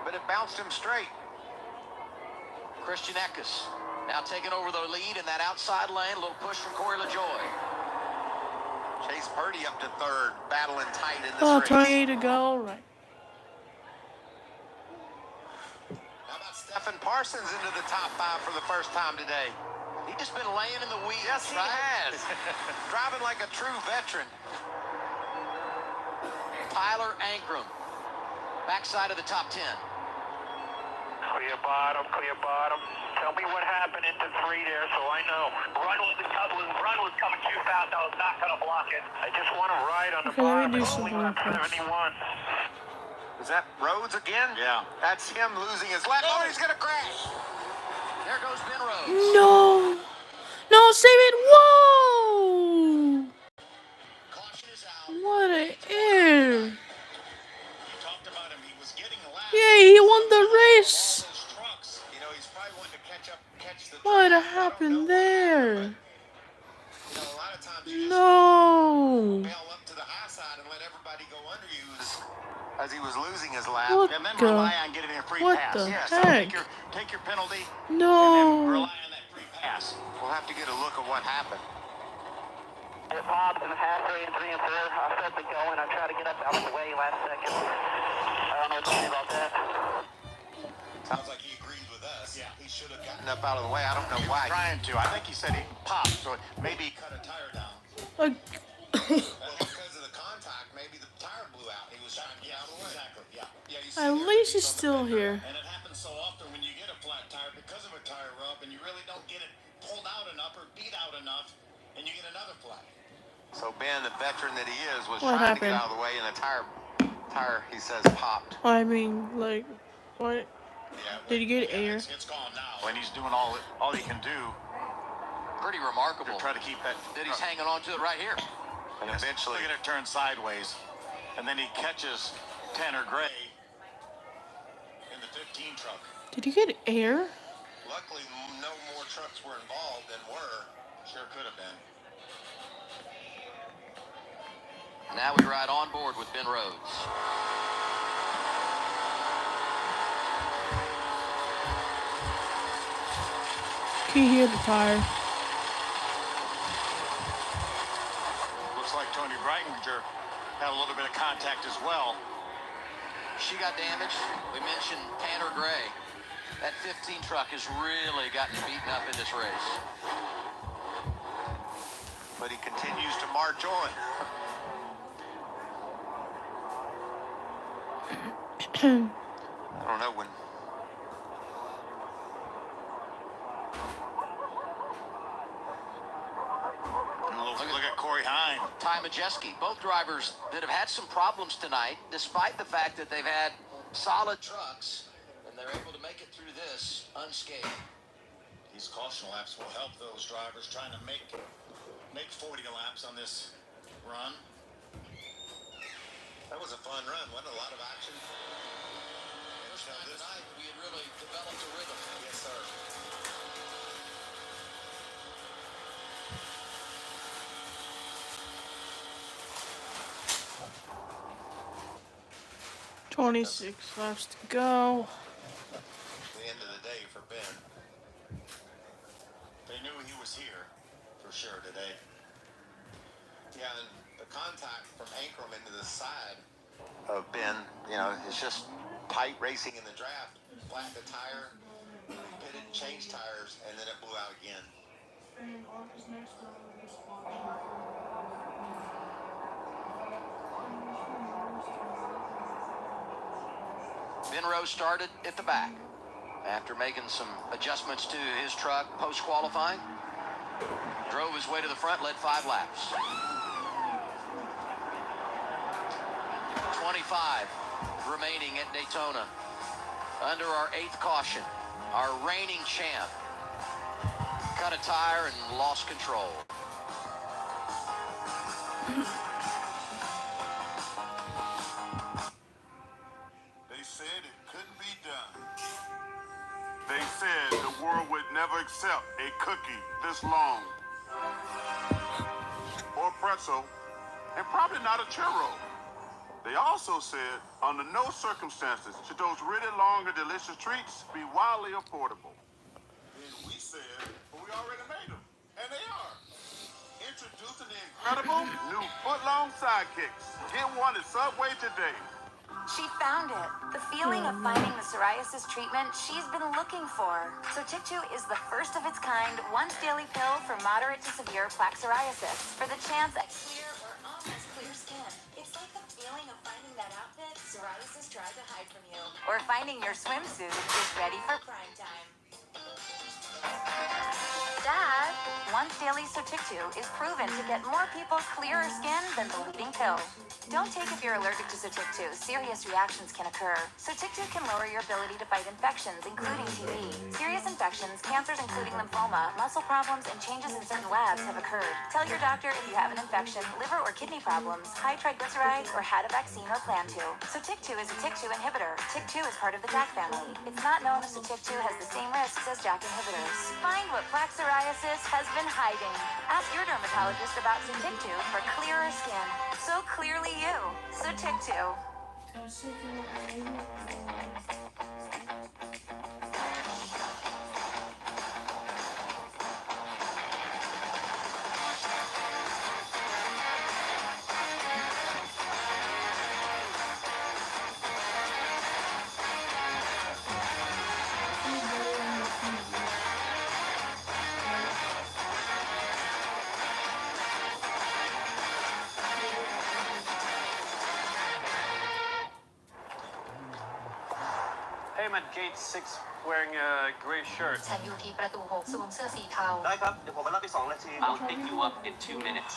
but it bounced him straight. Christian Eckes now taking over the lead in that outside lane. A little push from Corey LaJoie. Chase Purdy up to third, battling tight in this Oh, race. 28 to go. Right. How about Stephen Parsons into the top 5 for the first time today? He's just been laying in the weeds. Yes, he has. Driving like a true veteran. Tyler Ankrum, backside of the top 10. Clear bottom, clear bottom. Tell me what happened into 3 there so I know. Run was coming too fast. I was not going to block it. I just want to ride on the Okay, let bottom. me do It's some only more lap 71. Is that Rhodes again? Yeah. That's him losing his lap. Oh, he's going to crash. There goes Ben Rhodes. No. No, save it. Whoa. Caution is out. What an air. You talked about him. He was getting lapped. Yeah, he won the race. All those trucks. You know, he's probably wanting to catch the What track. happened there? You know, a lot of times you just No. bail up to the high side and let everybody go under you. As he was losing his lap. What And then the? rely on getting a free What pass. the Yes, heck? take your penalty and then No. rely on that free pass. We'll have to get a look at what happened. It popped in half 3 and 3 and 4. I started going. I tried to get up out of the way last second. I don't know what to say about that. Sounds like he agreed with us. Yeah. He should have gotten Up out of the way. I don't know why. trying to. I think he said he popped, so maybe he cut a tire down. Like, Because of the contact, maybe the tire blew out. He was trying to get out of the way. Exactly, yeah. You see at there, least he's it's on the still fender, here. And it happens so often when you get a flat tire because of a tire rub and you really don't get it pulled out enough or beat out enough and you get another flat. So Ben, the veteran that he is, was What trying to happened? get out of the way, and the tire, he says, popped. I mean, like, what? Yeah, Did he get air? It's gone now. When he's doing all he can do Pretty remarkable to try to keep that. that he's hanging on to it right here. And Yes. eventually, Look at it turn sideways. And then he catches Tanner Gray in the 15 truck. Did he get air? Luckily, no more trucks were involved than were. Sure could have been. now we ride on board with Ben Rhodes. Can you hear the tire? Looks like Tony Breitinger had a little bit of contact as well. She got damaged. We mentioned Tanner Gray. That 15 truck has really gotten beaten up in this race. But he continues to march on. I don't know when. Look at Corey Hine. Ty Majeski, both drivers that have had some problems tonight, despite the fact that they've had solid trucks, and they're able to make it through this unscathed. These caution laps will help those drivers trying to make 40 laps on this run. That was a fun run. Wasn't a lot of action. First time tonight, we had really developed a rhythm. Yes, sir. 26 laps to go. The end of the day for Ben. They knew he was here for sure today. Yeah, and the contact from Ankrum into the side of Ben, you know, it's just tight racing in the draft. Flat the tire, pitted, changed tires, and then it blew out again. Ben Rose started at the back after making some adjustments to his truck post-qualifying. Drove his way to the front, led 5 laps. 25 remaining at Daytona. Under our 8th caution, our reigning champ cut a tire and lost control. They said it couldn't be done. They said the world would never accept a cookie this long, or pretzel, and probably not a churro. They also said, under no circumstances should those really long and delicious treats be wildly affordable. Then we said, well, we already made them, and they are. Introducing the incredible new foot-long sidekicks. Get one at Subway today. She found it. The feeling of finding the psoriasis treatment she's been looking for. So Tic2 is the first of its kind, once daily pill for moderate to severe plaque psoriasis. For the chance at clear or almost clear skin. It's like the feeling of finding that outfit psoriasis tried to hide from you. Or finding your swimsuit is ready for prime time. Dad, once daily Sotic2 is proven to get more people clearer skin than the leading pill. Don't take if you're allergic to Sotic2. Serious reactions can occur. Sotic2 can lower your ability to fight infections, including TB. Serious infections, cancers including lymphoma, muscle problems, and changes in certain labs have occurred. Tell your doctor if you have an infection, liver or kidney problems, high triglycerides, or had a vaccine or plan to. Sotic2 is a TIC2 inhibitor. TIC2 is part of the JAK family. It's not known if Sotic2 has the same risks as JAK inhibitors. Find what plaque psoriasis has been hiding. Ask your dermatologist about Sotic2 for clearer skin. So clearly you. Sotic2. I'm at gate 6 wearing a gray shirt. ฉันอยู่ที่ประตู 6 สวมเสื้อสีเทา ได้ครับ เดี๋ยวผมมารับที่2 นาที I'll pick you up in 2 minutes.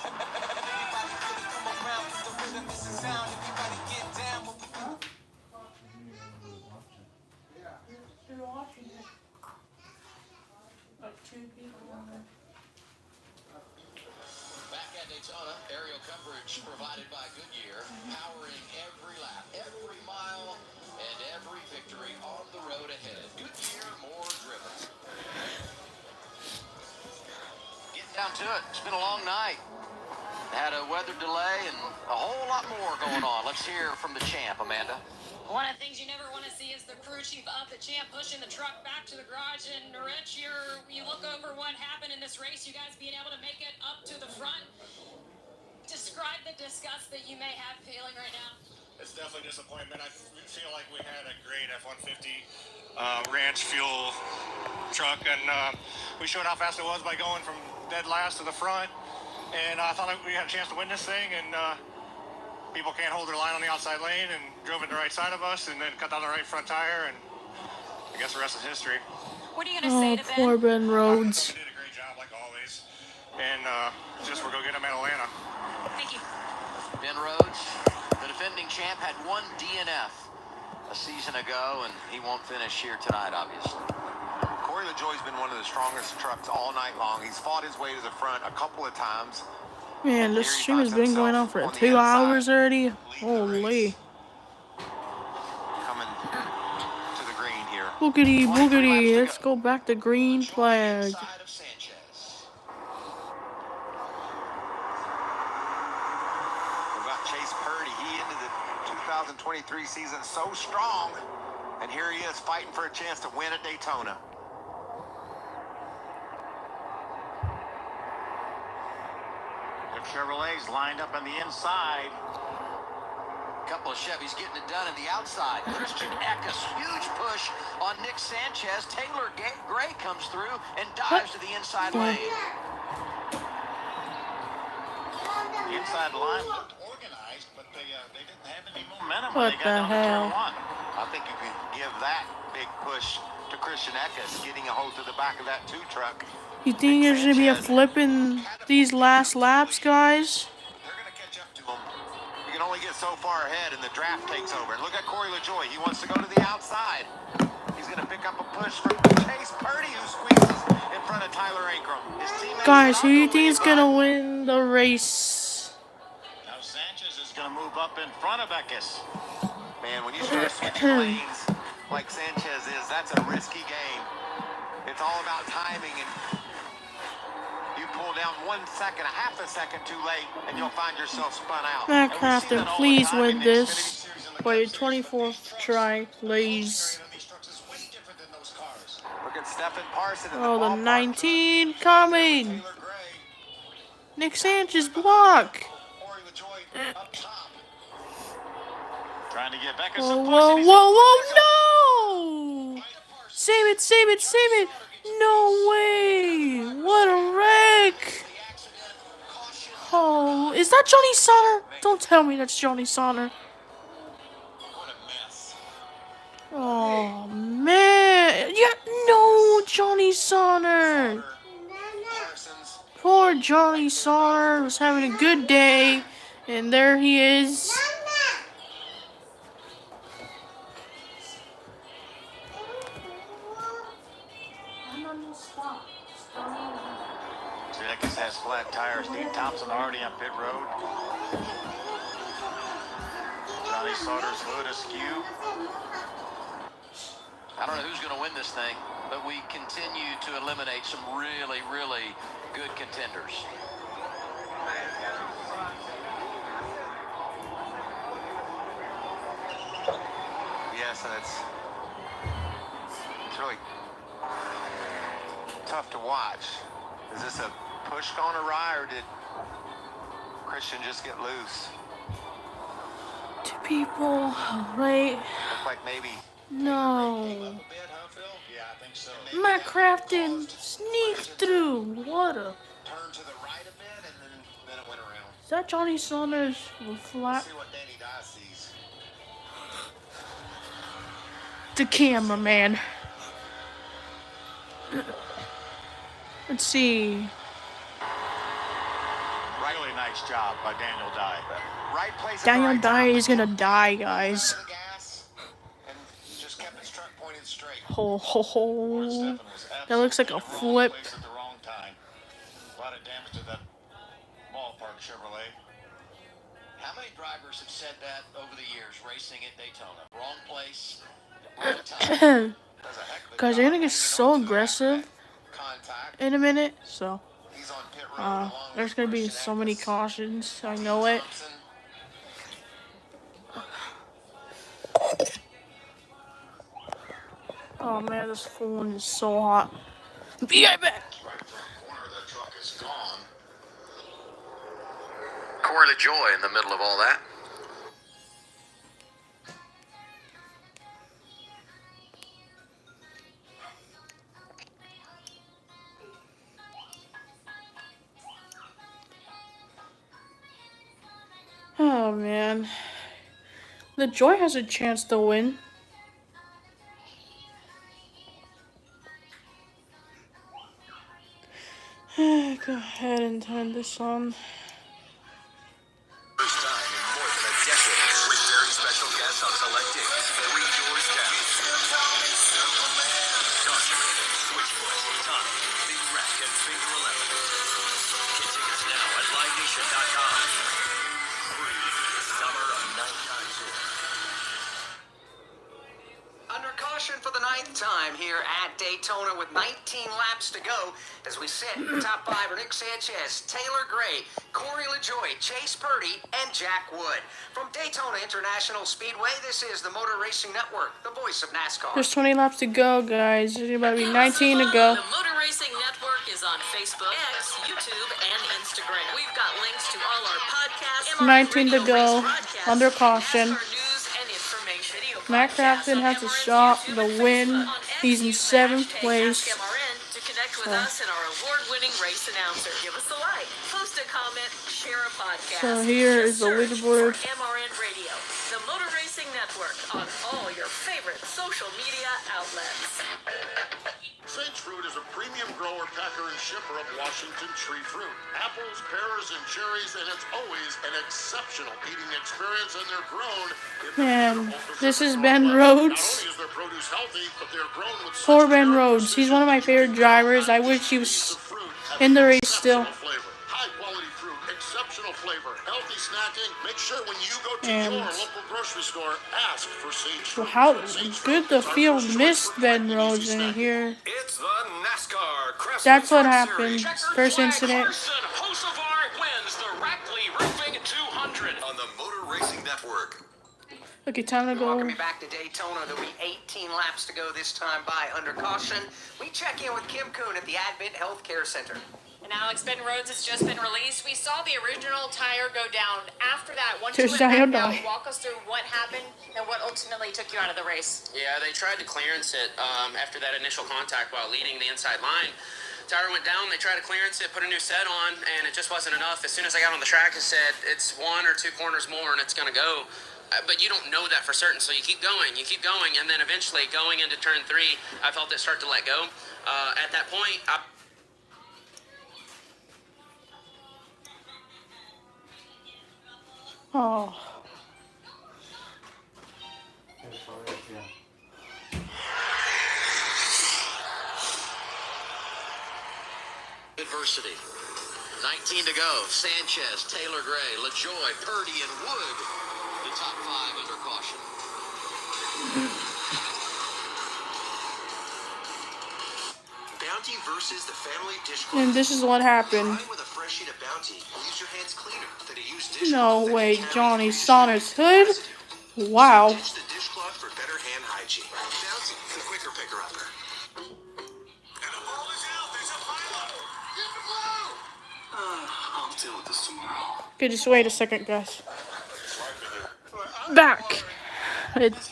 Back at Daytona, aerial coverage provided by Goodyear, powering every lap, every mile, and every victory on the road ahead. Goodyear, more driven. Getting down to it. It's been a long night. Had a weather delay and a whole lot more going on. Let's hear from the champ, Amanda. One of the things you never want to see is the crew chief of the champ pushing the truck back to the garage. And Rich, you look over what happened in this race, you guys being able to make it up to the front. Describe the disgust that you may have feeling right now. It's definitely disappointment. I feel like we had a great F-150 ranch fuel truck, and we showed how fast it was by going from dead last to the front. And I thought we had a chance to win this thing, and people can't hold their line on the outside lane, and drove in the right side of us, and then cut down the right front tire, and I guess the rest is history. What are you going to say to Ben? Poor Ben Rhodes. Did a great job, like always, and just we're going to get him at Atlanta. Thank you. Ben Rhodes, the defending champ, had 1 DNF a season ago, and he won't finish here tonight, obviously. Corey LaJoie's been one of the strongest trucks all night long. He's fought his way to the front a couple of times. Man, this stream has been going on for 2 hours already. Holy. Coming to the green here. Boogity, boogity. Let's go back to green flag. We've got Chase Purdy. He ended the 2023 season so strong. And here he is fighting for a chance to win at Daytona. Chevrolets lined up on the inside. Couple of Chevys getting it done in the outside. Christian Eckes, huge push on Nick Sanchez. Taylor Gray comes through and dives to the inside lane. The inside line looked organized, but they didn't have any momentum What when they the got down to turn hell? one. I think you can give that big push to Christian Eckes, getting a hold to the back of that 2 truck. You think there's gonna be a flip in these last laps, guys? They're going to catch up to him. You can only get so far ahead, and the draft takes over. And look at Corey LaJoie. He wants to go to the outside. He's going to pick up a push from Chase Purdy, who squeezes in front of Tyler Ankrum. Guys, who do you think is gonna win the race? Now Sanchez is going to move up in front of Eckes. Man, when you start switching lanes like Sanchez is, that's a risky game. It's all about timing, and you pull down 1 second, a half a second too late, and you'll find yourself spun out. Craftsman, please win this. For your 24th try, please. Look at Stephen Parson in Oh, the 19 coming. Nick Sanchez block. Trying to get Becca Whoa, whoa, whoa, whoa, no! Save it, save it, save it! No way! What a wreck! Oh, is that Johnny Sonner? Don't tell me that's Johnny Sonner. Oh, man. Yeah, no, Johnny Sonner. Poor Johnny Sonner was having a good day, and there he is. Eckes has flat tires. Steve Thompson already on pit road. Johnny Sauter's hood askew. I don't know who's going to win this thing, but we continue to eliminate some really, really good contenders. Yes, and it's really tough to watch. Is this a push gone awry, or did Christian just get loose? 2 people, right? Looked like maybe. No. Matt Crafton sneaked through. What a. Turn to the right a bit, and then it went around. Is that Johnny Saunders flat? See what Danny Dye sees. The cameraman. Let's see. Really nice job by Daniel Dye. Right place. Daniel Dye is gonna die, guys. Just kept his truck pointed straight. Ho ho ho. That looks like a flip. At the wrong time. A lot of damage to that ballpark Chevrolet. How many drivers have said that over the years racing at Daytona? Wrong place, wrong time. Guys, they're gonna get so aggressive in a minute, so there's gonna be so many cautions. I know it. Oh man, this phone is so hot. Be right back. Corey LaJoie in the middle of all that. Oh man, LaJoie has a chance to win. Go ahead and turn this on. First time in more than a decade, with very special guests on select days, 3 doors down. Caution, Switchfoot, Tommy, Big Rack, and Finger 11. Get tickets now at livenation.com. Breathe, summer of 9 times over. Under caution for the 9th time here at Daytona with 19 laps to go as we sit the top 5 are Nick Sanchez, Taylor Gray, Corey LaJoie, Chase Purdy, and Jack Wood. From Daytona International Speedway, this is the Motor Racing Network, the voice of NASCAR. There's 20 laps to go, guys. There's about to be 19 to go. The Motor Racing Network is on Facebook, X, YouTube, and Instagram. We've got links to 19 to go, under caution. Matt Craftsman has a shot to win. He's in 7th place. To connect with us and our award-winning race announcer. Give us a like, post a comment, share a podcast. So here is the leaderboard. MRN Radio, the Motor Racing Network, on all your favorite social media outlets. Sage Fruit is a premium grower, packer, and shipper of Washington tree fruit. Apples, pears, and cherries, and it's always an exceptional eating experience, and they're grown in the And beautiful this is Pacific Ben Northwest. Rhodes. Not only is their produce healthy, but they're grown with such Poor Ben care and Rhodes. He's one of my favorite drivers. I wish he was in the race still. High-quality fruit, exceptional flavor, healthy snacking. Make sure when you go to And your local grocery store, ask for Sage Fruit. how Sage good Fruit the is our field first choice missed for Ben quick and Rhodes easy in snacking. here. It's the NASCAR Craftsman That's what Truck happened. Series. First incident. Carson Hocevar wins the Rackley Roofing 200 On the Motor Racing Network. Okay, time to go. Welcome you back to Daytona. There'll be 18 laps to go this time by under caution. We check in with Kim Kuhn at the Advent Healthcare Center. And Alex, Ben Rhodes has just been released. We saw the original tire go down. After that, once There's you went back Diodai. out, walk us through what happened and what ultimately took you out of the race. Yeah, they tried to clearance it after that initial contact while leading the inside line. Tire went down, they tried to clearance it, put a new set on, and it just wasn't enough. As soon as I got on the track, it said it's 1 or 2 corners more and it's going to go. But you don't know that for certain, so you keep going, and then eventually going into turn 3, I felt it start to let go. At that point, Oh. Adversity. 19 to go. Sanchez, Taylor Gray, LaJoy, Purdy, and Wood. The top 5 under caution. Bounty versus the family dish. And this is what happened. With a fresh sheet of Bounty, leaves your hands cleaner than a used dish. No way, Johnny Sauna's hood? Wow. Ditch the dishcloth for better hand hygiene. Bounty, the quicker picker-upper. I'll deal with this tomorrow. Okay, just wait a second, guys. Back. It's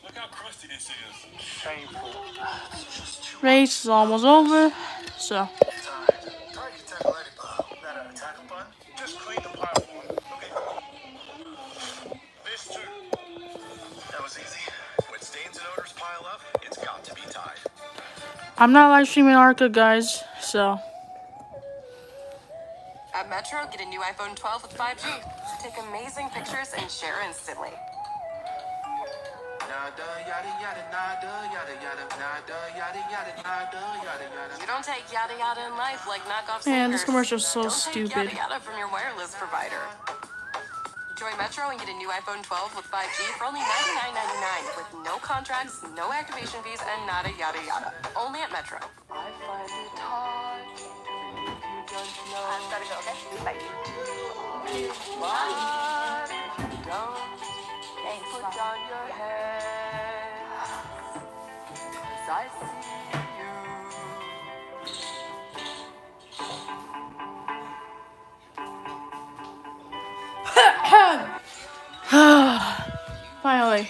Look how crusty this is. Shameful. race is almost over, so Just clean the platform. Okay. This too. That was easy. When stains and odors pile up, it's got to be tied. I'm not live streaming Arca, guys. So At Metro, get a new iPhone 12 with 5G. Take amazing pictures and share instantly. You don't take yada yada in life like knockoff man, this sneakers. commercial's so Don't take stupid. yada yada from your wireless provider. Join Metro and get a new iPhone 12 with 5G for only $99.99 with no contracts, no activation fees, and nada yada yada. Only at Metro. I find it hard to believe you don't know. I've got to go, okay? Bye. What if you don't? Thanks, put down your head. 'Cause I see you. finally.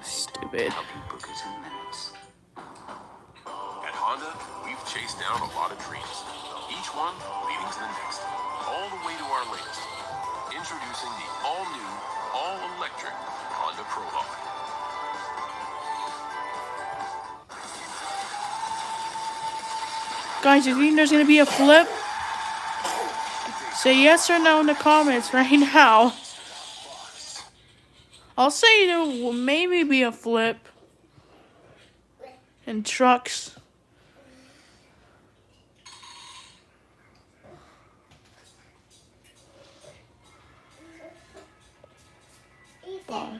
Stupid. At Honda, we've chased down a lot of dreams, each one leading to the next, all the way to our latest. Introducing the all-new, all-electric Honda Prologue. Guys, you think there's gonna be a flip? Say yes or no in the comments right now. I'll say there will maybe be a flip in trucks. Bye.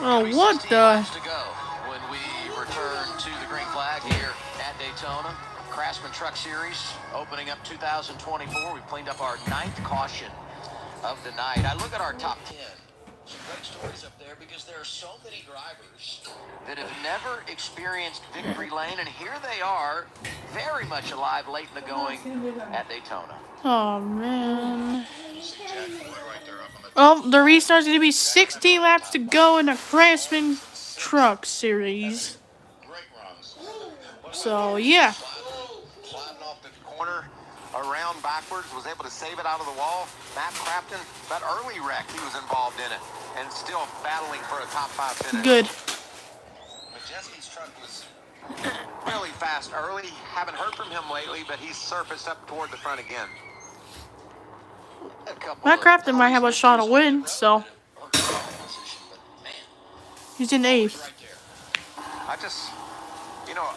Oh, what the? To go when we return to the green flag here at Daytona. Craftsman Truck Series opening up 2024. We've cleaned up our 9th caution of the night. I look at our top 10. Some great stories up there because there are so many drivers that have never experienced victory lane, and here they are, very much alive late in the going at Daytona. Oh man. Oh, the restart's gonna be 16 laps to go in the Craftsman Truck Series. So yeah. Sliding off the corner, around backwards, was able to save it out of the wall. Matt Crafton, that early wreck, he was involved in it, and still battling for a top 5 finish. Good. Majeski's truck was really fast early. Haven't heard from him lately, but he's surfaced up toward the front again. Matt Crafton might have a shot to win, so he's in 8th. I just, you know,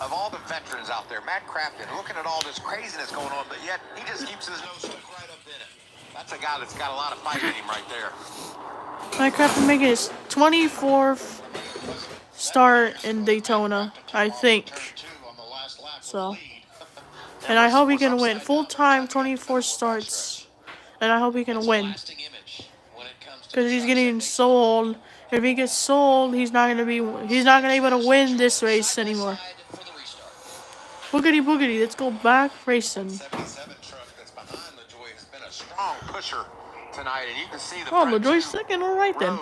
of all the veterans out there, Matt Crafton, looking at all this craziness going on, but yet he just keeps his nose stuck right up in it. That's a guy that's got a lot of fight in him right there. Matt Crafton making his 24th start in Daytona, I think. So, and I hope he can win. Full-time 24 starts, and I hope he can win. Because he's getting sold. If he gets sold, he's not gonna be able to win this race anymore. Boogity boogity, let's go back racing. 77 truck that's behind LaJoy has been a strong pusher tonight, and you can see the LaJoy's second, all right then.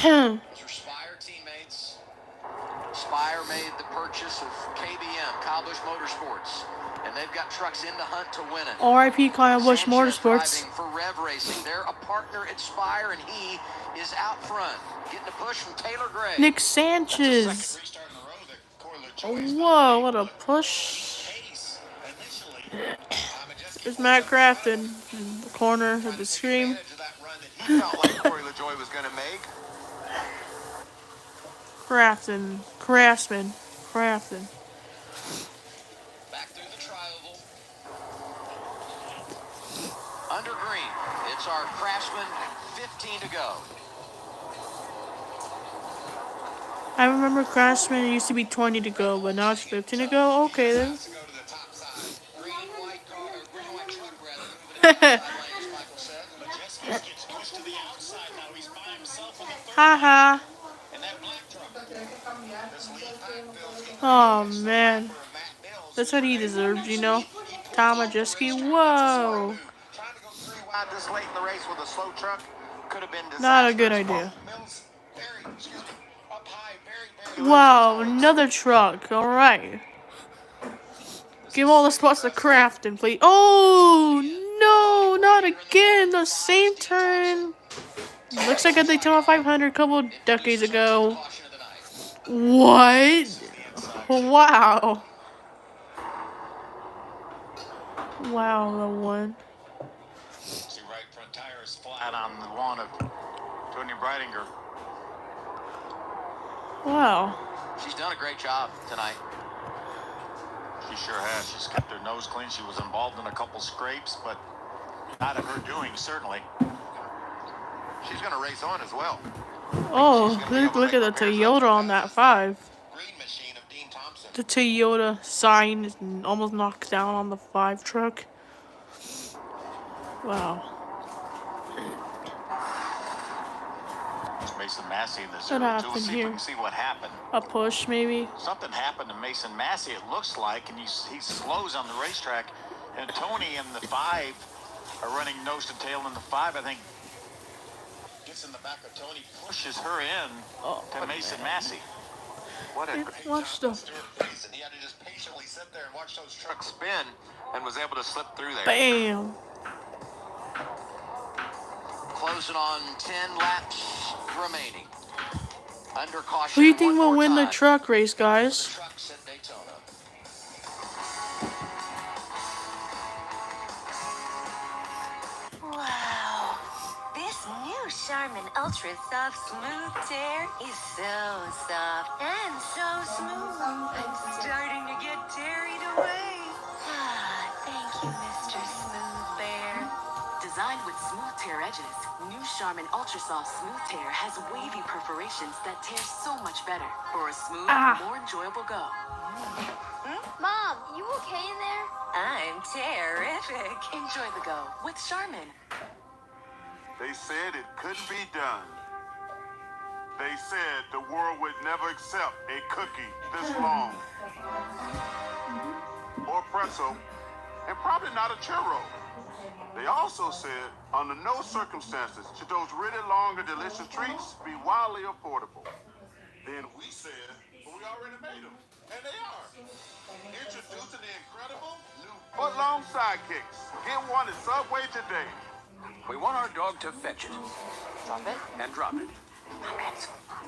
Your Spire teammates. Spire made the purchase of KBM, Kyle Busch Motorsports, and they've got trucks in the hunt to win it. R.I.P. Kyle Busch Motorsports. Driving for Rev Racing. They're a partner at Spire, and he is out front, getting a push from Taylor Gray. Nick Sanchez. Whoa, what a push. There's Matt Crafton in the corner of the screen. He felt like Corey LaJoy was going to make. Crafton. Back through the trioval. Under green, it's our Craftsman, 15 to go. I remember Craftsman, it used to be 20 to go, but now it's 15 to go. Okay then. Haha. Oh man. That's what he deserves, you know? Tom Majeski. Whoa. Not a good idea. Wow, another truck. Alright. Give all the spots to Crafton, please. Oh, no, not again. The same turn. Looks like a Daytona 500 a couple of decades ago. What? Wow. Wow, the one. See, right front tire is flat on the one of Tony Breidinger. Wow. She's done a great job tonight. She sure has. She's kept her nose clean. She was involved in a couple scrapes, but not of her doing, certainly. She's going to race on as well. Oh, look at the Toyota on that 5. The Toyota sign is almost knocked down on the 5 truck. Wow. Mason Massey in the What 0-2. happened See if we here? can see what happened. A push, maybe? Something happened to Mason Massey, it looks like, and he slows on the racetrack. And Tony and the 5 are running nose to tail in the 5, I think. Gets in the back of Tony, pushes her in to Mason Massey. What a Watch the... He had to just patiently sit there and watch those trucks spin and was able to slip through there. Bam! Closing on 10 laps remaining. Under caution. Who do you think will win the truck race, guys? Wow. This new Charmin Ultra Soft Smooth Tear is so soft and so smooth. I'm starting to get carried away. Ah, thank you, Mr. Smooth Bear. Designed with smooth tear edges, new Charmin Ultra Soft Smooth Tear has wavy perforations that tear so much better for a smooth, more enjoyable go. Mom, you okay in there? I'm terrific. Enjoy the go with Charmin. They said it couldn't be done. They said the world would never accept a cookie this long, or pretzel, and probably not a churro. They also said, under no circumstances should those really long and delicious treats be wildly affordable. Then we said, well, we already made them, and they are. Introducing the incredible new foot-long sidekicks. Get one at Subway today. We want our dog to fetch it. Drop it? And drop it.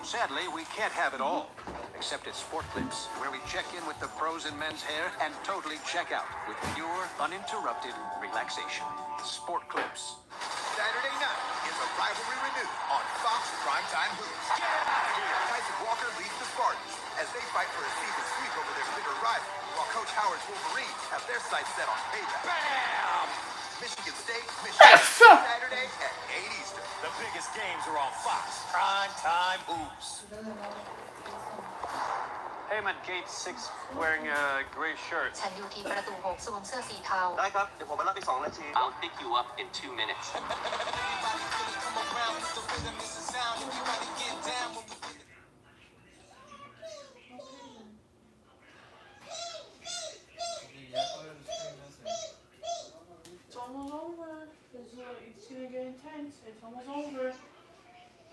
Sadly, we can't have it all, except at Sport Clips, where we check in with the pros in men's hair and totally check out with pure, uninterrupted relaxation. Sport Clips. Saturday night is a rivalry renewed on Fox Primetime Hoops. Get out of here! Tyson Walker leads the Spartans as they fight for a season sweep over their bitter rival, while Coach Howard's Wolverines have their sights set on payback. Bam! Michigan State, Michigan, Saturday at 8 Eastern. The biggest games are on Fox. Primetime Hoops. Hey man, Gate 6 wearing a gray shirt. ฉันอยู่ที่ประตู6สวมเสื้อสีเทา ได้ครับ เดี๋ยวผมไปรับอีก2 นาที I'll pick you up in 2 minutes. It's almost over. It's gonna get intense. It's almost over.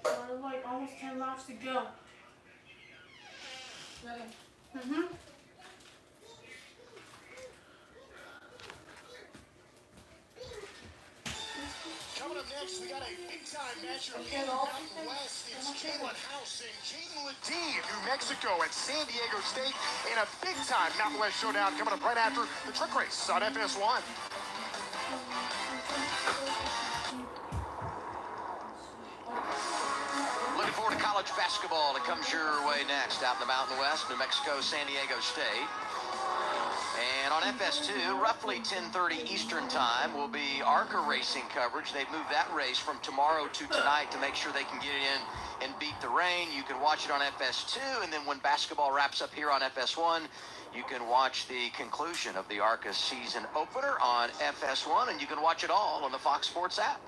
We're like almost 10 laps to go. Ready? Coming up next, we got a big-time matchup in the Mountain West. It's Jalen House and Jaden Ledeen, New Mexico and San Diego State in a big-time Mountain West showdown coming up right after the truck race on FS1. Looking forward to college basketball that comes your way next out in the Mountain West, New Mexico, San Diego State. And on FS2, roughly 10:30 Eastern time, will be ARCA racing coverage. They've moved that race from tomorrow to tonight to make sure they can get in and beat the rain. You can watch it on FS2, and then when basketball wraps up here on FS1, you can watch the conclusion of the ARCA season opener on FS1, and you can watch it all on the Fox Sports app.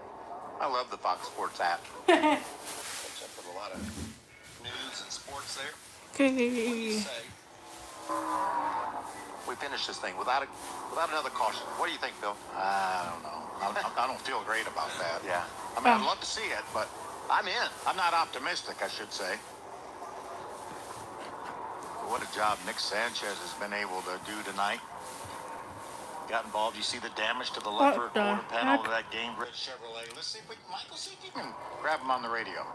I love the Fox Sports app. Catch up with a lot of news and sports there. What do you say? We finish this thing without another caution. What do you think, Bill? I don't know. I don't feel great about that. Yeah. I mean, I'd love to see it, but I'm in. I'm not optimistic, I should say. What a job Nick Sanchez has been able to do tonight. Got involved. You see the damage to the left rear quarter panel of that Game Bridge Chevrolet. Let's see if we can, Michael, see if you can grab him on the radio.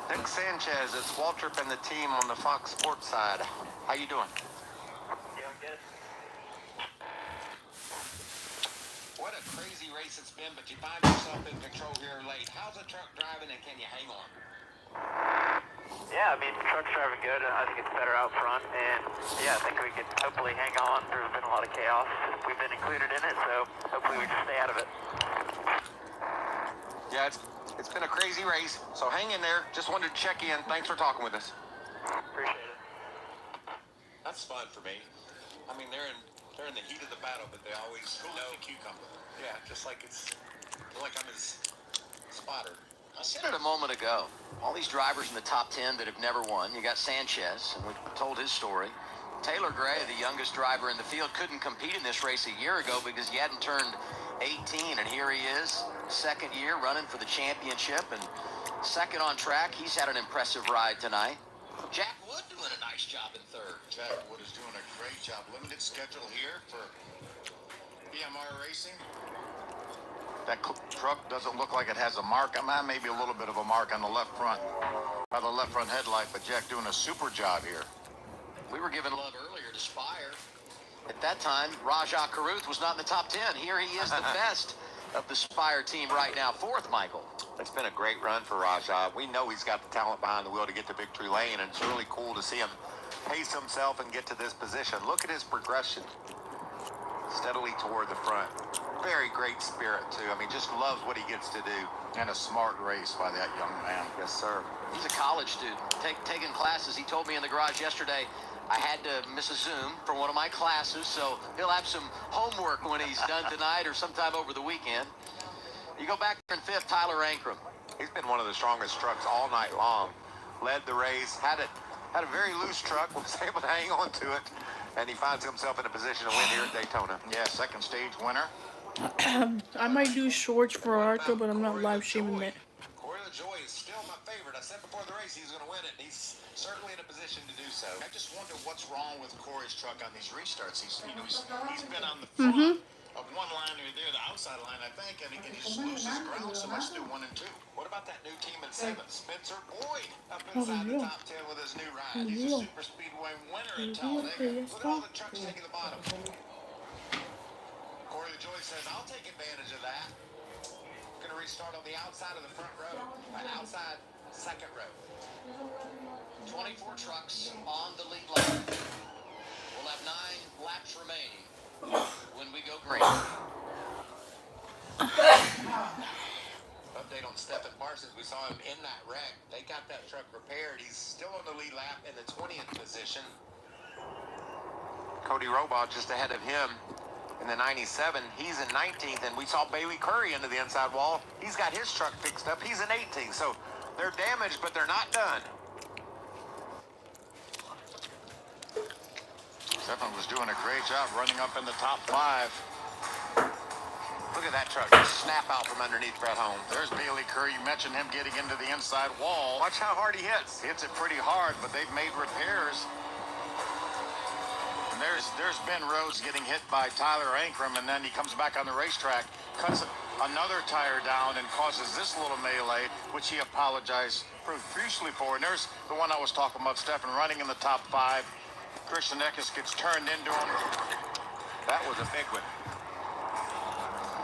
Nick Sanchez, it's Waltrip and the team on the Fox Sports side. How you doing? Yeah, I'm good. What a crazy race it's been, but you find yourself in control here late. How's the truck driving, and can you hang on? Yeah, I mean, the truck's driving good. I think it's better out front, and yeah, I think we can hopefully hang on. There's been a lot of chaos. We've been included in it, so hopefully we can stay out of it. Yeah, it's been a crazy race, so hang in there. Just wanted to check in. Thanks for talking with us. Appreciate it. That's fun for me. I mean, they're in the heat of the battle, but they always know the cucumber. Yeah, just like I'm his spotter. I said it a moment ago. All these drivers in the top 10 that have never won. You got Sanchez, and we told his story. Taylor Gray, the youngest driver in the field, couldn't compete in this race a year ago because he hadn't turned 18, and here he is, second year running for the championship, and second on track. He's had an impressive ride tonight. Jack Wood doing a nice job in third. Jack Wood is doing a great job. Limited schedule here for BMR Racing. That truck doesn't look like it has a mark. Maybe a little bit of a mark on the left front, by the left front headlight, but Jack doing a super job here. We were giving love earlier to Spire. At that time, Rajah Caruth was not in the top 10. Here he is, the best of the Spire team right now. Fourth, Michael. It's been a great run for Rajah. We know he's got the talent behind the wheel to get to victory lane, and it's really cool to see him pace himself and get to this position. Look at his progression. steadily toward the front. Very great spirit, too. I mean, just loves what he gets to do. And a smart race by that young man. Yes, sir. He's a college student, taking classes. He told me in the garage yesterday, I had to miss a Zoom for one of my classes, so he'll have some homework when he's done tonight or sometime over the weekend. You go back there in fifth, Tyler Ankrum. He's been one of the strongest trucks all night long. Led the race, had a very loose truck, was able to hang on to it, and he finds himself in a position to win here at Daytona. Yeah, second stage winner. I might do shorts for Arca, but I'm not live streaming it. Corey LaJoy is still my favorite. I said before the race he was going to win it, and he's certainly in a position to do so. I just wonder what's wrong with Corey's truck on these restarts. He's been on the front of one line or there, the outside line, I think, and he just loses ground so much through 1 and 2. What about that new team in 7? Spencer Boyd up inside the top 10 with his new ride. He's a super speedway winner at Talladega. Look at all the trucks taking the bottom. Corey LaJoy says, I'll take advantage of that. Going to restart on the outside of the front row, outside second row. 24 trucks on the lead line. We'll have 9 laps remaining when we go green. Update on Stephen Parsons. We saw him in that wreck. They got that truck repaired. He's still on the lead lap in the 20th position. Cody Robaugh just ahead of him in the 97. He's in 19th, and we saw Bailey Curry into the inside wall. He's got his truck fixed up. He's in 18th. So they're damaged, but they're not done. Stephen was doing a great job running up in the top 5. Look at that truck just snap out from underneath Brett Holmes. There's Bailey Curry. You mentioned him getting into the inside wall. Watch how hard he hits. Hits it pretty hard, but they've made repairs. And there's Ben Rhodes getting hit by Tyler Ankrum, and then he comes back on the racetrack, cuts another tire down, and causes this little melee, which he apologized profusely for. And there's the one I was talking about, Stephen, running in the top 5. Christian Eckes gets turned into him. That was a big one.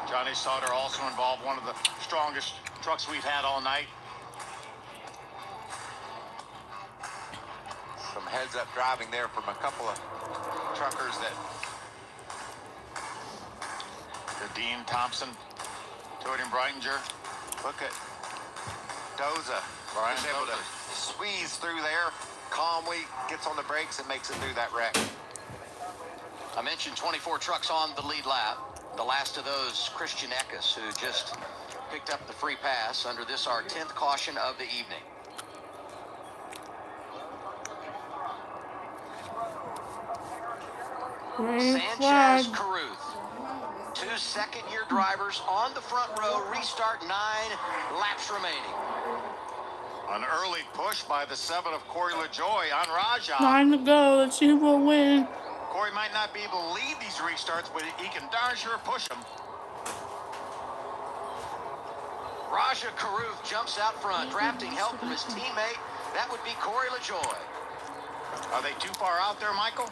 Johnny Sauter also involved, one of the strongest trucks we've had all night. Some heads-up driving there from a couple of truckers that... Dean Thompson, Todd Breitinger. Look at Doza. Brian able to squeeze through there, calmly gets on the brakes and makes it through that wreck. I mentioned 24 trucks on the lead lap. The last of those, Christian Eckes, who just picked up the free pass under this, our 10th caution of the evening. Sanchez Carruth. 2 second-year drivers on the front row. Restart, 9 laps remaining. An early push by the 7 of Corey LaJoy on Raja. 9 to go. Let's see who will win. Corey might not be able to lead these restarts, but he can darn sure push them. Raja Carruth jumps out front, drafting help from his teammate. That would be Corey LaJoy. Are they too far out there, Michael?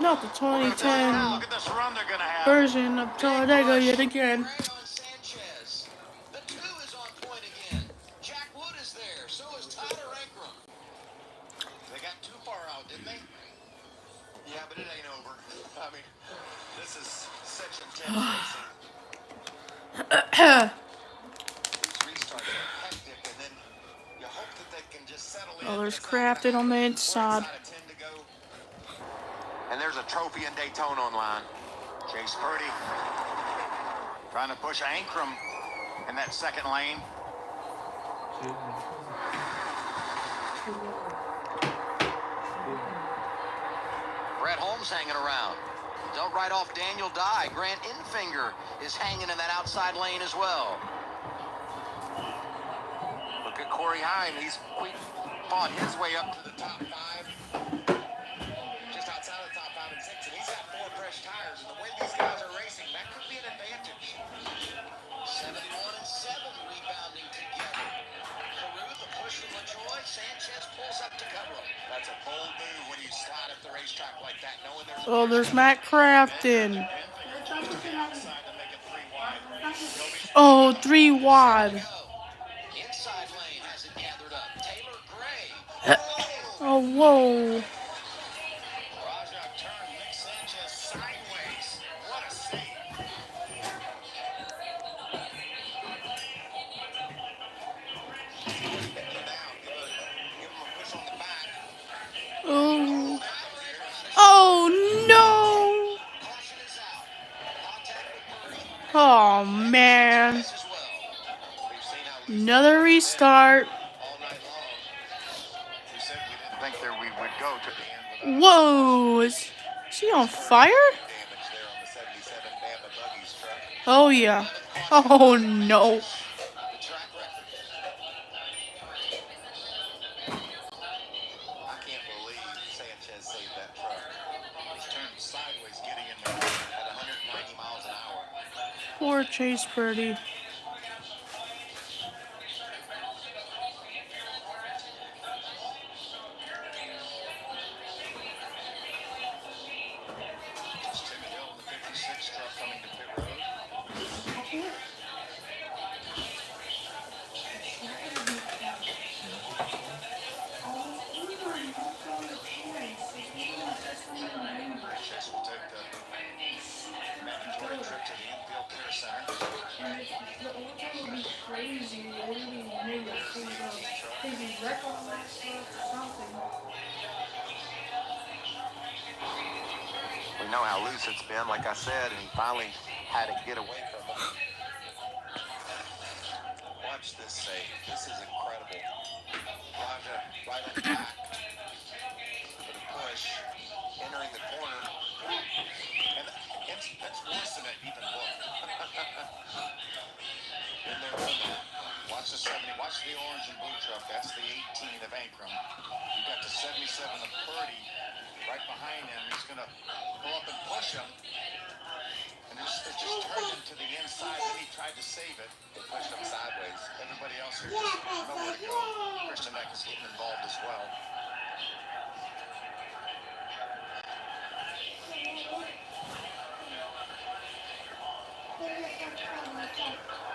Not the 2010 Look at this run they're gonna have. version of Talladega yet again. Sanchez. The 2 is on point again. Jack Wood is there. So is Tyler Ankrum. They got too far out, didn't they? Yeah, but it ain't over. I mean, this is such intense racing. These restarts are hectic, and then you hope that they can just settle in. Oh, there's Crafted on the inside. And there's a trophy in Daytona online. Chase Purdy trying to push Ankrum in that second lane. Brett Holmes hanging around. Don't write off Daniel Dye. Grant Infinger is hanging in that outside lane as well. Look at Corey Hine. He's fought his way up to the top 5. Just outside of the top 5 and 6. And he's got 4 fresh tires. And the way these guys are racing, that could be an advantage. 71 and 7 rebounding together. Carruth, a push from LaJoy. Sanchez pulls up to cover him. That's a bold move when you slide up the racetrack like that, knowing there's Oh, there's Matt Crafton. Oh, 3 wide. Inside lane has it gathered up. Taylor Gray. Oh, whoa. Raja turned Nick Sanchez sideways. Oh man. Another restart. We said we didn't think that we would go to the end without. Whoa, is she on fire? Damage there on the 77 Bama Buggies truck. Oh yeah. Oh no. I can't believe Sanchez saved that truck. It was turned sideways getting in the corner at 190 miles an hour. Poor Chase Purdy. Timmy Hill in the 56 truck coming to pit road. Chase will take the mandatory trip to the infield care center. The overtime would be crazy. It would be negative. They'd be wreck on that stuff or something. We know how loose it's been, like I said, and he finally had to get away from it. Watch this save. This is incredible. Raja right on the back for the push, entering the corner. And that's worse than it even looked. Been there, done that. Watch the 70. Watch the orange and blue truck. That's the 18 of Ankrum. You got the 77 of Purdy right behind him. He's going to pull up and push him. And it just turned him to the inside. Then he tried to save it. They pushed him sideways. Everybody else here just nowhere to go. Christian Eck is getting involved as well.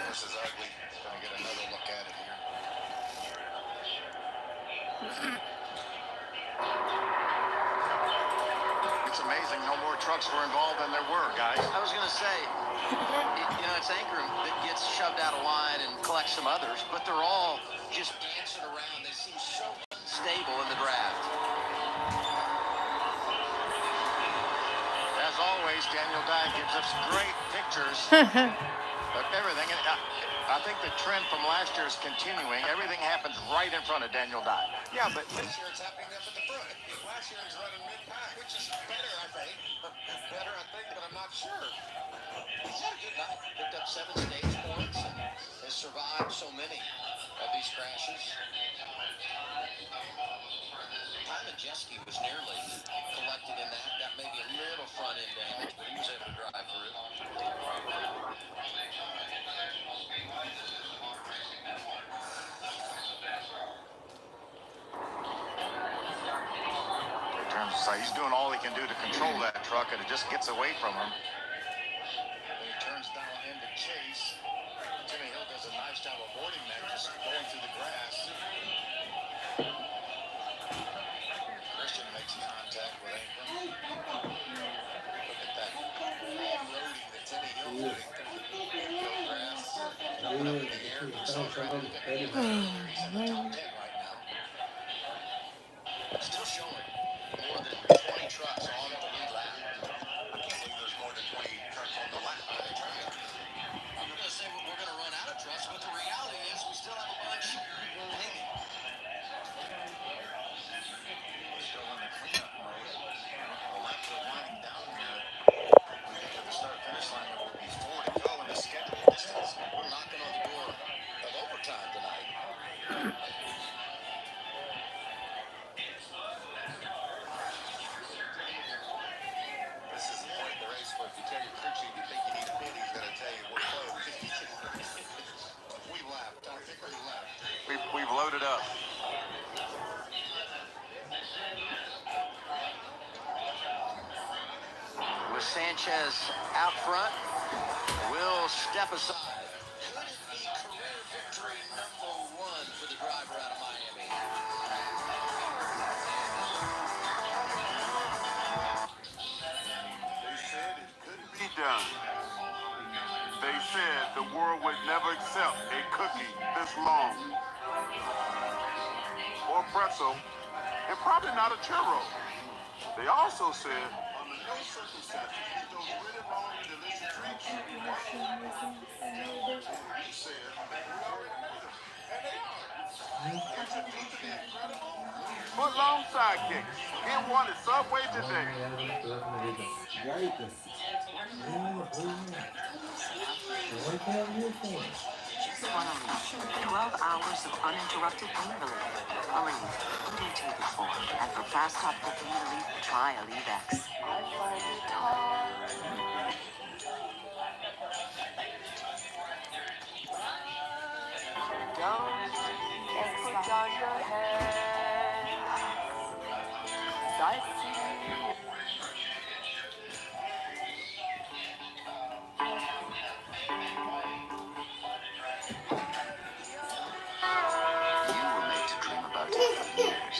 This is ugly. Going to get another look at it here. It's amazing no more trucks were involved than there were, guys. I was going to say, it's Ankrum that gets shoved out of line and collects some others, but they're all just dancing around. They seem so unstable in the draft. As always, Daniel Dye gives us great pictures of everything. And I think the trend from last year is continuing. Everything happens right in front of Daniel Dye. Yeah, but this year it's happening up at the front. Last year he's running mid-pack, which is better, I think. Better, I think, but I'm not sure. He's had a good night. Picked up 7 stage points and has survived so many of these crashes. Jeski was nearly collected in that. Got maybe a little front end damage, but he was able to drive through. He's doing all he can do to control that truck, and it just gets away from him. And he turns down into Chase. Timmy Hill does a nice job avoiding that, just going through the grass. Christian makes contact with Ankrum. Look at that off-roading that Timmy Hill doing through the infield grass. Jumping up in the air. Looks so proud. He's in the top 10 right now. Still showing more than 20 trucks on the lead lap. I can't believe there's more than 20 trucks on the lap. I'm going to say we're going to run out of trucks, but the reality is we still have a bunch hanging. Still in the cleanup mode. The laps are winding down here. We get to the start-finish line, there will be 4 to go in the scheduled distance. We're knocking on the door of overtime tonight. This is the point in the race where if you tell your crew chief you think you need a pit, he's going to tell you we're closed. We've lapped. I think we left. We've loaded up. With Sanchez out front, will step aside. Could it be career victory #1 for the driver out of Miami? They said it couldn't be done. They said the world would never accept a cookie this long, or pretzel, and probably not a churro. They also said on the no circumstances eat those really long and delicious treats. He said that we already made them, and they are. Introducing the incredible foot-long sidekicks. Get one at Subway today. 12 hours of uninterrupted pain relief. Aleve, who do you take it for? And for fast topical pain relief, try Aleve X. Put down your head. I see. You were made to dream about it for years.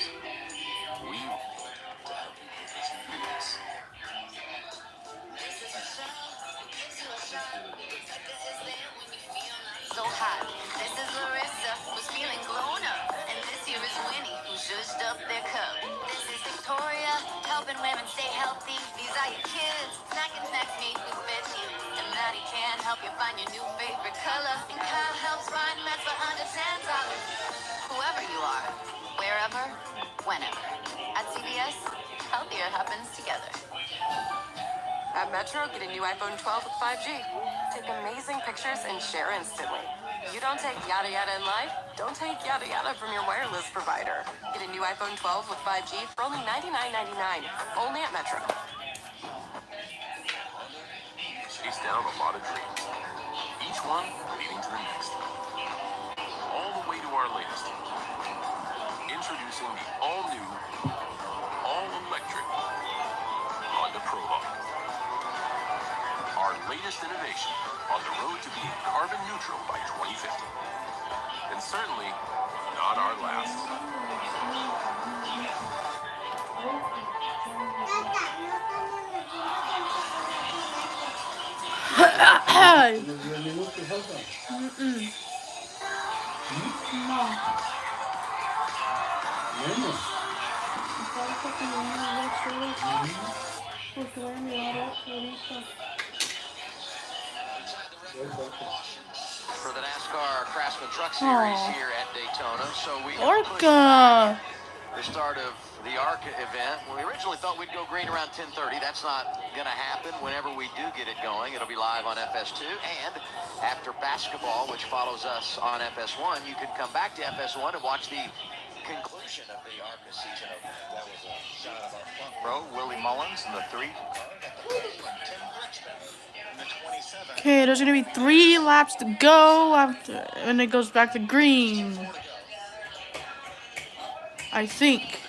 We were made to help you get this news. So hot. This is Larissa, who's feeling grown up. And this here is Winnie, who zhuzhed up their cup. This is Victoria, helping women stay healthy. These are your kids, snacking snacks made with veggies. And Maddie can help you find your new favorite color. And Kyle helps find meds for under $10. Whoever you are, wherever, whenever. At CVS, healthier happens together. At Metro, get a new iPhone 12 with 5G. Take amazing pictures and share instantly. You don't take yada yada in life? Don't take yada yada from your wireless provider. Get a new iPhone 12 with 5G for only $99.99. Only at Metro. Chase down a lot of dreams, each one leading to the next. All the way to our latest. Introducing the all-new, all-electric Honda Prologue. Our latest innovation on the road to being carbon neutral by 2050. And certainly not our last. For the NASCAR Craftsman Truck Series here at Daytona. So we Orca. the start of the ARCA event. We originally thought we'd go green around 10:30. That's not going to happen. Whenever we do get it going, it'll be live on FS2. And after basketball, which follows us on FS1, you can come back to FS1 and watch the conclusion of the ARCA season. That was a shot of our front row, Willie Mullins, and the 3. Okay, there's gonna be 3 laps to go after, and it goes back to green. I think.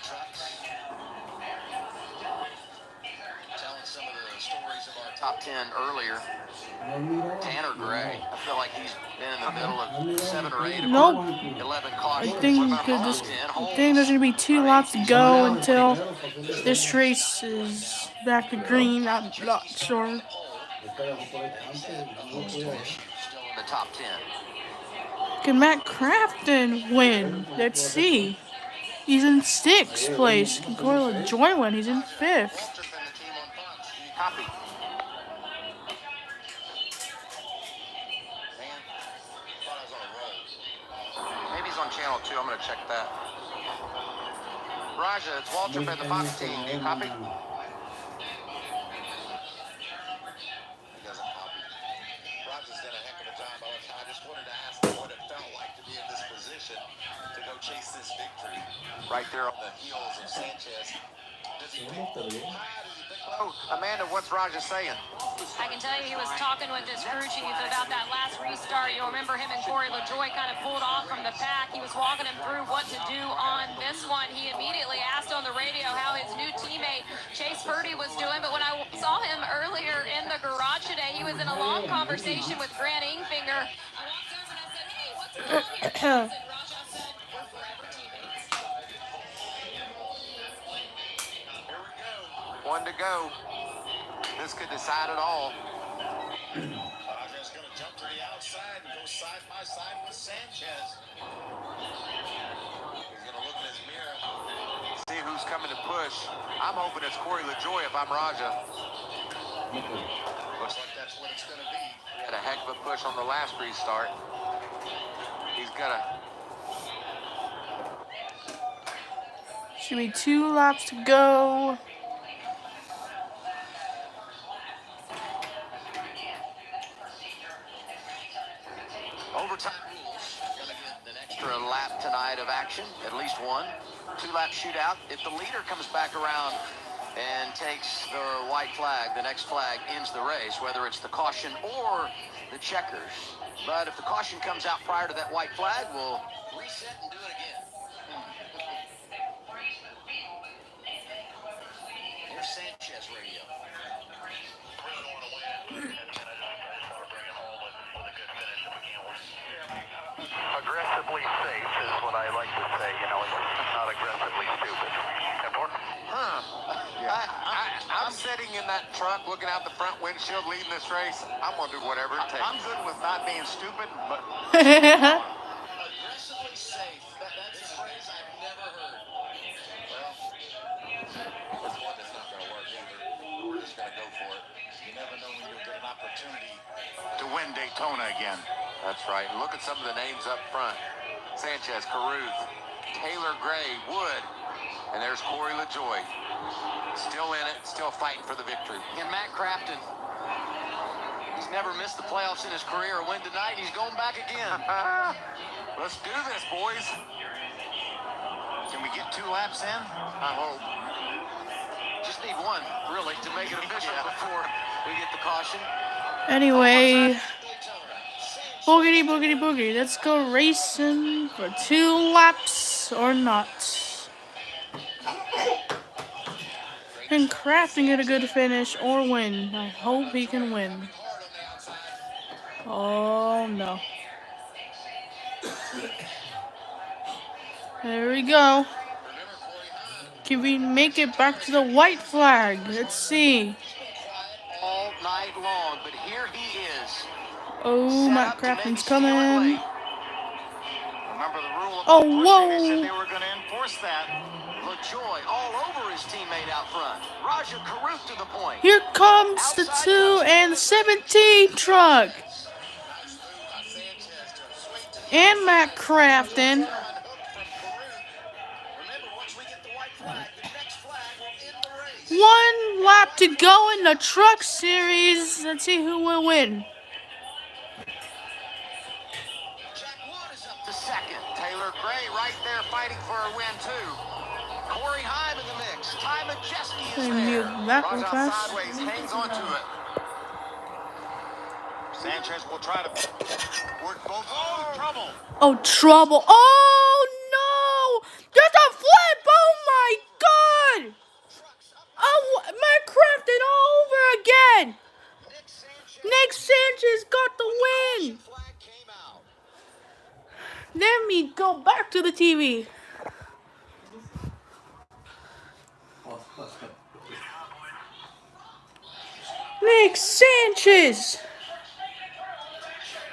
Telling some of the stories of our top 10 earlier. Tanner Gray, I feel like he's been in the middle of 7 or 8 of Nope. 11 I cautions. think there's gonna be 2 laps to go until this race is back to green. I'm not sure. Still in the top 10. Can Matt Crafton win? Let's see. He's in 6th place. Can Coyle Joy win? He's in 5th. Copy. Maybe he's on channel 2. I'm going to check that. Raja, it's Walter and the Fox team. Do you copy? He doesn't copy. Raja's done a heck of a job. I just wanted to ask him what it felt like to be in this position to go chase this victory. Right there on the heels of Sanchez. Does he think? Oh, Amanda, what's Raja saying? I can tell you he was talking with his crew chief about that last restart. You'll remember him and Corey LaJoie kind of pulled off from the pack. He was walking him through what to do on this one. He immediately asked on the radio how his new teammate Chase Purdy was doing. But when I saw him earlier in the garage today, he was in a long conversation with Grant Ingfinger. I walked over and I said, hey, what's going on here? And Raja said, we're forever teammates. One to go. This could decide it all. Raja's going to jump to the outside and go side by side with Sanchez. He's going to look in his mirror, see who's who's coming to push. I'm hoping it's Corey LaJoy if I'm Raja. Looks like that's what it's going to be. He had a heck of a push on the last restart. He's got to... Should be 2 laps to go. Overtime rules. Gonna get an extra lap tonight of action, at least one. 2-lap shootout. If the leader comes back around and takes the white flag, the next flag ends the race, whether it's the caution or the checkers. But if the caution comes out prior to that white flag, we'll reset and do it again. Here's Sanchez radio. Aggressively safe is what I like to say. You know, it's not aggressively stupid. Important? I'm sitting in that truck looking out the front windshield leading this race. I'm going to do whatever it takes. I'm good with not being stupid, but Aggressively safe. That's a phrase I've never heard. Well, it's one that's not going to work either. We're just going to go for it. you never know when you'll get an opportunity to win Daytona again. That's right. Look at some of the names up front. Sanchez, Caruth, Taylor Gray, Wood, and there's Corey LaJoy. Still in it, still fighting for the victory. And Matt Crafton, he's never missed the playoffs in his career. A win tonight, he's going back again. Let's do this, boys. Can we get 2 laps in? I hope. Just need one, really, to make it official before we get the caution. Anyway, boogity boogity boogie. Let's go racing for 2 laps or not. Can Crafton get a good finish or win? I hope he can win. Oh no. There we go. Can we make it back to the white flag? Let's see. All night long, but here he is. Oh, Matt Crafton's coming. Remember the rule of Oh, pushing. whoa. They said they were going to enforce that. LaJoy all over his teammate out front. Raja Caruth to the point. Here comes the 2 and 17 truck. And Matt Crafton. 1 lap to go in the truck series. Let's see who will win. To second. Taylor Gray right there fighting for a win too. Corey Heim in the mix. Ty Majeski is Let me there. mute that real Raja fast. sideways hangs on to it. Sanchez will try to work both. Oh, trouble. Oh, trouble. Oh, no. There's a flip. Oh, my God. Oh, Matt Crafton all over again. Nick Sanchez got the win. Let me go back to the TV. Nick Sanchez.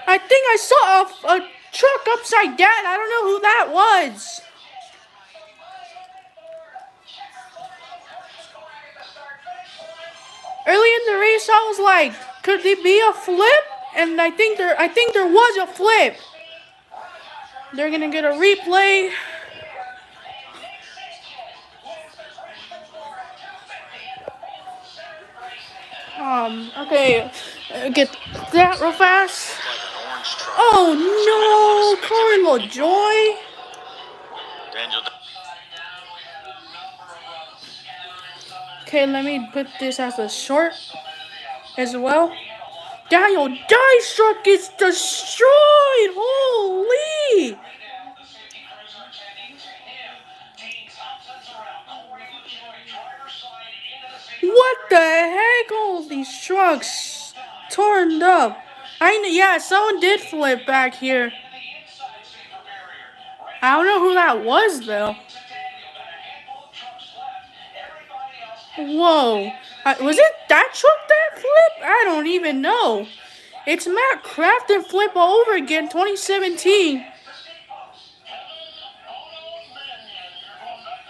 I think I saw a truck upside down. I don't know who that was. Early in the race, I was like, could there be a flip? And I think there was a flip. They're gonna get a replay. Okay, get that real fast. Oh no, Corey LaJoy. Okay, let me put this as a short as well. Daniel Dice truck is destroyed. Holy! What the heck? All these trucks torn up. Yeah, someone did flip back here. I don't know who that was though. Whoa. Was it that truck that flipped? I don't even know. It's Matt Crafton flip all over again, 2017.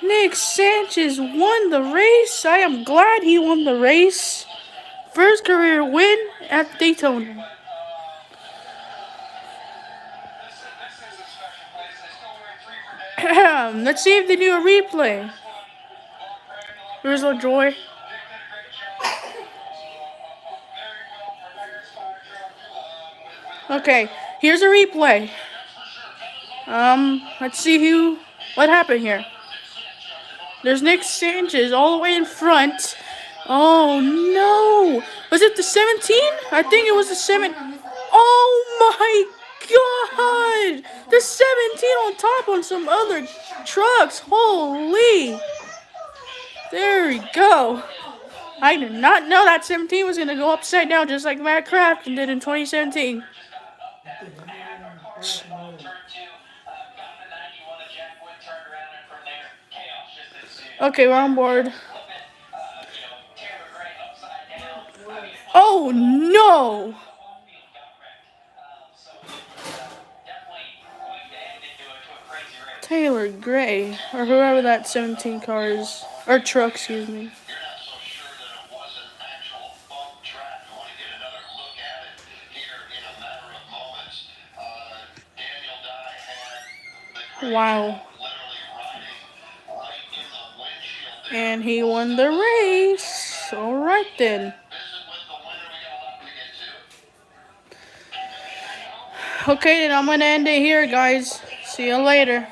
Nick Sanchez won the race. I am glad he won the race. First career win at Daytona. Let's see if they do a replay. Here's LaJoy. Okay, here's a replay. Let's see what happened here. There's Nick Sanchez all the way in front. Oh no! Was it the 17? I think it was the 7. Oh my god! The 17 on top on some other trucks. Holy! There we go. I did not know that 17 was going to go upside down just like Matt Craftsman did in 2017. Okay, we're on board. Oh no! Taylor Gray, or whoever that 17 car is, or truck, excuse me. Wow. And he won the race. Alright then. Okay, then I'm going to end it here, guys. See you later.